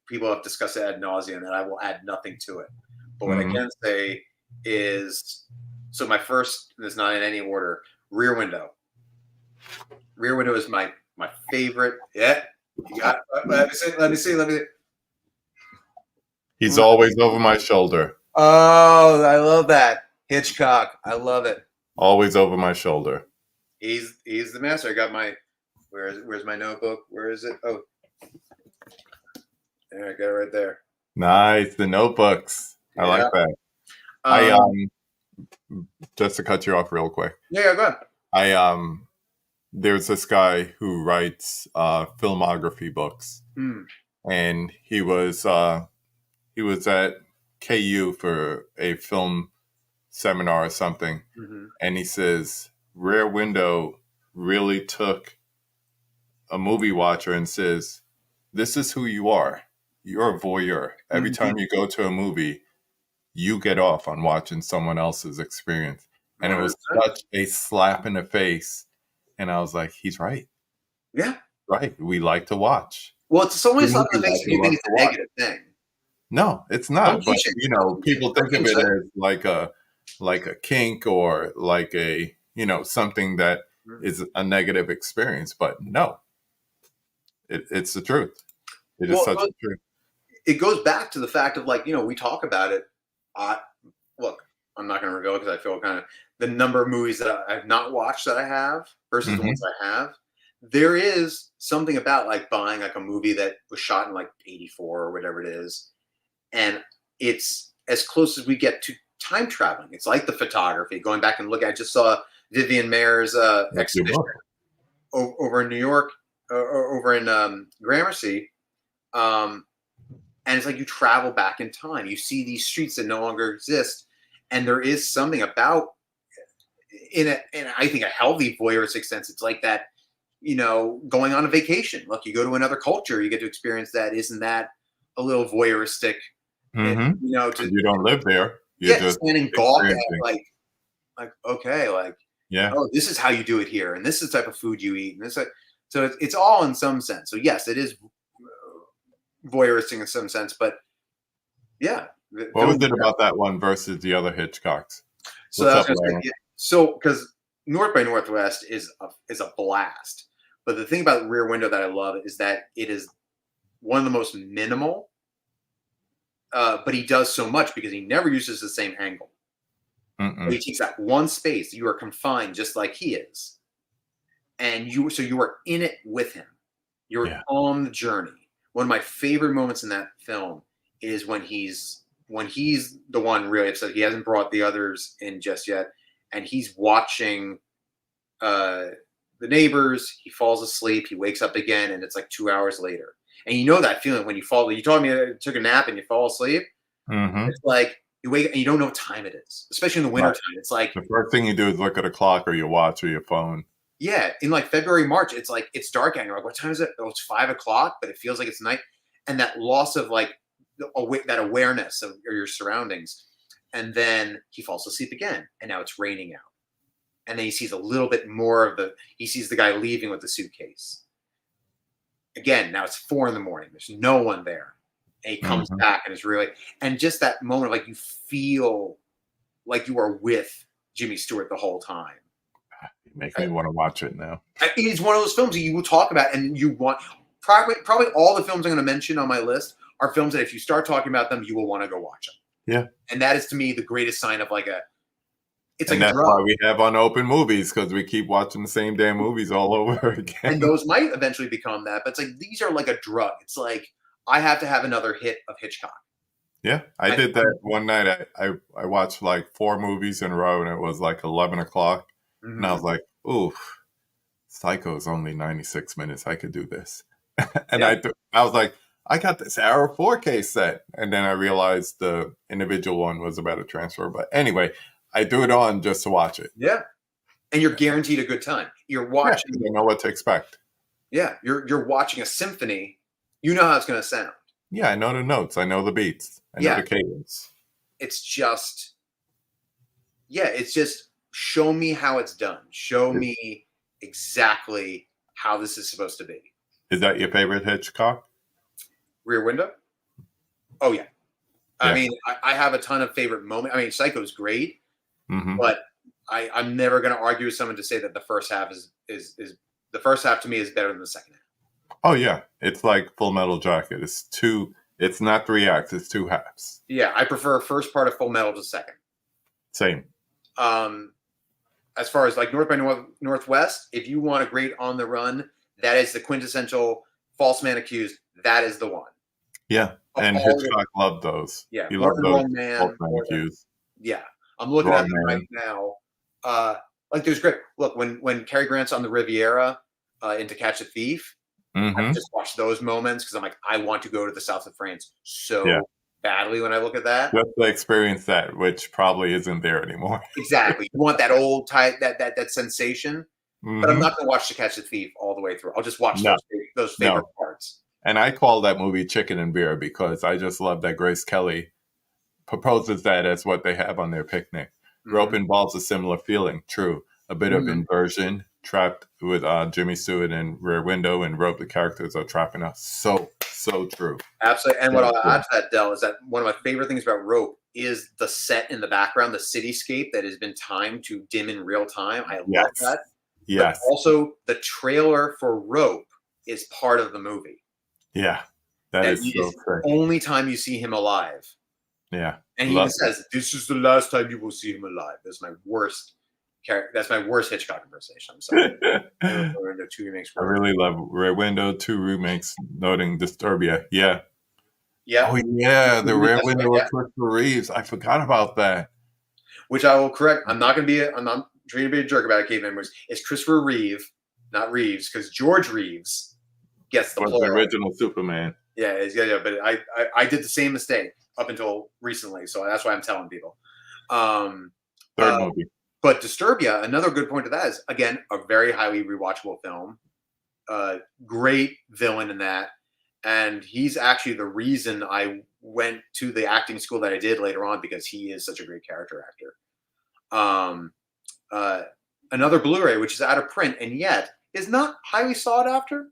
People have discussed it ad nauseum, and I will add nothing to it. But what I can say is, so my first, and it's not in any order, Rear Window. Rear Window is my favorite. Yeah, you got. Let me see. He's always over my shoulder. Oh, I love that. Hitchcock. I love it. Always over my shoulder. He's the master. I got my. Where's my notebook? Where is it? Oh, there I go, right there. Nice, the notebooks. I like that. I just to cut you off real quick. Yeah, go ahead. There's this guy who writes filmography books, and he was at KU for a film seminar or something, and he says Rear Window really took a movie watcher and says, "This is who you are. You're a voyeur. Every time you go to a movie, you get off on watching someone else's experience." And it was such a slap in the face. And I was like, he's right. Yeah. Right. We like to watch. Well, it's so many slap in the face you think it's a negative thing. No, it's not. But, people think of it as like a kink or like a, something that is a negative experience. But no, it's the truth. It is Well, such a trip. it goes back to the fact of like, we talk about it. I Look, I'm not going to reveal it because I feel kind of the number of movies that I've not watched that I have versus the ones Hmm. I have. There is something about like buying like a movie that was shot in like 84 or whatever it is, and it's as close as we get to time traveling. It's like the photography, going back and looking. I just saw Vivian Mayer's That's your exhibition book. over in New York, over in Gramercy. Um, and it's like you travel back in time. You see these streets that no longer exist, and there is something about in I think a healthy voyeuristic sense. It's like that, going on a vacation. Look, you go to another culture, you get to experience that. Isn't that a little voyeuristic? Hmm. To Because you don't live there. You're yeah, just stand and gawk at experiencing. like okay, like Yeah. oh, this is how you do it here, and this is the type of food you eat, and this. So it's all in some sense. So yes, it is voyeuristic in some sense, but yeah, What was filming. it about that one versus the other Hitchcocks? So What's I was up, going to say, Larry? yeah, so because North by Northwest is a blast, but the thing about Rear Window that I love is that it is one of the most minimal, but he does so much because he never uses the same angle. But he Mm-mm. takes that one space. You are confined just like he is, and you are in it with him. You're Yeah. on the journey. One of my favorite moments in that film is when he's the one really upset. He hasn't brought the others in just yet, and he's watching uh, the neighbors. He falls asleep. He wakes up again, and it's like 2 hours later. And you know that feeling when you fall. You told me you took a nap and you fall asleep. Hmm. It's like you wake and you don't know what time it is, especially in the Right. wintertime. It's like, The first thing you do is look at a clock or your watch or your phone. yeah, in like February, March, it's like it's dark out. You're like, what time is it? Oh, it's 5 o'clock, but it feels like it's night. And that loss of like that awareness of your surroundings. And then he falls asleep again, and now it's raining out. And then he sees a little bit more of he sees the guy leaving with the suitcase. Again, now it's 4 in the morning. There's no one there. And he comes Hmm. back and is really, and just that moment, of like you feel like you are with Jimmy Stewart the whole time. You make me want to watch it now. It is one of those films that you will talk about and you want. Probably all the films I'm going to mention on my list are films that if you start talking about them, you will want to go watch them. Yeah. And that is to me the greatest sign of it's like And a that's drug. why we have unopened movies because we keep watching the same damn movies all over And again. those might eventually become that, but it's like these are like a drug. It's like I have to have another hit of Hitchcock. Yeah, I I, did that one night. I watched like four movies in a row, and it was like 11 o'clock, and I mm-hmm. was like, "Ooh, Psycho's only 96 minutes. I could do this." And Yeah, I was like, "I got this Arrow 4K set," and then I realized the individual one was about to transfer. But anyway, I threw it on just to watch it. yeah, and you're guaranteed a good time. You're Yeah, 'cause watching, I know what to expect. yeah, you're watching a symphony. You know how it's going to sound. Yeah, I know the notes. I know the beats. I know Yeah, the cadence. it's just, yeah, it's just show me how it's done. Show Is, me exactly how this is supposed to be. is that your favorite Hitchcock? Rear Window. Oh yeah, I Yeah. mean, I have a ton of favorite moments. I mean, Psycho's great, Mm-hmm. but I'm never going to argue with someone to say that the first half is the first half to me is better than the second half. Oh yeah, it's like Full Metal Jacket. It's two. It's not three acts. It's two halves. Yeah, I prefer first part of Full Metal to second. Same. Um, as far as like North by Northwest, if you want a great on the run, that is the quintessential False Man Accused. That is the one. Yeah, Of and all the, Hitchcock loved those. yeah, He more loved than those Wrong both Man, thank more than, yous. yeah. I'm looking at Wrong them right Man. now. Like there's great look when Cary Grant's on the Riviera in To Catch a Thief. I Mm-hmm. just watch those moments because I'm like, I want to go to the south of France Yeah, so badly when I look at that. just to experience that, which probably isn't there anymore. Exactly. You want that old type, that sensation. But I'm Mm-hmm. not going to watch To Catch a Thief all the way through. I'll just watch No, those favorite no. parts. And I call that movie Chicken and Beer because I just love that Grace Kelly proposes that as what they have on their picnic. Rope Mm-hmm. involves a similar feeling, true. A bit of Mm-hmm. inversion, trapped with Jimmy Stewart in Rear Window, and Rope, the characters are trapping us. So true. Absolutely. And what So I'll true. add to that, Dell, is that one of my favorite things about Rope is the set in the background, the cityscape that has been timed to dim in real time. I love Yes. that. But Yes. also, the trailer for Rope is part of the movie. Yeah. That and is it's so the sick. only time you see him alive. Yeah. And he even Love it. says, "This is the last time you will see him alive." That's my worst character. That's my worst Hitchcock impersonation. I'm sorry. Or the two remakes I were. really love Rear Window, two remakes, noting Disturbia. Yeah. Yep. Oh yeah, the Rear That's right. Window with Yeah. Christopher Reeves. I forgot about that. Which I will correct. I'm not going to be. I'm not trying to be a jerk about it, Caveman. It's Christopher Reeve, not Reeves, because George Reeves gets the Was the plural. original Superman. Yeah, yeah. But I did the same mistake up until recently, so that's why I'm telling people. Um, Third uh, movie. but Disturbia, another good point to that is again a very highly rewatchable film. Great villain in that, and he's actually the reason I went to the acting school that I did later on because he is such a great character actor. Um, uh, Another Blu-ray, which is out of print and yet is not highly sought after.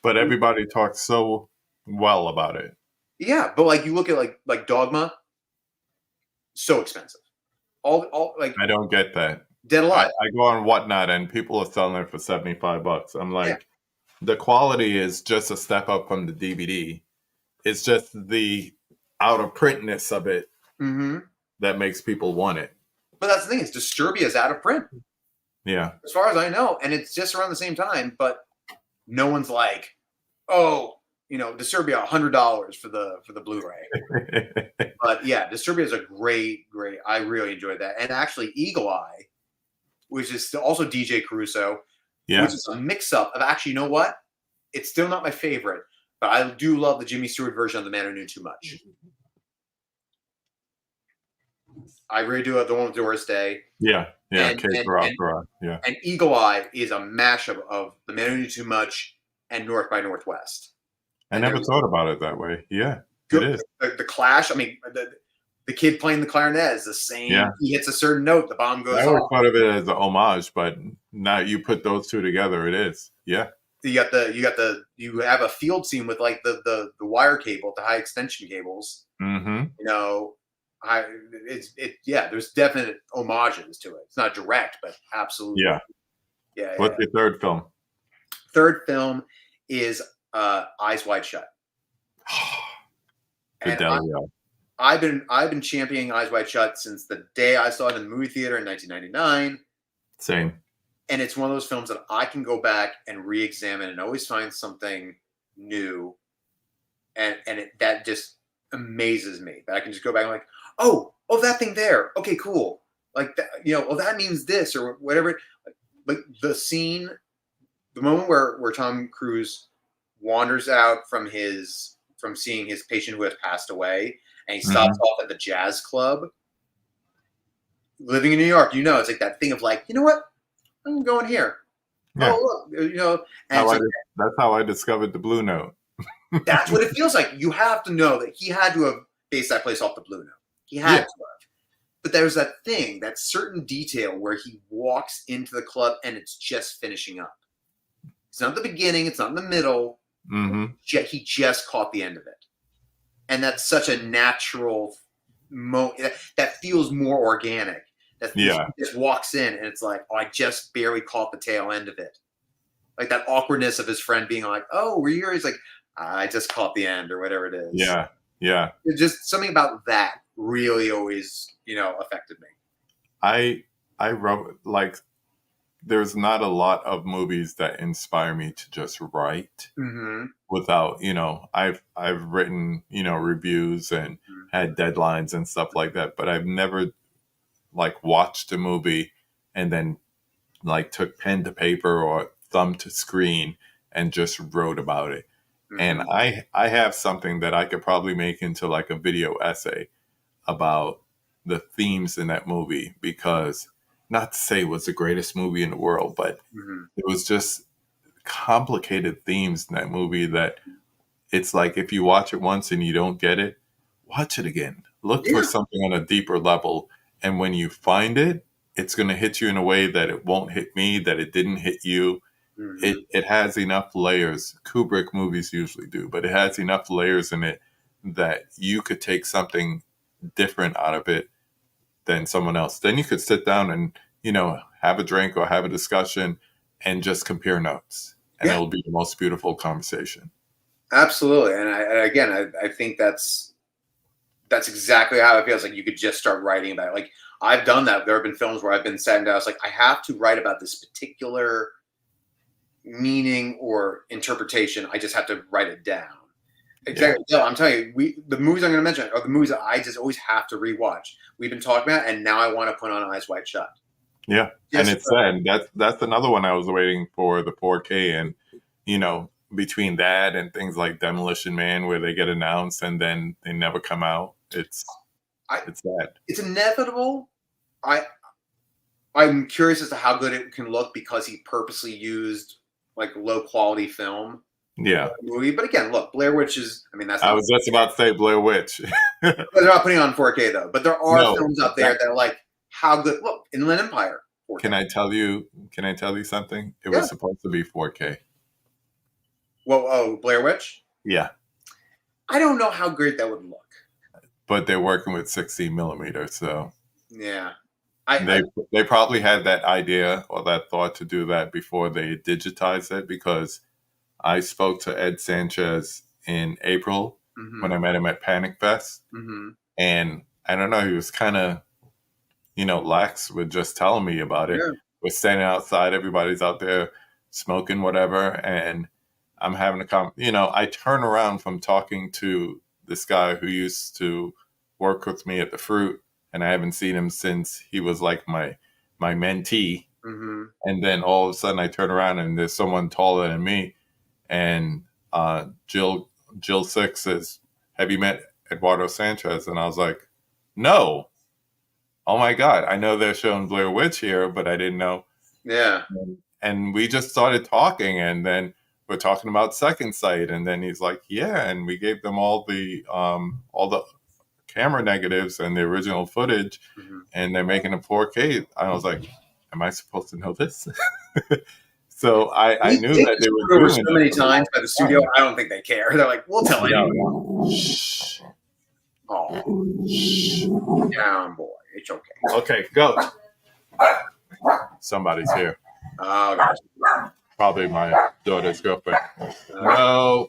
But everybody talks so well about it. Yeah, but like you look at like Dogma, so expensive. All like I don't get that. Dead Alive. I go on Whatnot and people are selling it for $75. I'm Yeah. like, the quality is just a step up from the DVD. It's just the out of printness of it Mm-hmm. that makes people want it. But that's the thing is Disturbia is out of print Yeah. as far as I know, and it's just around the same time. But no one's like, oh, Disturbia $100 for the Blu-ray. But yeah, Disturbia is a great. I really enjoyed that, and actually Eagle Eye, which is also DJ Caruso, which Yeah. is a mix-up of actually, you know what? It's still not my favorite, but I do love the Jimmy Stewart version of The Man Who Knew Too Much. I really do love the one with Doris Day. Yeah. Yeah. And, Kid and, Rock. and, Yeah. and Eagle Eye is a mashup of The Man Who Knew Too Much and North by Northwest. I And never there's thought about it that way. Yeah. It good is. the clash. I mean, the kid playing the clarinet is the same. Yeah. He hits a certain note, the bomb goes I always off. thought of it as an homage, but now you put those two together, it is. Yeah. You have a field scene with like the wire cable, the high extension cables. Mm-hmm. There's definite homages to it. It's not direct, but absolutely. Yeah. Yeah. What's your third film? Third film is Eyes Wide Shut. Fidelio. I've been championing Eyes Wide Shut since the day I saw it in the movie theater in 1999. Same. And it's one of those films that I can go back and re-examine and always find something new, and that just amazes me. That I can just go back and like, oh, that thing there. Okay, cool. Like that, oh, that means this or whatever. Like the scene, the moment where Tom Cruise wanders out from seeing his patient who has passed away, and he stops off at the jazz club. Living in New York, it's like that thing of like, you know what? I'm going here. Yeah. Oh, look, and that's how I discovered the Blue Note. that's what it feels like. You have to know that he had to have based that place off the Blue Note. He had to have. But there's that thing, that certain detail where he walks into the club and it's just finishing up. It's not the beginning. It's not in the middle. Mm-hmm. He just caught the end of it. And that's such a natural moment. That feels more organic. That he just walks in and it's like, oh, I just barely caught the tail end of it. Like that awkwardness of his friend being like, oh, were you here? He's like, I just caught the end or whatever it is. Yeah. Yeah. It's just something about that really always, affected me. I wrote, like, there's not a lot of movies that inspire me to just write without, I've written, reviews and had deadlines and stuff like that, but I've never like watched a movie and then like took pen to paper or thumb to screen and just wrote about it. And I have something that I could probably make into like a video essay about the themes in that movie, because not to say it was the greatest movie in the world, but it was just complicated themes in that movie that it's like, if you watch it once and you don't get it, watch it again. Look for something on a deeper level. And when you find it, it's going to hit you in a way that it won't hit me, that it didn't hit you. It has enough layers. Kubrick movies usually do, but it has enough layers in it that you could take something different out of it than someone else. Then you could sit down and, have a drink or have a discussion and just compare notes. And it'll be the most beautiful conversation. Absolutely. And I think that's exactly how it feels. Like you could just start writing about it. Like I've done that. There have been films where I've been sat down. I was like, I have to write about this particular meaning or interpretation. I just have to write it down. Exactly. Yeah, I'm telling you, the movies I'm going to mention are the movies that I just always have to rewatch. We've been talking about, and now I want to put on Eyes Wide Shut. Yeah, and Just it's sad. That's another one I was waiting for the 4K, and between that and things like Demolition Man, where they get announced and then they never come out, I, it's sad. it's inevitable. I I'm curious as to how good it can look because he purposely used like low quality film Yeah, movie. But again, look, Blair Witch is. I mean, that's I not. was just about to say Blair Witch. They're not putting it on 4K though. But there are No, films out there that are like how good. Look, Inland Empire. 4K. can I tell you? Can I tell you something? It Yeah. was supposed to be 4K. Well, oh, Blair Witch. Yeah, I don't know how great that would look. but they're working with 16 millimeters, so Yeah. they probably had that idea or that thought to do that before they digitized it. Because I spoke to Ed Sanchez in April when I met him at Panic Fest, and I don't know, he was kind of lax with just telling me about it. Yeah. We're standing outside, everybody's out there smoking whatever, and I'm having I turn around from talking to this guy who used to work with me at the Fruit, and I haven't seen him since he was like my mentee. And then all of a sudden I turn around and there's someone taller than me, and Jill Six says, "Have you met Eduardo Sanchez?" And I was like, "No." Oh my God, I know they're showing Blair Witch here, but I didn't know. Yeah. And we just started talking, and then we're talking about Second Sight, and then he's like, "Yeah," and we gave them all the camera negatives and the original footage, and they're making a 4K. I was like, "Am I supposed to know this?" So I knew that they were over doing so many times by the studio. I don't think they care. They're like, we'll tell you. Shh. Oh, down, boy. It's okay. Okay, go. Somebody's here. Oh, gosh. Probably my daughter's girlfriend. No,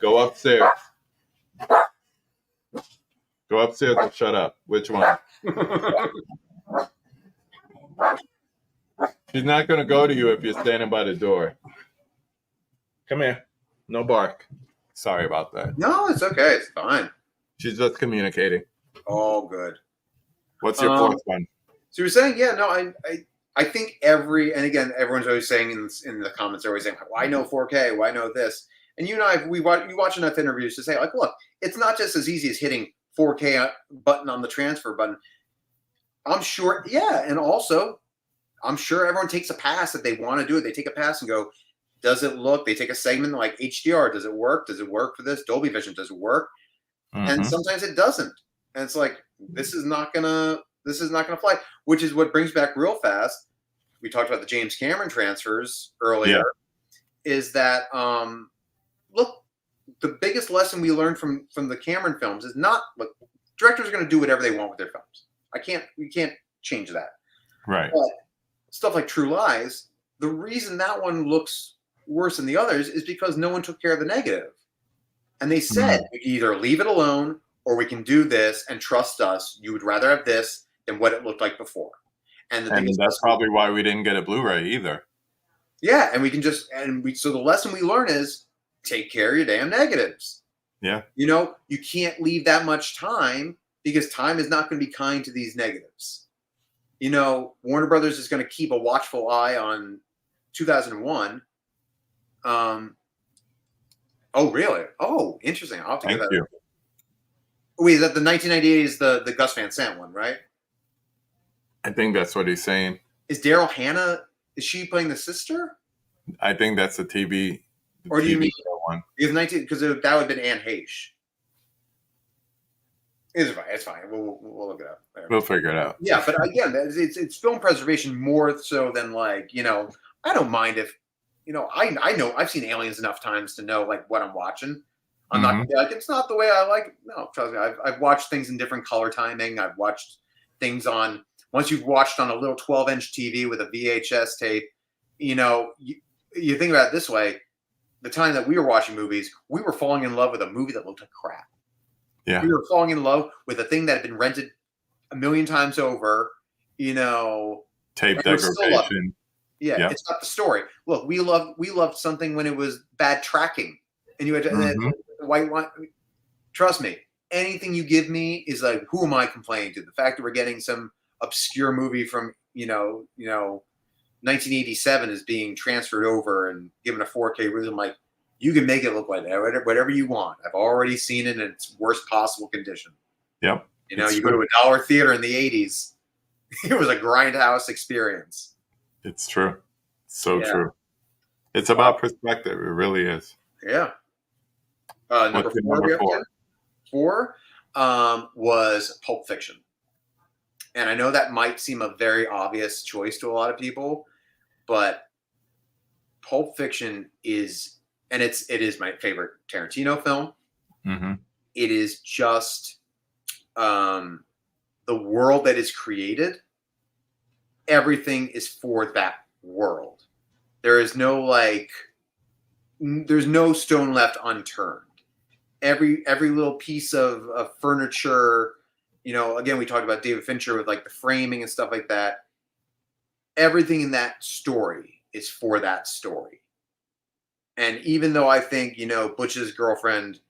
go upstairs. Go upstairs and shut up. Which one? She's not going to go to you if you're standing by the door. Come here. No bark. Sorry about that. No, it's okay. It's fine. She's just communicating. All good. What's your fourth one? So you're saying, yeah, no, I think and again, everyone's always saying in the comments, they're always saying, why no 4K? Why no this? And you and I, you watch enough interviews to say, like, look, it's not just as easy as hitting 4K button on the transfer button. I'm sure, yeah, and also, I'm sure everyone takes a pass if they want to do it. They take a pass and go, does it look? They take a segment like HDR. Does it work? Does it work for this? Dolby Vision, does it work? And sometimes it doesn't. And it's like, this is not gonna fly. Which is what brings back real fast. We talked about the James Cameron transfers earlier. Yeah. Is that look, the biggest lesson we learned from the Cameron films is not look, directors are going to do whatever they want with their films. We can't change that. Right. But stuff like True Lies, the reason that one looks worse than the others is because no one took care of the negative. And they said, we can either leave it alone or we can do this and trust us. You would rather have this than what it looked like before. And that's probably why we didn't get a Blu-ray either. Yeah, and we can so the lesson we learn is take care of your damn negatives. Yeah. You can't leave that much time because time is not going to be kind to these negatives. Warner Brothers is going to keep a watchful eye on 2001. Oh, really? Oh, interesting. I'll have to get that. Thank you. Wait, is that the 1998 is the Gus Van Sant one, right? I think that's what he's saying. Is Daryl Hannah, is she playing the sister? I think that's the TV. Or do you mean one? Because that would have been Anne Heche. It's fine. It's fine. We'll look it up. We'll figure it out. Yeah, but again, it's film preservation more so than I don't mind if I know I've seen Aliens enough times to know like what I'm watching. I'm not gonna be like it's not the way I like it. No, trust me. I've watched things in different color timing. I've watched things on once you've watched on a little 12-inch TV with a VHS tape. You think about it this way: the time that we were watching movies, we were falling in love with a movie that looked like crap. Yeah. We were falling in love with a thing that had been rented a million times over, you know, Tape and we're still loving degradation. it. Yeah, Yep. it's not the story. Look, we loved something when it was bad tracking, and you had to, Hmm. the white line. Trust me, anything you give me is like, who am I complaining to? The fact that we're getting some obscure movie from 1987 is being transferred over and given a 4K release. I'm like, you can make it look like that, whatever you want. I've already seen it in its worst possible condition. Yep. It's You go to true. a dollar theater in the 80s, it was a grindhouse experience. It's true. So Yeah. true. It's about perspective. It really is. Yeah. Number What's your four, number we have to 4? four was Pulp Fiction. And I know that might seem a very obvious choice to a lot of people, but Pulp Fiction is, and it is my favorite Tarantino film. Hmm. It is just um, the world that is created. Everything is for that world. There is no there's no stone left unturned. Every little piece of furniture, again, we talked about David Fincher with like the framing and stuff like that. Everything in that story is for that story. And even though I think, Butch's girlfriend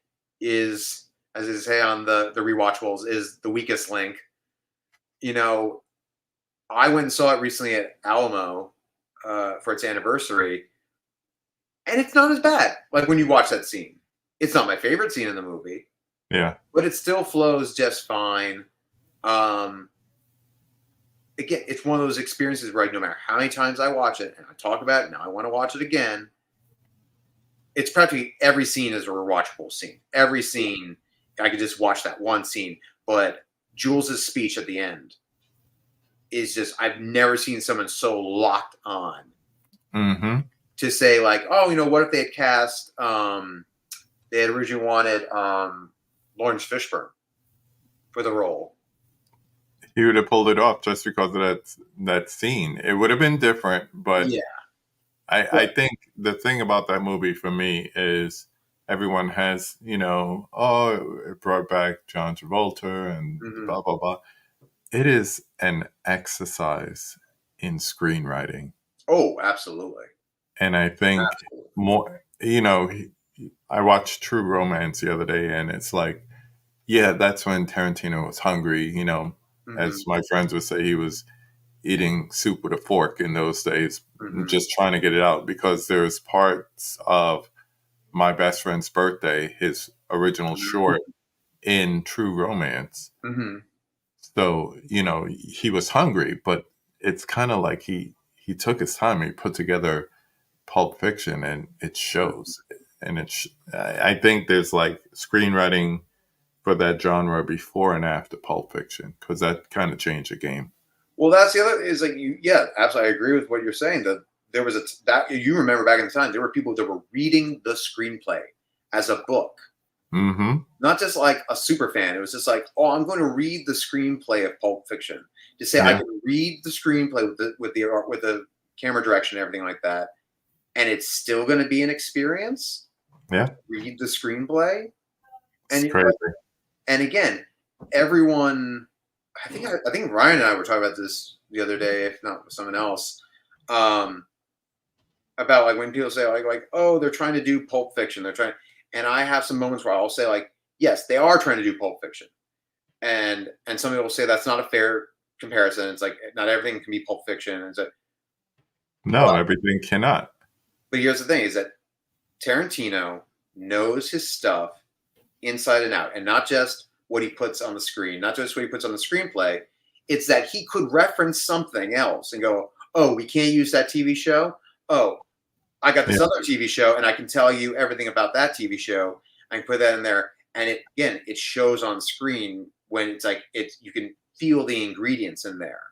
is, as they say on the rewatchables, is the weakest link, you know, I went and saw it recently at Alamo for its anniversary, and it's not as bad. Like when you watch that scene, it's not my favorite scene in the movie, Yeah. but it still flows just fine. Um, Again, it's one of those experiences where no matter how many times I watch it and I talk about it, now I want to watch it again. It's practically every scene is a rewatchable scene. Every scene, I could just watch that one scene. But Jules's speech at the end is just, I've never seen someone so locked on Hmm. to say like, oh, what if they had cast, they had originally wanted Lawrence Fishburne for the role. He would have pulled it off just because of that scene. It would have been different, but Yeah. I think the thing about that movie for me is everyone has, oh, it brought back John Travolta and Mm-hmm. blah, blah, blah. It is an exercise in screenwriting. Oh, absolutely. And I think Absolutely. more, I watched True Romance the other day, and it's like, yeah, that's when Tarantino was hungry. Mm-hmm. As my friends would say, he was eating soup with a fork in those days, Mm-hmm. just trying to get it out because there's parts of My Best Friend's Birthday, his original short, in True Romance. Mm-hmm. So, he was hungry, but it's kind of like he took his time. He put together Pulp Fiction, and it shows. And I think there's like screenwriting for that genre before and after Pulp Fiction because that kind of changed the game. Well, that's the other is like yeah, absolutely. I agree with what you're saying. That there was that you remember back in the time, there were people that were reading the screenplay as a book, Hmm. not just like a super fan. It was just like, oh, I'm going to read the screenplay of Pulp Fiction to say I Yeah, can read the screenplay with the camera direction and everything like that, and it's still going to be an experience. yeah, Read the screenplay, it's and crazy. and again, everyone. I think Ryan and I were talking about this the other day, if not with someone else, um, about like when people say like oh they're trying to do Pulp Fiction, they're trying, and I have some moments where I'll say like yes they are trying to do Pulp Fiction, and some people will say that's not a fair comparison. It's like not everything can be Pulp Fiction, and so No, everything cannot. but here's the thing: is that Tarantino knows his stuff inside and out, and not just what he puts on the screen, not just what he puts on the screenplay. It's that he could reference something else and go, "Oh, we can't use that TV show. Oh, I got Yeah, this other TV show, and I can tell you everything about that TV show. I can put that in there, and it shows on screen when it's like you can feel the ingredients in there.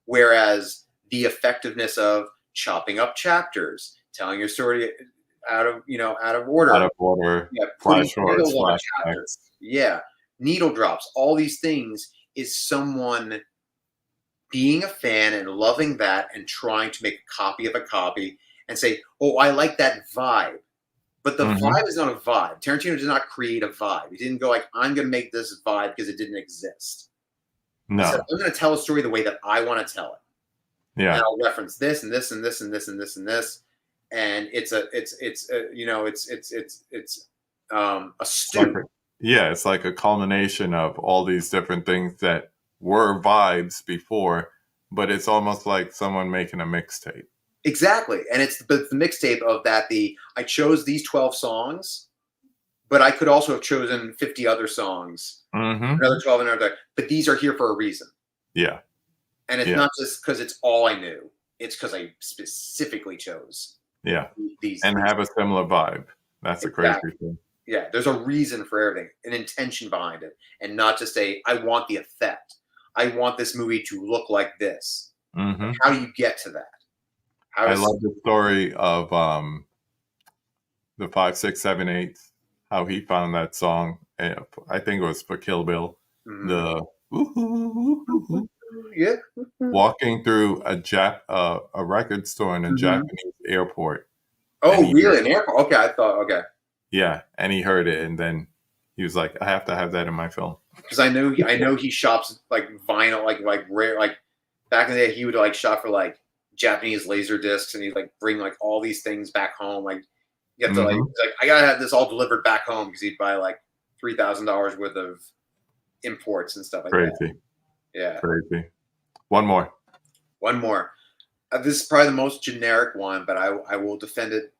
Whereas the effectiveness of chopping up chapters, telling your story out of out order, of order, yeah, putting flash forwards, titles on a chapter. flashbacks. Yeah. Needle drops. All these things is someone being a fan and loving that and trying to make a copy of a copy and say, oh, I like that vibe. But the vibe is not a vibe. Tarantino did not create a vibe. He didn't go like, I'm going to make this vibe because it didn't exist. He said, No. I'm going to tell a story the way that I want to tell it. And Yeah. I'll reference this and this and this and this and this and this. And it's a Like stew. it's like a culmination of all these different things that were vibes before, but it's almost like someone making a mixtape. Exactly. And it's the mixtape of that. I chose these 12 songs, but I could also have chosen 50 other songs, another 12 and another. But these are here for a reason. Yeah. And it's not just because it's all I knew. It's because I specifically chose these. And have a similar vibe. That's a crazy thing. Yeah, there's a reason for everything, an intention behind it, and not just I want the effect. I want this movie to look like this. How do you get to that? I love the story of the 5, 6, 7, 8, how he found that song. I think it was for Kill Bill. The walking through a record store in a Japanese airport. Oh, really? An airport? Okay, I thought. Okay. Yeah, and he heard it, and then he was like, "I have to have that in my film." Because I know he shops like vinyl, like rare, like back in the day he would like shop for like Japanese laser discs, and he'd like bring like all these things back home. Like you have to like I gotta have this all delivered back home because he'd buy like $3,000 worth of imports and stuff like that. Crazy. Yeah. Crazy. One more. This is probably the most generic one, but I will defend it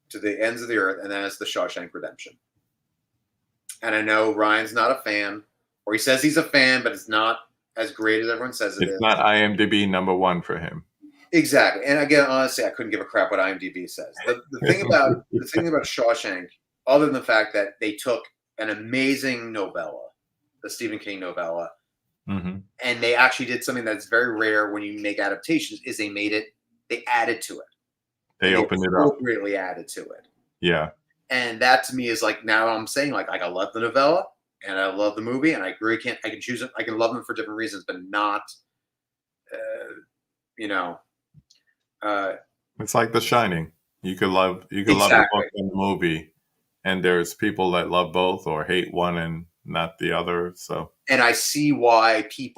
to the ends of the earth, and that is the Shawshank Redemption. And I know Ryan's not a fan, or he says he's a fan, but it's not as great as everyone says it is. It's not IMDb #1 for him. Exactly. And again, honestly, I couldn't give a crap what IMDb says. The thing about Shawshank, other than the fact that they took an amazing novella, the Stephen King novella, and they actually did something that's very rare when you make adaptations, is they added to it. They opened it up. Appropriately added to it. Yeah. And that to me is like, now I'm saying like I love the novella and I love the movie, and I really can't. I can choose it. I can love them for different reasons, but not, it's like The Shining. You could love the book and the movie, and there's people that love both or hate one and not the other. So, and I see why King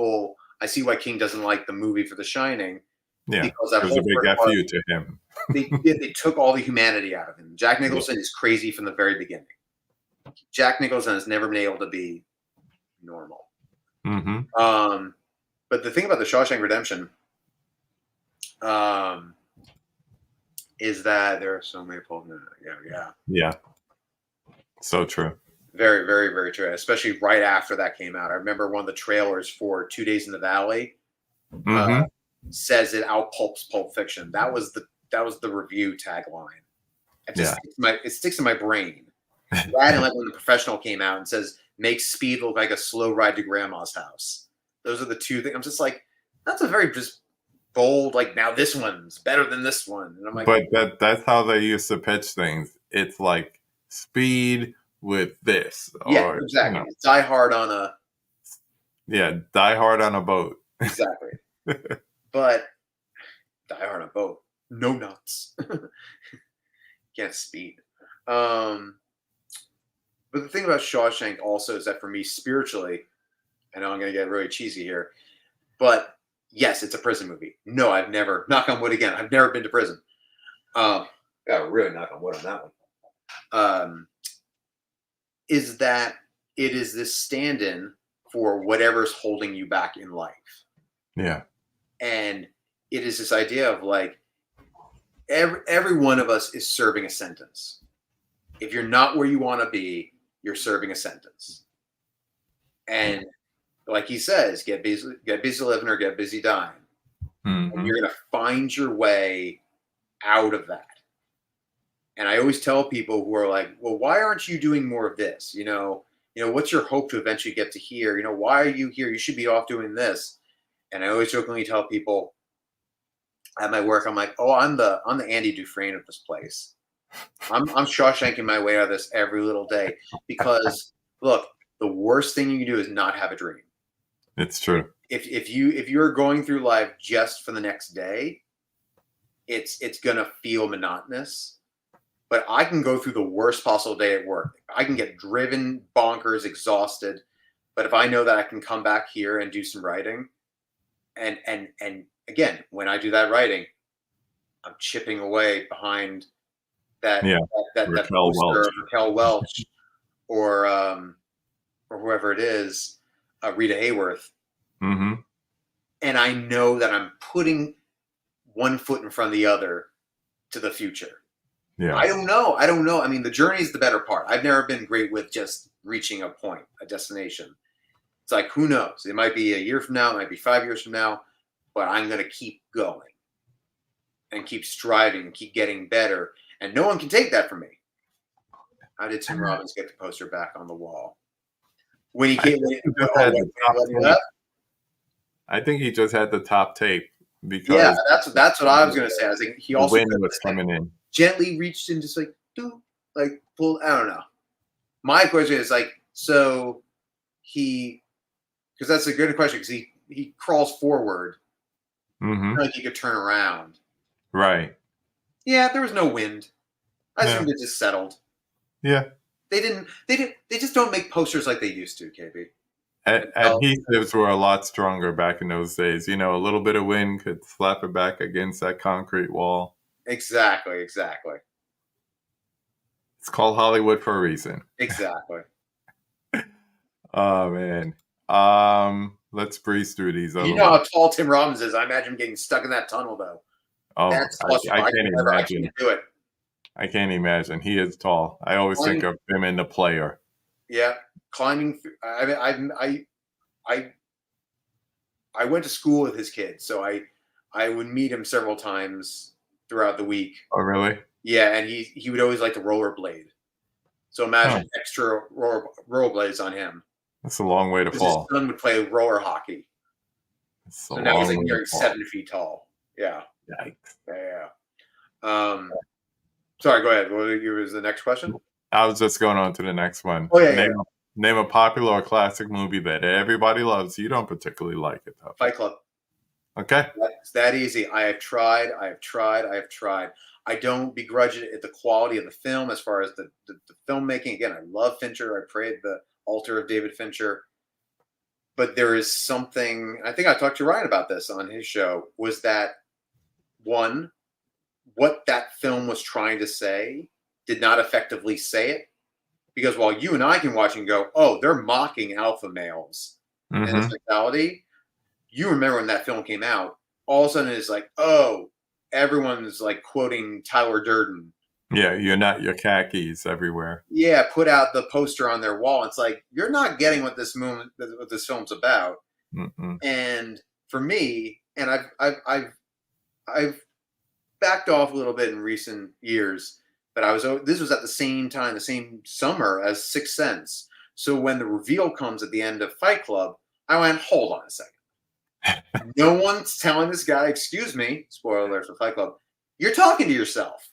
doesn't like the movie for The Shining. Yeah, because there's a big F you to him. They took all the humanity out of him. Jack Nicholson is crazy from the very beginning. Jack Nicholson has never been able to be normal. But the thing about the Shawshank Redemption is that there are so many people. Yeah. So true. Very, very, very true. Especially right after that came out. I remember one of the trailers for 2 Days in the Valley says it out pulps Pulp Fiction. That was the review tagline. It sticks in my brain. That and like when The Professional came out and says makes Speed look like a slow ride to grandma's house. Those are the two things. I'm just like, that's a very just bold, like, now this one's better than this one. And I'm like, but that's how they used to pitch things. It's like Speed with this. Yeah, exactly. Die Hard on a Die Hard on a boat. Exactly. But Die Hard on a boat. No nuts. Can't speed. But the thing about Shawshank also is that for me spiritually, I know I'm going to get really cheesy here, but yes, it's a prison movie. No, I've never, knock on wood again, I've never been to prison. Got really knock on wood on that one. Is that it is this stand-in for whatever's holding you back in life. Yeah. And it is this idea of like, every one of us is serving a sentence. If you're not where you want to be, you're serving a sentence. And like he says, get busy living or get busy dying. And you're going to find your way out of that. And I always tell people who are like, well, why aren't you doing more of this? What's your hope to eventually get to here? Why are you here? You should be off doing this. And I always jokingly tell people at my work, I'm like, oh, I'm the Andy Dufresne of this place. I'm Shawshanking my way out of this every little day, because look, the worst thing you can do is not have a dream. It's true. If you're going through life just for the next day, it's gonna feel monotonous. but I can go through the worst possible day at work. I can get driven bonkers, exhausted. But if I know that I can come back here and do some writing, and again, when I do that writing, I'm chipping away behind that Yeah. that Raquel poster Welch. of Raquel Welch or whoever it is, Rita Hayworth, Mm-hmm. and I know that I'm putting one foot in front of the other to the future. Yeah. I don't know. I don't know. I mean, the journey is the better part. I've never been great with just reaching a point, a destination. It's like, who knows? It might be a year from now, it might be 5 years from now, but I'm going to keep going and keep striving and keep getting better. And no one can take that from me. How did Tim Robbins get the poster back on the wall? When he I came, think he just oh, had when the top he tape. left? I think he just had the top tape Yeah, because that's what I was going to say. I was like, he the also wind was coming in. gently reached in, just like, do, like, pull. I don't know. My question is like, so he, because that's a good question, because he crawls forward, Mm-hmm. like he could turn around. Right. Yeah, there was no wind. I Yeah. assumed it just settled. Yeah. They didn't. They just don't make posters like they used to, KB. Adhesives were a lot stronger back in those days. You know, a little bit of wind could slap it back against that concrete wall. Exactly. It's called Hollywood for a reason. Exactly. Oh man. Let's breeze through these You other know how ones. tall Tim Robbins is. I imagine him getting stuck in that tunnel, though. Oh, That's claustrophobic. I can't I imagine. can't do it. I can't imagine. He is tall. I always think of him in The Player. Yeah, climbing. I went to school with his kids, so I would meet him several times throughout the week. Oh, really? Yeah, and he would always like to rollerblade. So imagine extra rollerblades on him. That's a long way to His fall. son would play roller hockey. It's a So now he's long like way nearing to fall. 7 feet tall. Yeah. Yikes. Yeah. Sorry, go ahead. What was the next question? I was just going on to the next one. Oh, yeah. Name a popular or classic movie that everybody loves. You don't particularly like it, though. Fight Club. Okay. It's that easy. I have tried. I don't begrudge it at the quality of the film as far as the filmmaking. Again, I love Fincher. I pray at the altar of David Fincher. But there is something, I think I talked to Ryan about this on his show, was that one, what that film was trying to say did not effectively say it. Because while you and I can watch and go, oh, they're mocking alpha males and his mentality, you remember when that film came out, all of a sudden it's like, oh, everyone's like quoting Tyler Durden. Yeah, you're not your khakis everywhere. Yeah, put out the poster on their wall. It's like, you're not getting what this film's about. Mm-mm. And for me, and I've backed off a little bit in recent years, but this was at the same time, the same summer as Sixth Sense. So when the reveal comes at the end of Fight Club, I went, hold on a second. No one's telling this guy, excuse me, spoiler alert for Fight Club, you're talking to yourself.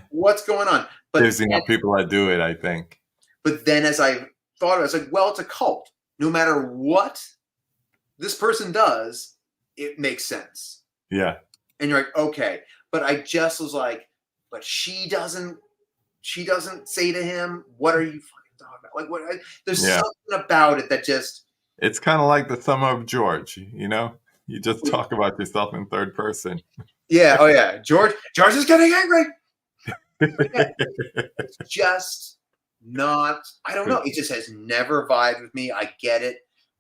What's going on? But there's enough people that do it, I think. But then as I thought, I was like, well, it's a cult. No matter what this person does, it makes sense. Yeah. And you're like, okay. But I just was like, but she doesn't say to him, what are you fucking talking about? Like, what? There's something about it that just. It's kind of like the Summer of George, you know? You just talk about yourself in third person. Yeah. Oh, yeah. George is getting angry. It's just not. I don't know. It just has never vibed with me. I get it,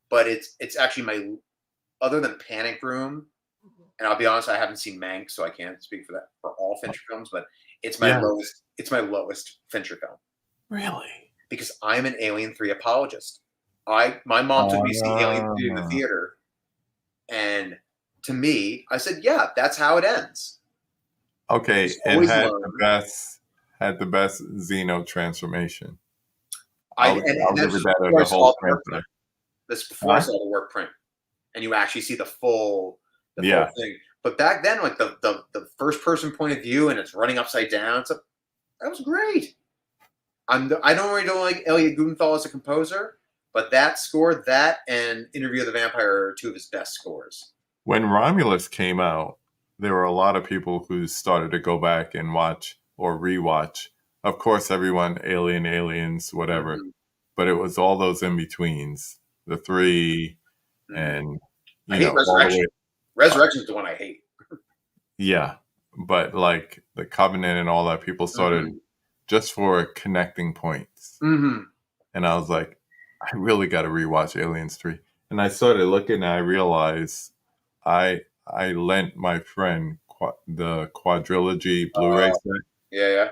but it's actually my. Other than Panic Room, and I'll be honest, I haven't seen Mank, so I can't speak for all Fincher films. But it's my lowest. It's my lowest Fincher film. Really? Because I'm an Alien 3 apologist. My mom took me to see Alien 3 in the theater, and to me, I said, "Yeah, that's how it ends." Okay, it had the best Xeno transformation. And that's before I saw the work print, and you actually see the full thing. But back then, like the first person point of view, and it's running upside down. That was great. I don't really like Elliot Gudenthal as a composer, but that score, that and Interview with the Vampire are two of his best scores. When Romulus came out, there were a lot of people who started to go back and watch or rewatch of course, everyone, aliens, whatever. Mm-hmm. But it was all those in betweens, the three, Mm-hmm. and I hate all the way. Resurrection. Resurrection is the one I hate. Yeah, but like the Covenant and all that, people started Mm-hmm. just for connecting points, Mm-hmm. and I was like, I really got to rewatch Aliens 3. And I started looking, and I realized I lent my friend the quadrilogy Blu-ray Uh, set yeah, yeah.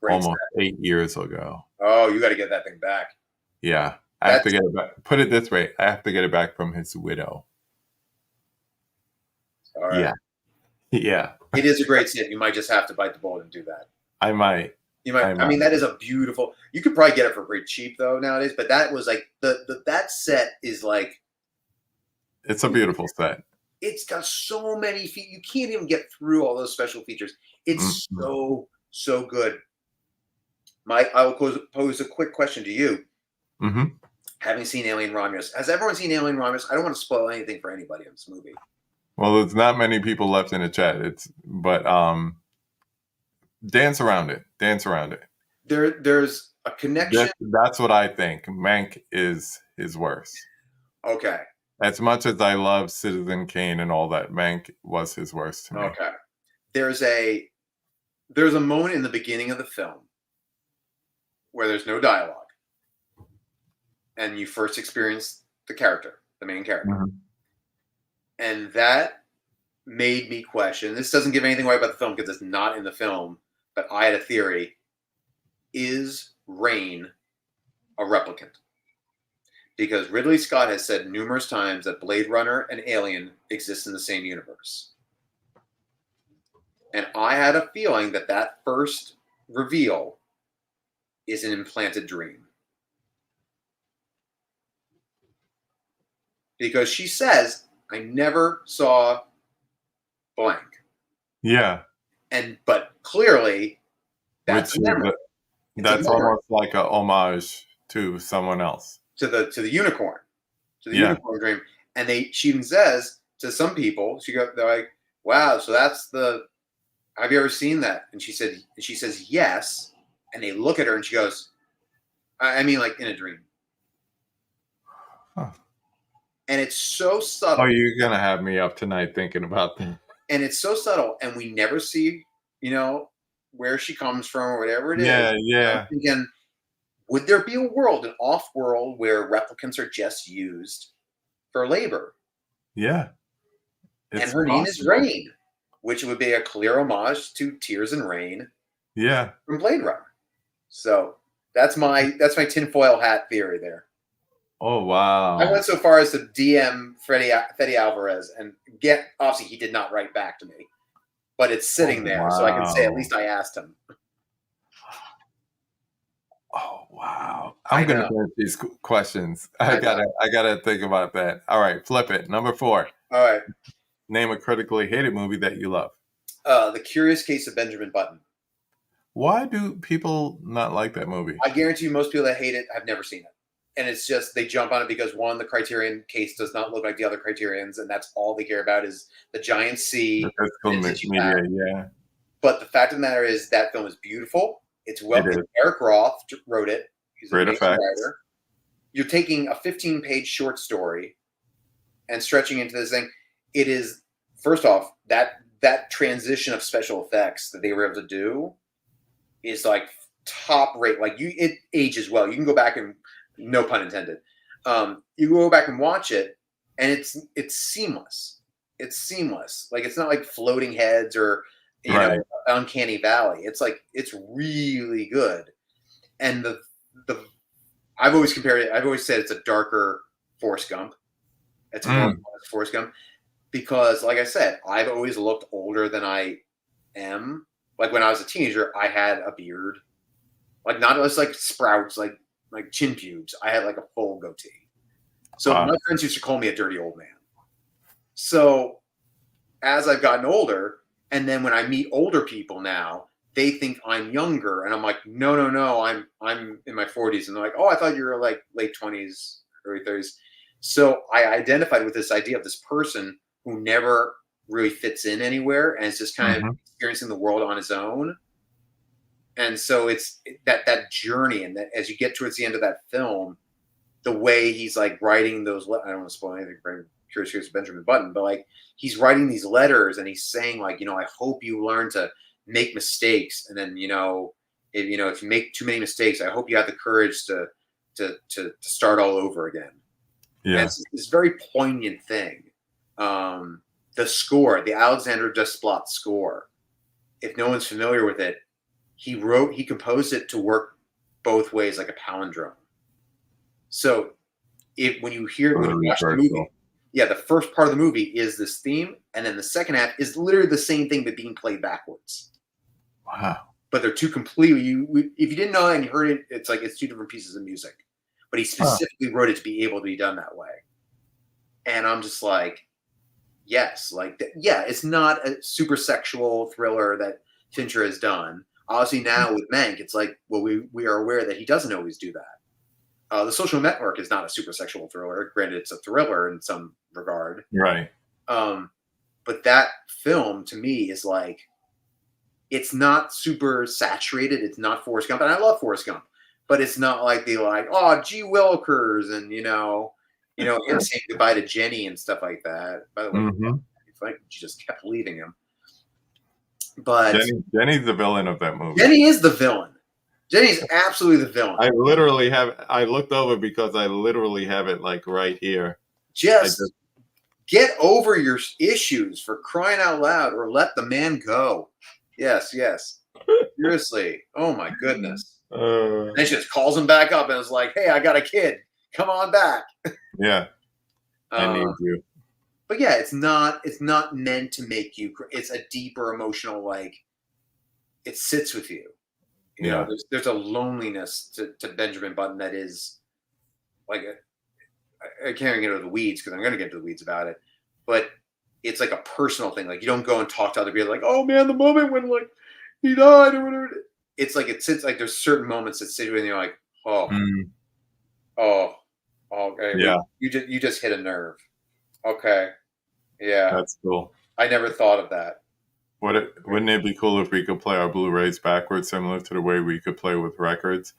Great almost set. 8 years ago. Oh, you got to get that thing back. Yeah, I have to That's get it back. Put it this way, I have to get it back from his widow. all right. Yeah, yeah, It is a great set. You might just have to bite the bullet and do that. I might, You might. I I mean, might. that is a beautiful. You could probably get it for pretty cheap though nowadays. But that was like that set is like It's a beautiful set. it's got so many feet. You can't even get through all those special features. It's Mm-hmm. so good. Mike, I will pose a quick question to you. Mm-hmm. Having seen Alien Romulus, has everyone seen Alien Romulus? I don't want to spoil anything for anybody in this movie. Well, there's not many people left in the chat. But dance around it. Dance around it. There's a connection. That's what I think. Mank is his worst. Okay. As much as I love Citizen Kane and all that, Mank was his worst to me. Okay. There's a moment in the beginning of the film where there's no dialogue, and you first experience the character, the main character, Mm-hmm. and that made me question. This doesn't give anything away about the film because it's not in the film, but I had a theory: is Rain a replicant? Because Ridley Scott has said numerous times that Blade Runner and Alien exist in the same universe. And I had a feeling that that first reveal is an implanted dream. Because she says, I never saw blank. Yeah, But clearly that's which a memory. It's a that's memory almost like a homage to someone else. to the unicorn. To the Yeah, unicorn dream. And she even says to some people, they're like, wow, so that's have you ever seen that? And she says yes. And they look at her and she goes, I mean, like in a dream. huh. And it's so Oh, subtle. you're gonna have me up tonight thinking about that. And it's so subtle. And we never see, where she comes from or whatever it is. Yeah, I'm yeah, thinking, would there be an off world, where replicants are just used for labor? yeah. And It's her name is possible. Rain, which would be a clear homage to Tears and Rain Yeah. from Blade Runner. So that's my tinfoil hat theory there. Oh I wow. went so far as to DM Fede Alvarez and obviously he did not write back to me, but it's Oh sitting there, so I can say at wow. least I asked him. Oh wow. I I'm gonna know. finish these questions. I know. I gotta think about that. All right, flip it. Number 4. All right. Name a critically hated movie that you love. The Curious Case of Benjamin Button. Why do people not like that movie? I guarantee you most people that hate it have never seen it. And it's just they jump on it because one, the Criterion case does not look like the other Criterions, and that's all they care about is the giant The C physical and media, digipack. yeah. But the fact of the matter is that film is beautiful. It's It is. Eric Roth wrote it. He's an Great amazing effects. writer. You're taking a 15-page short story and stretching into this thing. It is, first off, that transition of special effects that they were able to do is like top rate. Like it ages well. You can go back and, no pun intended, you go back and watch it, and it's seamless. It's seamless. Like it's not like floating heads or Right. uncanny valley. It's like it's really good. And the I've always compared it. I've always said it's a darker Forrest Gump. It's a more honest Forrest Gump because, like I said, I've always looked older than I am. Like when I was a teenager, I had a beard, like not just like sprouts, like chin pubes. I had like a full goatee. So my friends used to call me a dirty old man. So as I've gotten older, and then when I meet older people now, they think I'm younger, and I'm like, no, I'm in my 40s, and they're like, oh, I thought you were like late 20s, early 30s. So I identified with this idea of this person who never really fits in anywhere and is just kind of experiencing the world on his own. And so it's that journey, and that as you get towards the end of that film, the way he's like writing those. I don't want to spoil anything for Curious Benjamin Button, but like he's writing these letters and he's saying like, I hope you learn to make mistakes, and then if you make too many mistakes, I hope you have the courage to start all over again. And Yeah. it's this very poignant thing. The score, the Alexander Desplat score, if no one's familiar with it, he composed it to work both ways like a palindrome. So when you watch the movie, yeah, the first part of the movie is this theme, and then the second half is literally the same thing but being played backwards. Wow. But they're two completely. If you didn't know and you heard it, it's like it's two different pieces of music. But he specifically wrote it to be able to be done that way. And I'm just like, yes, it's not a super sexual thriller that Fincher has done. Obviously now with Mank, it's like, well, we are aware that he doesn't always do that. The Social Network is not a super sexual thriller. Granted, it's a thriller in some regard. Right. But that film to me is like, it's not super saturated. It's not Forrest Gump, and I love Forrest Gump, but it's not like oh, gee Willikers, and him saying goodbye to Jenny and stuff like that. By the way, it's like she just kept leaving him. But Jenny's the villain of that movie. Jenny is the villain. Jenny's absolutely the villain. I looked over because I literally have it like right here. Just get over your issues, for crying out loud, or let the man go. Yes. Seriously. Oh my goodness. And she just calls him back up and is like, hey, I got a kid. Come on back. Yeah. I need you. But yeah, it's not meant to make you. It's a deeper emotional, like, it sits with you. You know, there's a loneliness to Benjamin Button that is like I can't even get into the weeds because I'm going to get into the weeds about it, but it's like a personal thing. Like, you don't go and talk to other people like, oh man, the moment when like he died or whatever. It's like it sits like there's certain moments that sit with you and you're like, okay, yeah, you just hit a nerve. Okay, yeah, that's cool. I never thought of that. Wouldn't it be cool if we could play our Blu-rays backwards, similar to the way we could play with records?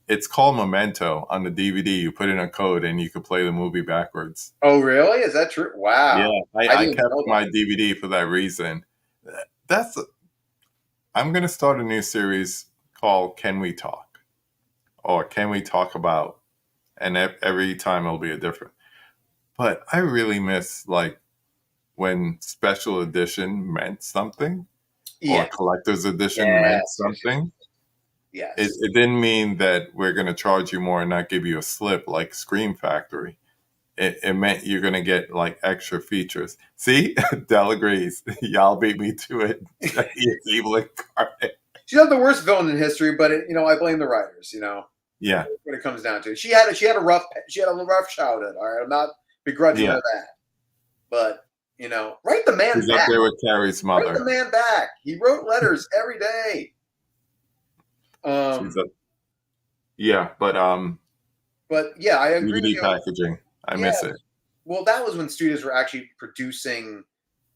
It's called Memento on the DVD. You put in a code and you could play the movie backwards. Oh, really? Is that true? Wow. Yeah, I kept my DVD for that reason. I'm going to start a new series called Can We Talk? Or Can We Talk About? And every time it'll be a different. But I really miss like when special edition meant something, or collector's edition meant something. Yes. It didn't mean that we're going to charge you more and not give you a slip like Scream Factory. It meant you're going to get like extra features. See, Del agrees. Y'all beat me to it. He's evil incarnate. She's not the worst villain in history, but I blame the writers. Yeah. When it comes down to it, she had a rough childhood. All right, I'm not begrudging her that, but write the man He's back. Up there with Carrie's mother. Write the man back. He wrote letters every day. But yeah, I agree with you. Packaging. I miss it. Well, that was when studios were actually producing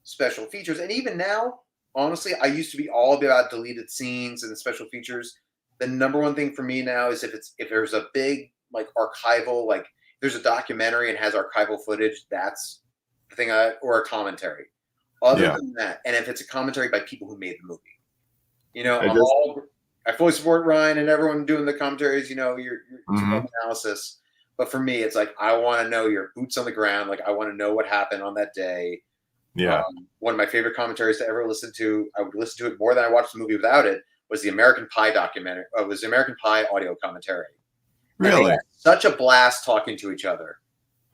special features, and even now, honestly, I used to be all about deleted scenes and special features. The number one thing for me now is if there's a big like archival, like there's a documentary and has archival footage, that's the thing. Or a commentary. Other than that, and if it's a commentary by people who made the movie, I fully support Ryan and everyone doing the commentaries. Your analysis. But for me, it's like, I want to know your boots on the ground. Like, I want to know what happened on that day. Yeah. One of my favorite commentaries to ever listen to, I would listen to it more than I watched the movie without it, was the American Pie documentary. It was the American Pie audio commentary. Really? Such a blast talking to each other.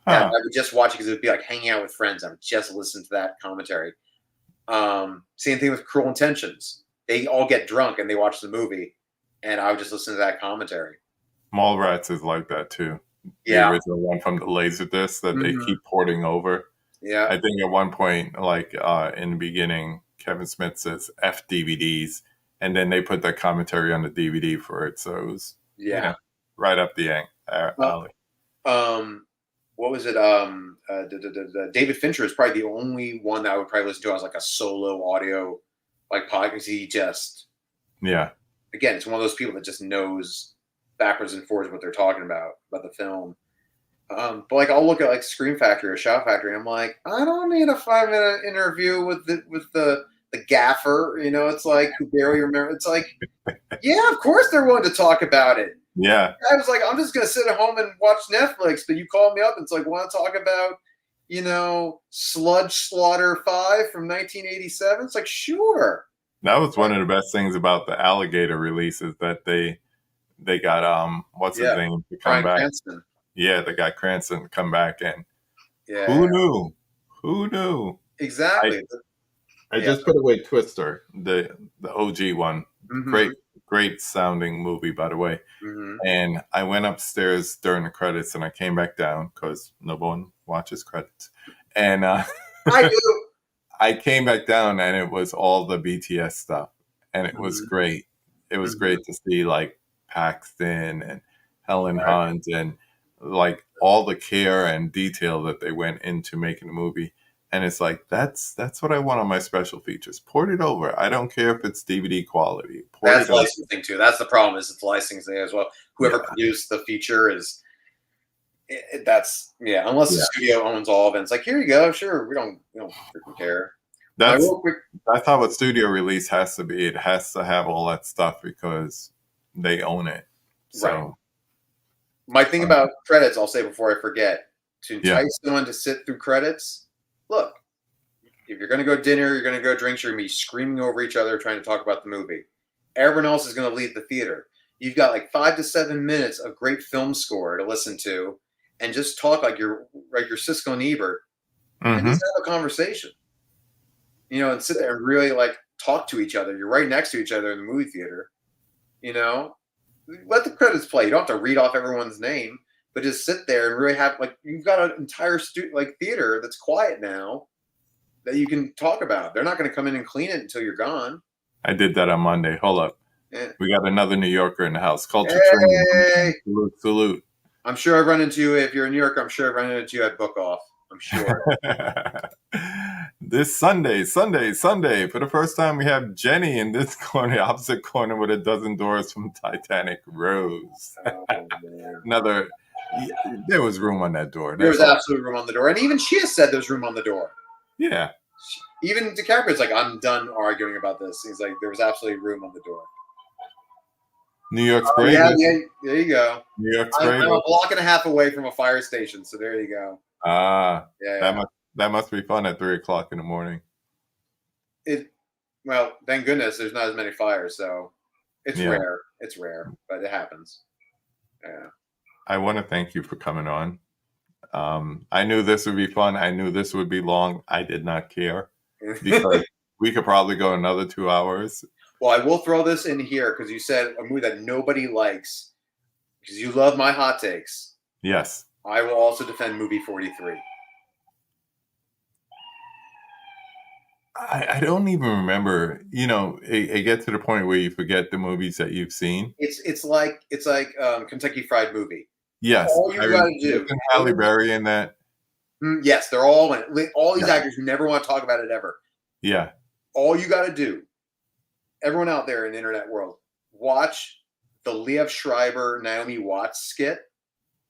And I would just watch it because it would be like hanging out with friends. I would just listen to that commentary. Same thing with Cruel Intentions. They all get drunk and they watch the movie, and I would just listen to that commentary. Mallrats is like that too. Yeah. The original one from the Laserdisc that they keep porting over. Yeah. I think at one point, like in the beginning, Kevin Smith says F DVDs, and then they put that commentary on the DVD for it. So it was right up the alley. What was it? David Fincher is probably the only one that I would probably listen to as like a solo audio like podcast. He just again, it's one of those people that just knows backwards and forwards what they're talking about the film. But like I'll look at like Scream Factory or Shout Factory, and I'm like, I don't need a 5 minute interview with the gaffer. You know, it's like who barely remember. It's like, yeah, of course they're willing to talk about it. Yeah. I was like, I'm just gonna sit at home and watch Netflix, but you called me up and it's like, want to talk about, Sludge Slaughter 5 from 1987? It's like, sure. That was one of the best things about the Alligator releases, that they got what's his Yeah, name to come Bryan back. Cranston. Yeah, they got Cranston to come back, and Yeah, who knew? Who knew? exactly. I Yeah. just put away Twister, the OG one. Mm-hmm. Great sounding movie, by the way. Mm-hmm. And I went upstairs during the credits, and I came back down because no one watches credits. And I do. I came back down, and it was all the BTS stuff, and it was Mm-hmm. great. It was Mm-hmm. great to see like Paxton and Helen Right. Hunt, and like all the care and detail that they went into making the movie. And it's like that's what I want on my special features. Port it over. I don't care if it's DVD quality. Port That's it over. licensing too. That's the problem. Is it's licensing as well. Whoever Yeah. produced the feature is. That's Unless the Yeah. studio owns all of it, it's like, here you go. Sure, we don't freaking care. That's Real quick, that's how a studio release has to be. It has to have all that stuff because they own it. So right. My thing about credits, I'll say before I forget, to entice someone to sit through credits. Look, if you're going to go dinner, you're going to go drinks, you're going to be screaming over each other trying to talk about the movie. Everyone else is going to leave the theater. You've got like 5 to 7 minutes of great film score to listen to, and just talk like you're Siskel and Ebert, and just have a conversation. And sit there and really like talk to each other. You're right next to each other in the movie theater. Let the credits play. You don't have to read off everyone's name, but just sit there and really have like you've got an entire theater that's quiet now that you can talk about. They're not going to come in and clean it until you're gone. I did that on Monday. Hold up. Yeah. We got another New Yorker in the house. Culture Hey! Training. Salute. I'm sure I've run into you. If you're in New York, I'm sure I've run into you at Book Off. I'm sure. This Sunday, for the first time, we have Jenny in this corner, opposite corner, with a dozen doors from Titanic Rose. There was room on that door. There was absolute room on the door. And even she has said there's room on the door. Yeah. Even DiCaprio's like, I'm done arguing about this. He's like, there was absolutely room on the door. New York's brave. Yeah, there you go. New York's brave. I'm a block and a half away from a fire station, so there you go. That must be fun at 3:00 in the morning. Well, thank goodness there's not as many fires, so it's rare. It's rare, but it happens. Yeah. I want to thank you for coming on. I knew this would be fun. I knew this would be long. I did not care because we could probably go another 2 hours. Well, I will throw this in here because you said a movie that nobody likes because you love my hot takes. Yes. I will also defend movie 43. I don't even remember. It gets to the point where you forget the movies that you've seen. It's like Kentucky Fried Movie. Yes. All you got to do. Isn't Halle Berry in that? Yes, they're all in it. All these actors who never want to talk about it ever. Yeah. All you got to do, everyone out there in the internet world, watch the Liev Schreiber, Naomi Watts skit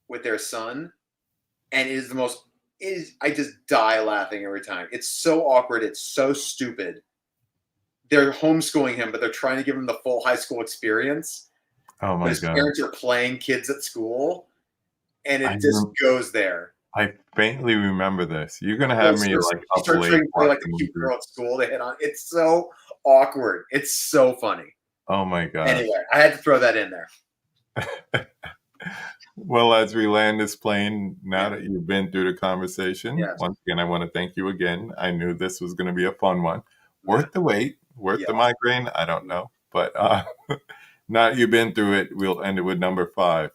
with their son, and it is the most. I just die laughing every time. It's so awkward. It's so stupid. They're homeschooling him, but they're trying to give him the full high school experience. Oh my God. His parents are playing kids at school, and it just goes there. I faintly remember this. You're gonna have me like up late. Like the cute girl at school they hit on. It's so awkward. It's so funny. Oh my God. Anyway, I had to throw that in there. Well, as we land this plane, now that you've been through the conversation, once again, I want to thank you again. I knew this was going to be a fun one. Worth the wait, worth the migraine. I don't know. But now that you've been through it, we'll end it with number 5.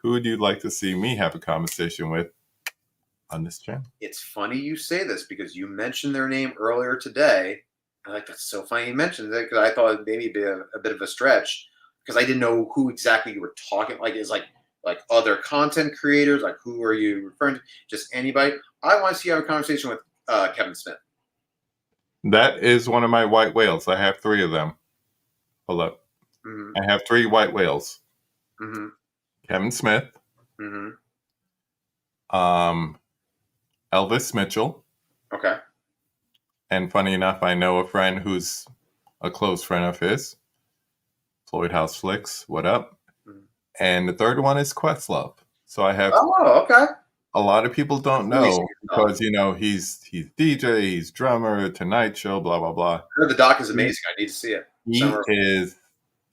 Who would you like to see me have a conversation with on this channel? It's funny you say this because you mentioned their name earlier today. I'm like, that's so funny you mentioned it because I thought it'd maybe be a bit of a stretch because I didn't know who exactly you were talking. Like, it's like other content creators. Like, who are you referring to? Just anybody. I want to see you have a conversation with Kevin Smith. That is one of my white whales. I have 3 of them. Hold up. Mm-hmm. I have three white whales: Mm-hmm. Kevin Smith, Mm-hmm. um, Elvis Mitchell, Okay. and funny enough, I know a friend who's a close friend of his, Floyd House Flicks. What up? Mhm. And the third one is Questlove. So I have Oh, okay. a lot of people That's don't really know good stuff. because he's DJ, he's drummer, Tonight Show, blah blah blah. I heard the doc is He, amazing. I need to see it. he Summer. is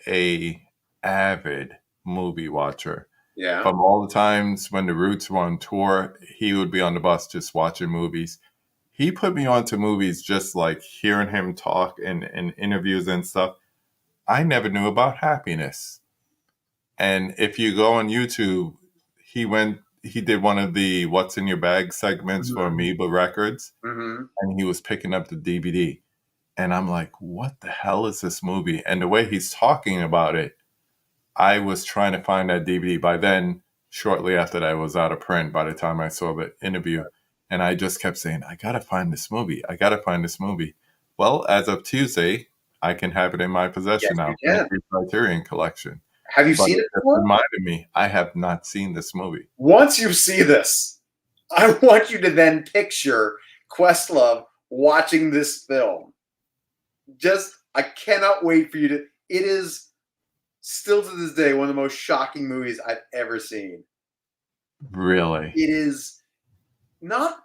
a avid movie watcher. Yeah. From all the times when the Roots were on tour, he would be on the bus just watching movies. He put me onto movies just like hearing him talk in interviews and stuff. I never knew about Happiness. And if you go on YouTube, he did one of the What's in Your Bag segments for Mm-hmm. Amoeba Records, Mm-hmm. and he was picking up the DVD. And I'm like, what the hell is this movie? And the way he's talking about it, I was trying to find that DVD. By then, shortly after that, I was out of print by the time I saw the interview. And I just kept saying, I got to find this movie. I got to find this movie. Well, as of Tuesday, I can have it in my Yes, possession you now in the can. Free Criterion collection. Have you But seen it it just before? reminded me, I have not seen this movie. Once you see this, I want you to then picture Questlove watching this film. Just, I cannot wait for you to. It is still to this day one of the most shocking movies I've ever seen. Really? It is not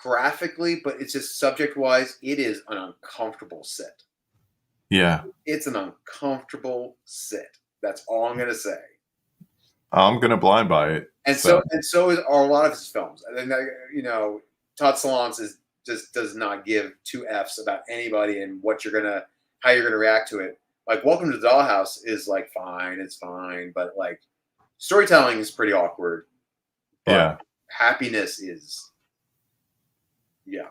graphically, but it's just subject wise. It is an uncomfortable sit. Yeah. It's an uncomfortable sit. That's all I'm gonna say. I'm going to blind buy it. And So, so are a lot of his films. And then Todd Solondz just does not give two f's about anybody and how you're gonna react to it. Like Welcome to the Dollhouse is like fine, it's fine, but like storytelling is pretty awkward. But yeah. Happiness is, yeah,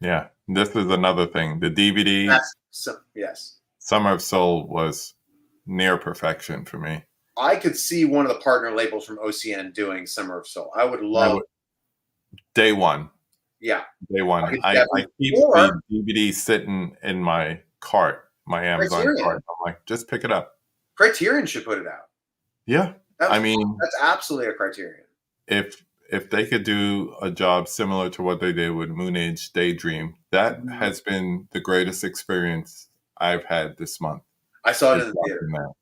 Yeah. This is another thing. The DVD, that's so, yes. Summer of Soul, was near perfection for me. I could see one of the partner labels from OCN doing Summer of Soul. I would I love, would, day one. yeah, Day I one. could I definitely, keep the or DVD sitting in my cart, my Amazon Criterion. cart. I'm like, just pick it up. Criterion should put it out. Yeah. I mean, That's absolutely a Criterion. if they could do a job similar to what they did with Moon Age Daydream, that Mhm. has been the greatest experience I've had this month. I saw it Is in the theater. watching that.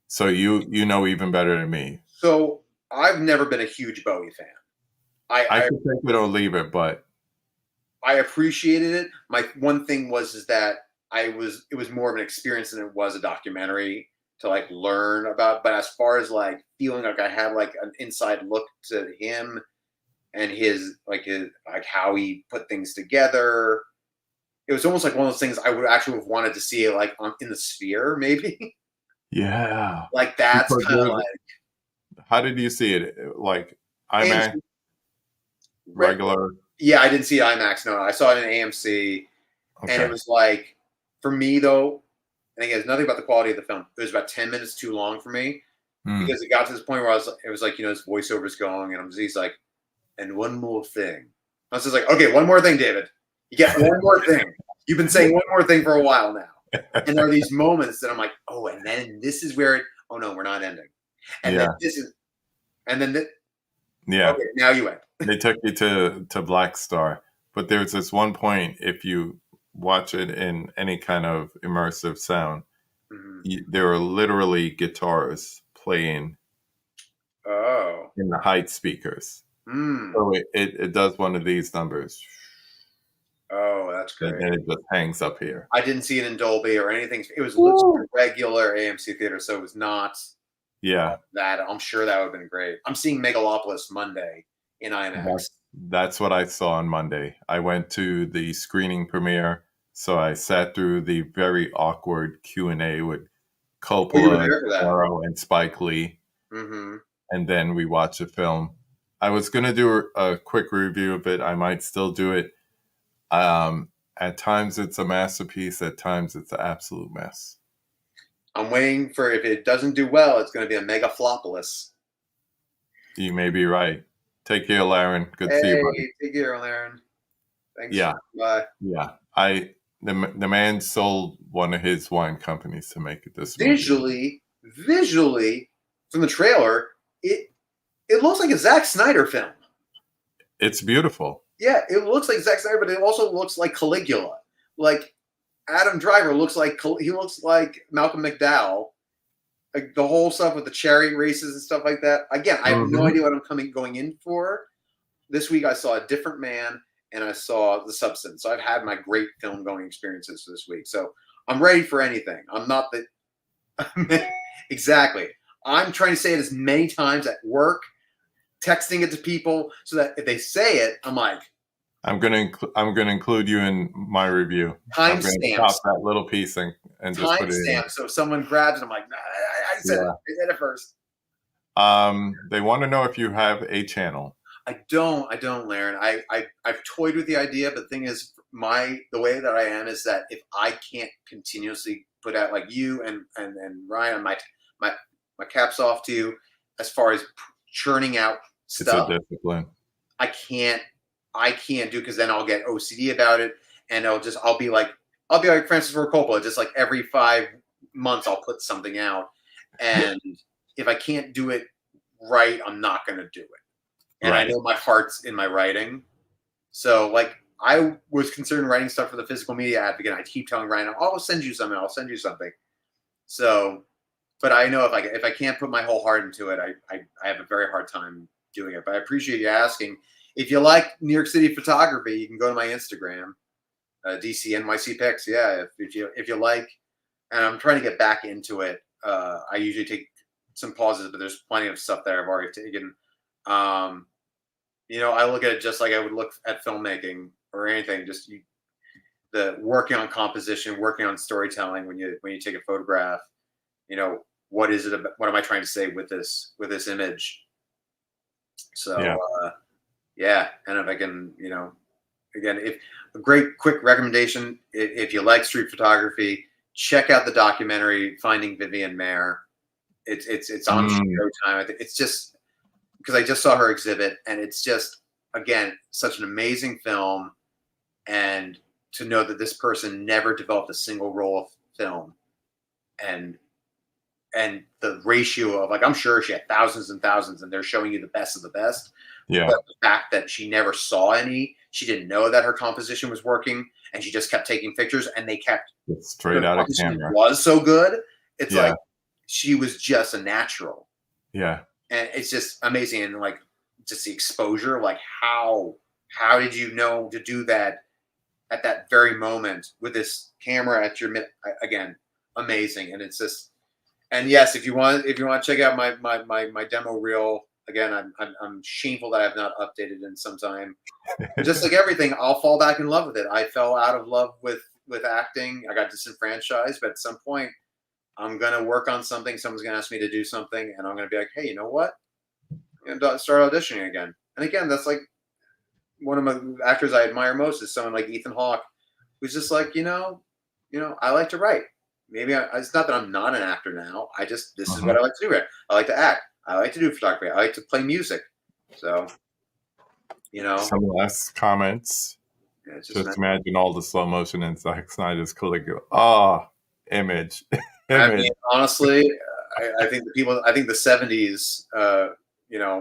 So you know even better than me. So I've never been a huge Bowie fan. I I could take it or leave it, but I appreciated it. My one thing is that it was more of an experience than it was a documentary to like learn about. But as far as like feeling like I had like an inside look to him and his like how he put things together, it was almost like one of those things I would actually have wanted to see like in the Sphere, maybe. yeah. Like that's Because kind of like how did you see it? Like IMAX, AMC. regular? Yeah, I didn't see IMAX. No, I saw it in AMC, and it Okay. was like for me though. And again, it's nothing about the quality of the film. It was about 10 minutes too long for me Mm. because it got to this point where it was like his voiceover's going, and he's like, and one more thing. I was just like, okay, one more thing, David. You get one more thing. You've been saying one more thing for a while now. And there are these moments that I'm like, oh, and then this is where oh no, we're not ending. And then Yeah. this is, and then Yeah. okay, now you end. They took you to Black Star. But there's this one point, if you watch it in any kind of immersive sound, Mhm. there are literally guitars playing Oh. in the height speakers. Mm. So it does one of these numbers, Oh, that's and great. then it just hangs up here. I didn't see it in Dolby or anything. It was literally Woo! a regular AMC theater, so it was not Yeah, that. I'm sure that would have been great. I'm seeing Megalopolis Monday in that's IMAX. that's what I saw on Monday. I went to the screening premiere, so I sat through the very awkward Q&A with Oh, you were Coppola, there for that. Navarro, and Spike Lee, Mm-hmm. and then we watched the film. I was gonna do a quick review of it. I might still do it. At times it's a masterpiece. At times it's an absolute mess. I'm waiting for if it doesn't do well, it's going to be a mega flopolis. You may be right. Take care, Laren. Good to see you, Hey, buddy. take care, Aaron. Thanks. Yeah, Bye. yeah. the man sold one of his wine companies to make this movie. Visually, from the trailer, it looks like a Zack Snyder film. It's beautiful. Yeah, it looks like Zack Snyder, but it also looks like Caligula. Like Adam Driver looks like Malcolm McDowell. Like the whole stuff with the chariot races and stuff like that. Again, I have no idea what I'm going in for. This week I saw A Different Man and I saw The Substance. So I've had my great film going experiences this week. So I'm ready for anything. I'm not the exactly. I'm trying to say it as many times at work, texting it to people, so that if they say it, I'm like, I'm gonna include you in my review. I'm gonna timestamps. stop that little piece and just put it in. Timestamps. So if someone grabs it, I'm like, nah, I said it. I said it first. They want to know if you have a channel. I don't, Laren. I've toyed with the idea, but the thing is, the way that I am is that if I can't continuously put out, like you and Ryan, my caps off to you as far as churning out stuff. It's a discipline. I can't do, because then I'll get OCD about it, and I'll be like Francis Ford Coppola, just like every 5 months I'll put something out, and if I can't do it right, I'm not going to do it. And right. I know my heart's in my writing. So like I was considering writing stuff for the Physical Media Advocate. I keep telling Ryan, I'll send you something. I'll send you something. So, but I know if I can't put my whole heart into it, I have a very hard time doing it. But I appreciate you asking. If you like New York City photography, you can go to my Instagram, DCNYC Pics. Yeah, if you like, and I'm trying to get back into it. I usually take some pauses, but there's plenty of stuff there I've already taken. I look at it just like I would look at filmmaking or anything. Just the working on composition, working on storytelling. When you take a photograph, what is it about, what am I trying to say with this image? So yeah. And if I can, again, if a great quick recommendation, if you like street photography, check out the documentary Finding Vivian Maier. It's on Showtime. I think it's just because I just saw her exhibit, and it's just, again, such an amazing film. And to know that this person never developed a single roll of film, and the ratio of, like, I'm sure she had thousands and thousands, and they're showing you the best of the best. Yeah. But the fact that she never saw any, she didn't know that her composition was working, and she just kept taking pictures, and they kept straight out of camera. Was so good. It's like she was just a natural. Yeah. And it's just amazing, and like just the exposure, like how did you know to do that at that very moment with this camera at your again, amazing. And it's just, and yes, if you want to check out my demo reel, again, I'm shameful that I've not updated in some time. Just like everything, I'll fall back in love with it. I fell out of love with acting. I got disenfranchised, but at some point I'm going to work on something. Someone's going to ask me to do something, and I'm going to be like, hey, you know what? I'm going to start auditioning again. And again, that's like one of my actors I admire most is someone like Ethan Hawke, who's just like, I like to write. Maybe it's not that I'm not an actor now. This is what I like to do. I like to act. I like to do photography. I like to play music. So, Some last comments. Yeah, just imagine all the slow motion in Zack Snyder's Caligula. Oh, image. I mean, honestly, I think the 70s,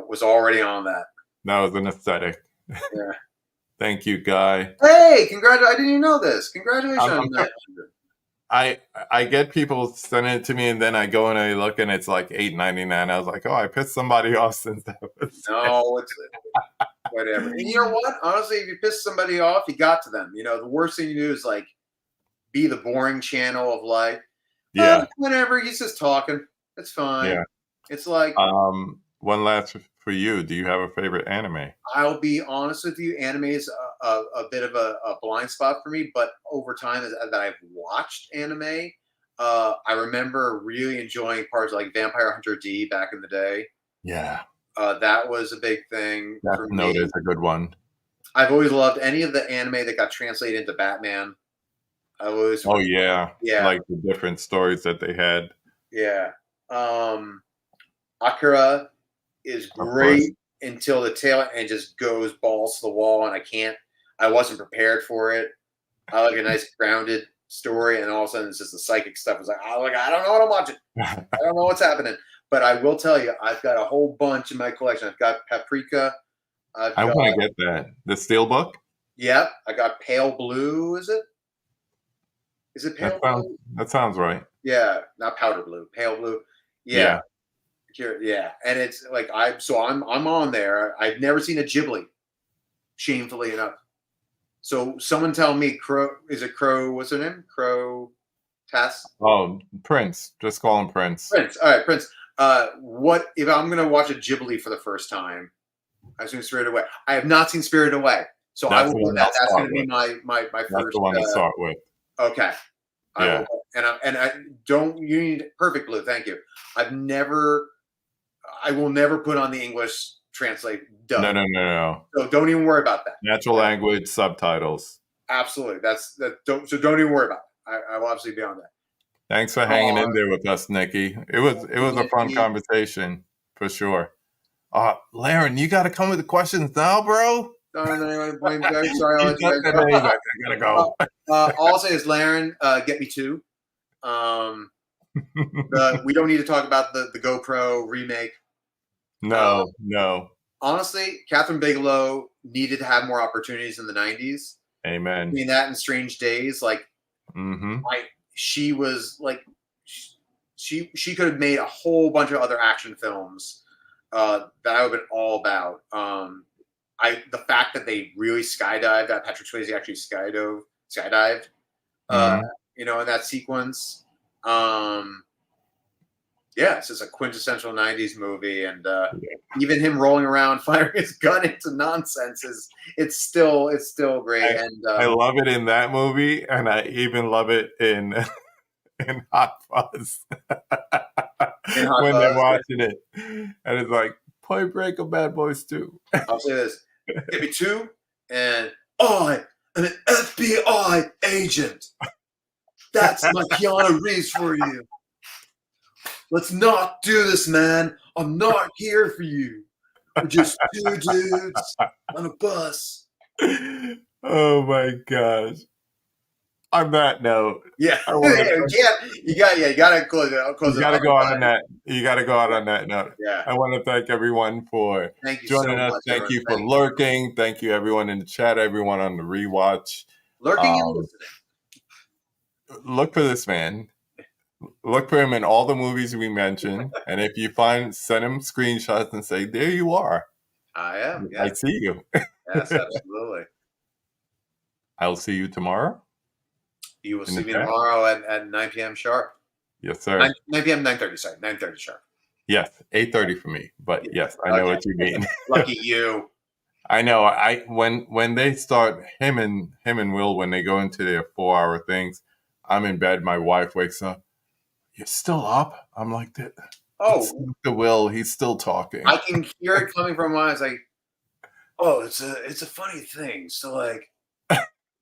was already on that. That was an aesthetic. Yeah. Thank you, Guy. Hey, congratulations. I didn't even know this. Congratulations on that. I get people sending it to me, and then I go and I look, and it's like $8.99. I was like, oh, I pissed somebody off since that was. No, it's whatever. And you know what? Honestly, if you piss somebody off, you got to them. The worst thing you do is like be the boring channel of like, whatever. He's just talking. It's fine. Yeah. It's like one last for you. Do you have a favorite anime? I'll be honest with you. Anime is a bit of a blind spot for me, but over time that I've watched anime, I remember really enjoying parts like Vampire Hunter D back in the day. Yeah. That was a big thing. Death Note is a good one. I've always loved any of the anime that got translated into Batman. Like the different stories that they had. Yeah. Akira is great until the tail and just goes balls to the wall, and I wasn't prepared for it. I like a nice grounded story, and all of a sudden it's just the psychic stuff. It's like, oh, like I don't know what I'm watching. I don't know what's happening. But I will tell you, I've got a whole bunch in my collection. I've got Paprika. I've I got, want to get that. The Steelbook? yep, I got Pale Blue. Is it? Is it Pale Blue? That sounds right. Yeah, not Powder Blue. Pale Blue. Yeah, Yeah. yeah. And it's like I'm on there. I've never seen a Ghibli. Shamefully enough. So someone tell me, Crow, is it Crow? What's her name? Crow Tess? Oh, Prince. Just call him Prince. Prince. All right, Prince. What if I'm going to watch a Ghibli for the first time? I've seen Spirited Away. I have not seen Spirited Away, so I That's will the do one that. I'll That's going start to be with. my That's first. the one to start with. Okay. I Yeah. will, and I don't. You need Perfect Blue. Thank you. I will never put on the English translate dub. No. So don't even worry about that. Natural language subtitles. Absolutely. Don't even worry about it. I will absolutely be on that. Thanks for hanging in there with us, Nikki. It was a fun conversation for sure. Laren, you got to come with the questions now, bro. Sorry, I'll let you guys I go. gotta go. All I'll say is, Laren, get me two. We don't need to talk about the GoPro remake. No. Honestly, Catherine Bigelow needed to have more opportunities in the 90s. Amen. Between that and Strange Days, like, she was like, she could have made a whole bunch of other action films that I would have been all about. The fact that they really skydived, that Patrick Swayze actually skydived, in that sequence. Yeah, it's just a quintessential 90s movie, and even him rolling around firing his gun into nonsense it's still great. I love it in that movie, and I even love it in Hot Fuzz when they're watching it, and it's like Point Break of Bad Boys 2. I'll say this: give me two, and I am an FBI agent. That's my Keanu Reeves for you. Let's not do this, man. I'm not here for you. We're just two dudes on a bus. Oh my gosh. On that note, yeah, you gotta close it. You gotta go out on that. You gotta go out on that note. Yeah. I want to thank everyone for joining us. Much, thank everyone. you for lurking. Thank you everyone in the chat. Everyone on the rewatch. Lurking and listening. Look for this man. Look for him in all the movies we mentioned, and if you send him screenshots and say, "There you are." I am. Yeah. I see you. Yes, absolutely. I'll see you tomorrow. You will see me tomorrow at 9 p.m. sharp. Yes, sir. 9 p.m. 9:30. Sorry, 9:30 sharp. Yes, 8:30 for me. But yes, I know what you mean. Lucky you. I know. When they start him and Will, when they go into their 4-hour things, I'm in bed. My wife wakes up. You're still up? I'm like that. Oh, the Will. He's still talking. I can hear it coming from my eyes. Like, oh, it's a funny thing. So like,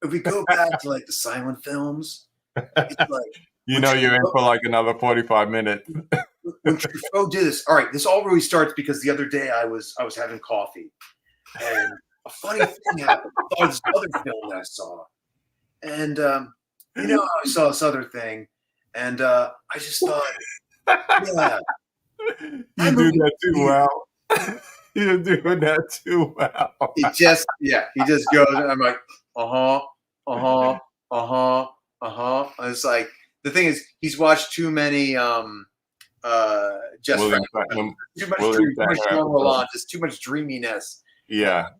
if we go back to like the silent films, it's like you're in for like another 45 minutes. When Truffaut did this, all right, this all really starts because the other day I was having coffee, and a funny thing happened. I saw this other film that I saw, and I saw this other thing, and I just thought, yeah, you do that too well. You're doing that too well. He just goes, and I'm like, And it's like, the thing is, he's watched too many too much Roland, just too much dreaminess. Yeah.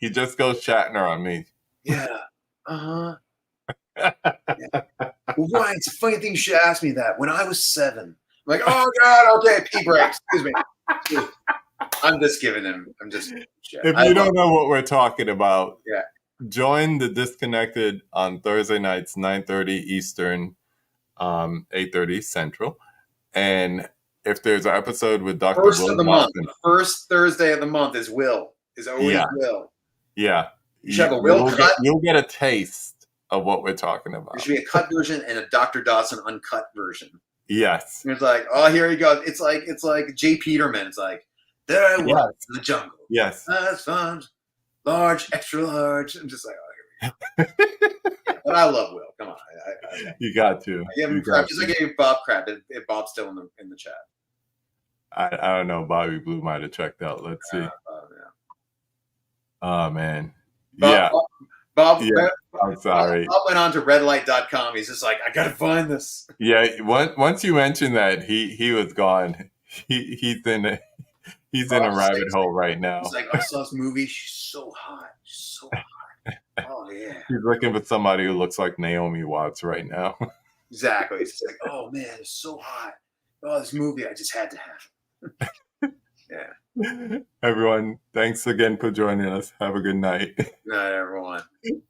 He just goes Shatner on me. Yeah. Yeah. Well, Ryan, it's a funny thing you should ask me that. When I was 7, I'm like, oh God, okay, pee break. Excuse me. I'm just giving him. I'm just. If you don't know what we're talking about, join the Disconnected on Thursday nights, 9:30 Eastern, 8:30 Central, and if there's an episode with Dr. First Will of the Watson, month, the first Thursday of the month is always Will. Yeah, you should have a Will cut. You'll get a taste of what we're talking about. There should be a cut version and a Dr. Dawson uncut version. Yes, and it's like, oh, here he goes. It's like J. Peterman. It's like, there I was in the jungle. Yes, That's fun. Large, extra large. I'm just like, oh, But I love Will. Come on, You got to. I give him You crap got just like to. I gave Bob crap. If Bob's still in the chat. I don't know. Bobby Blue might have checked out. Let's see. Yeah. Oh man. Bob, Yeah. Bob, Yeah. I'm sorry. Bob went on to redlight.com. He's just like, I gotta find this. Yeah. Once you mentioned that, he was gone. He's in a rabbit hole right He's now. like, I saw this movie. She's so hot. She's so hot. Oh yeah. He's looking for somebody who looks like Naomi Watts right now. Exactly. He's just like, oh man, it's so hot. Oh, this movie, I just had to have. Yeah. Everyone, thanks again for joining us. Have a good night. Good night, everyone.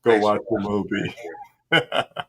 Go Thanks watch for the watching. movie. Thank you.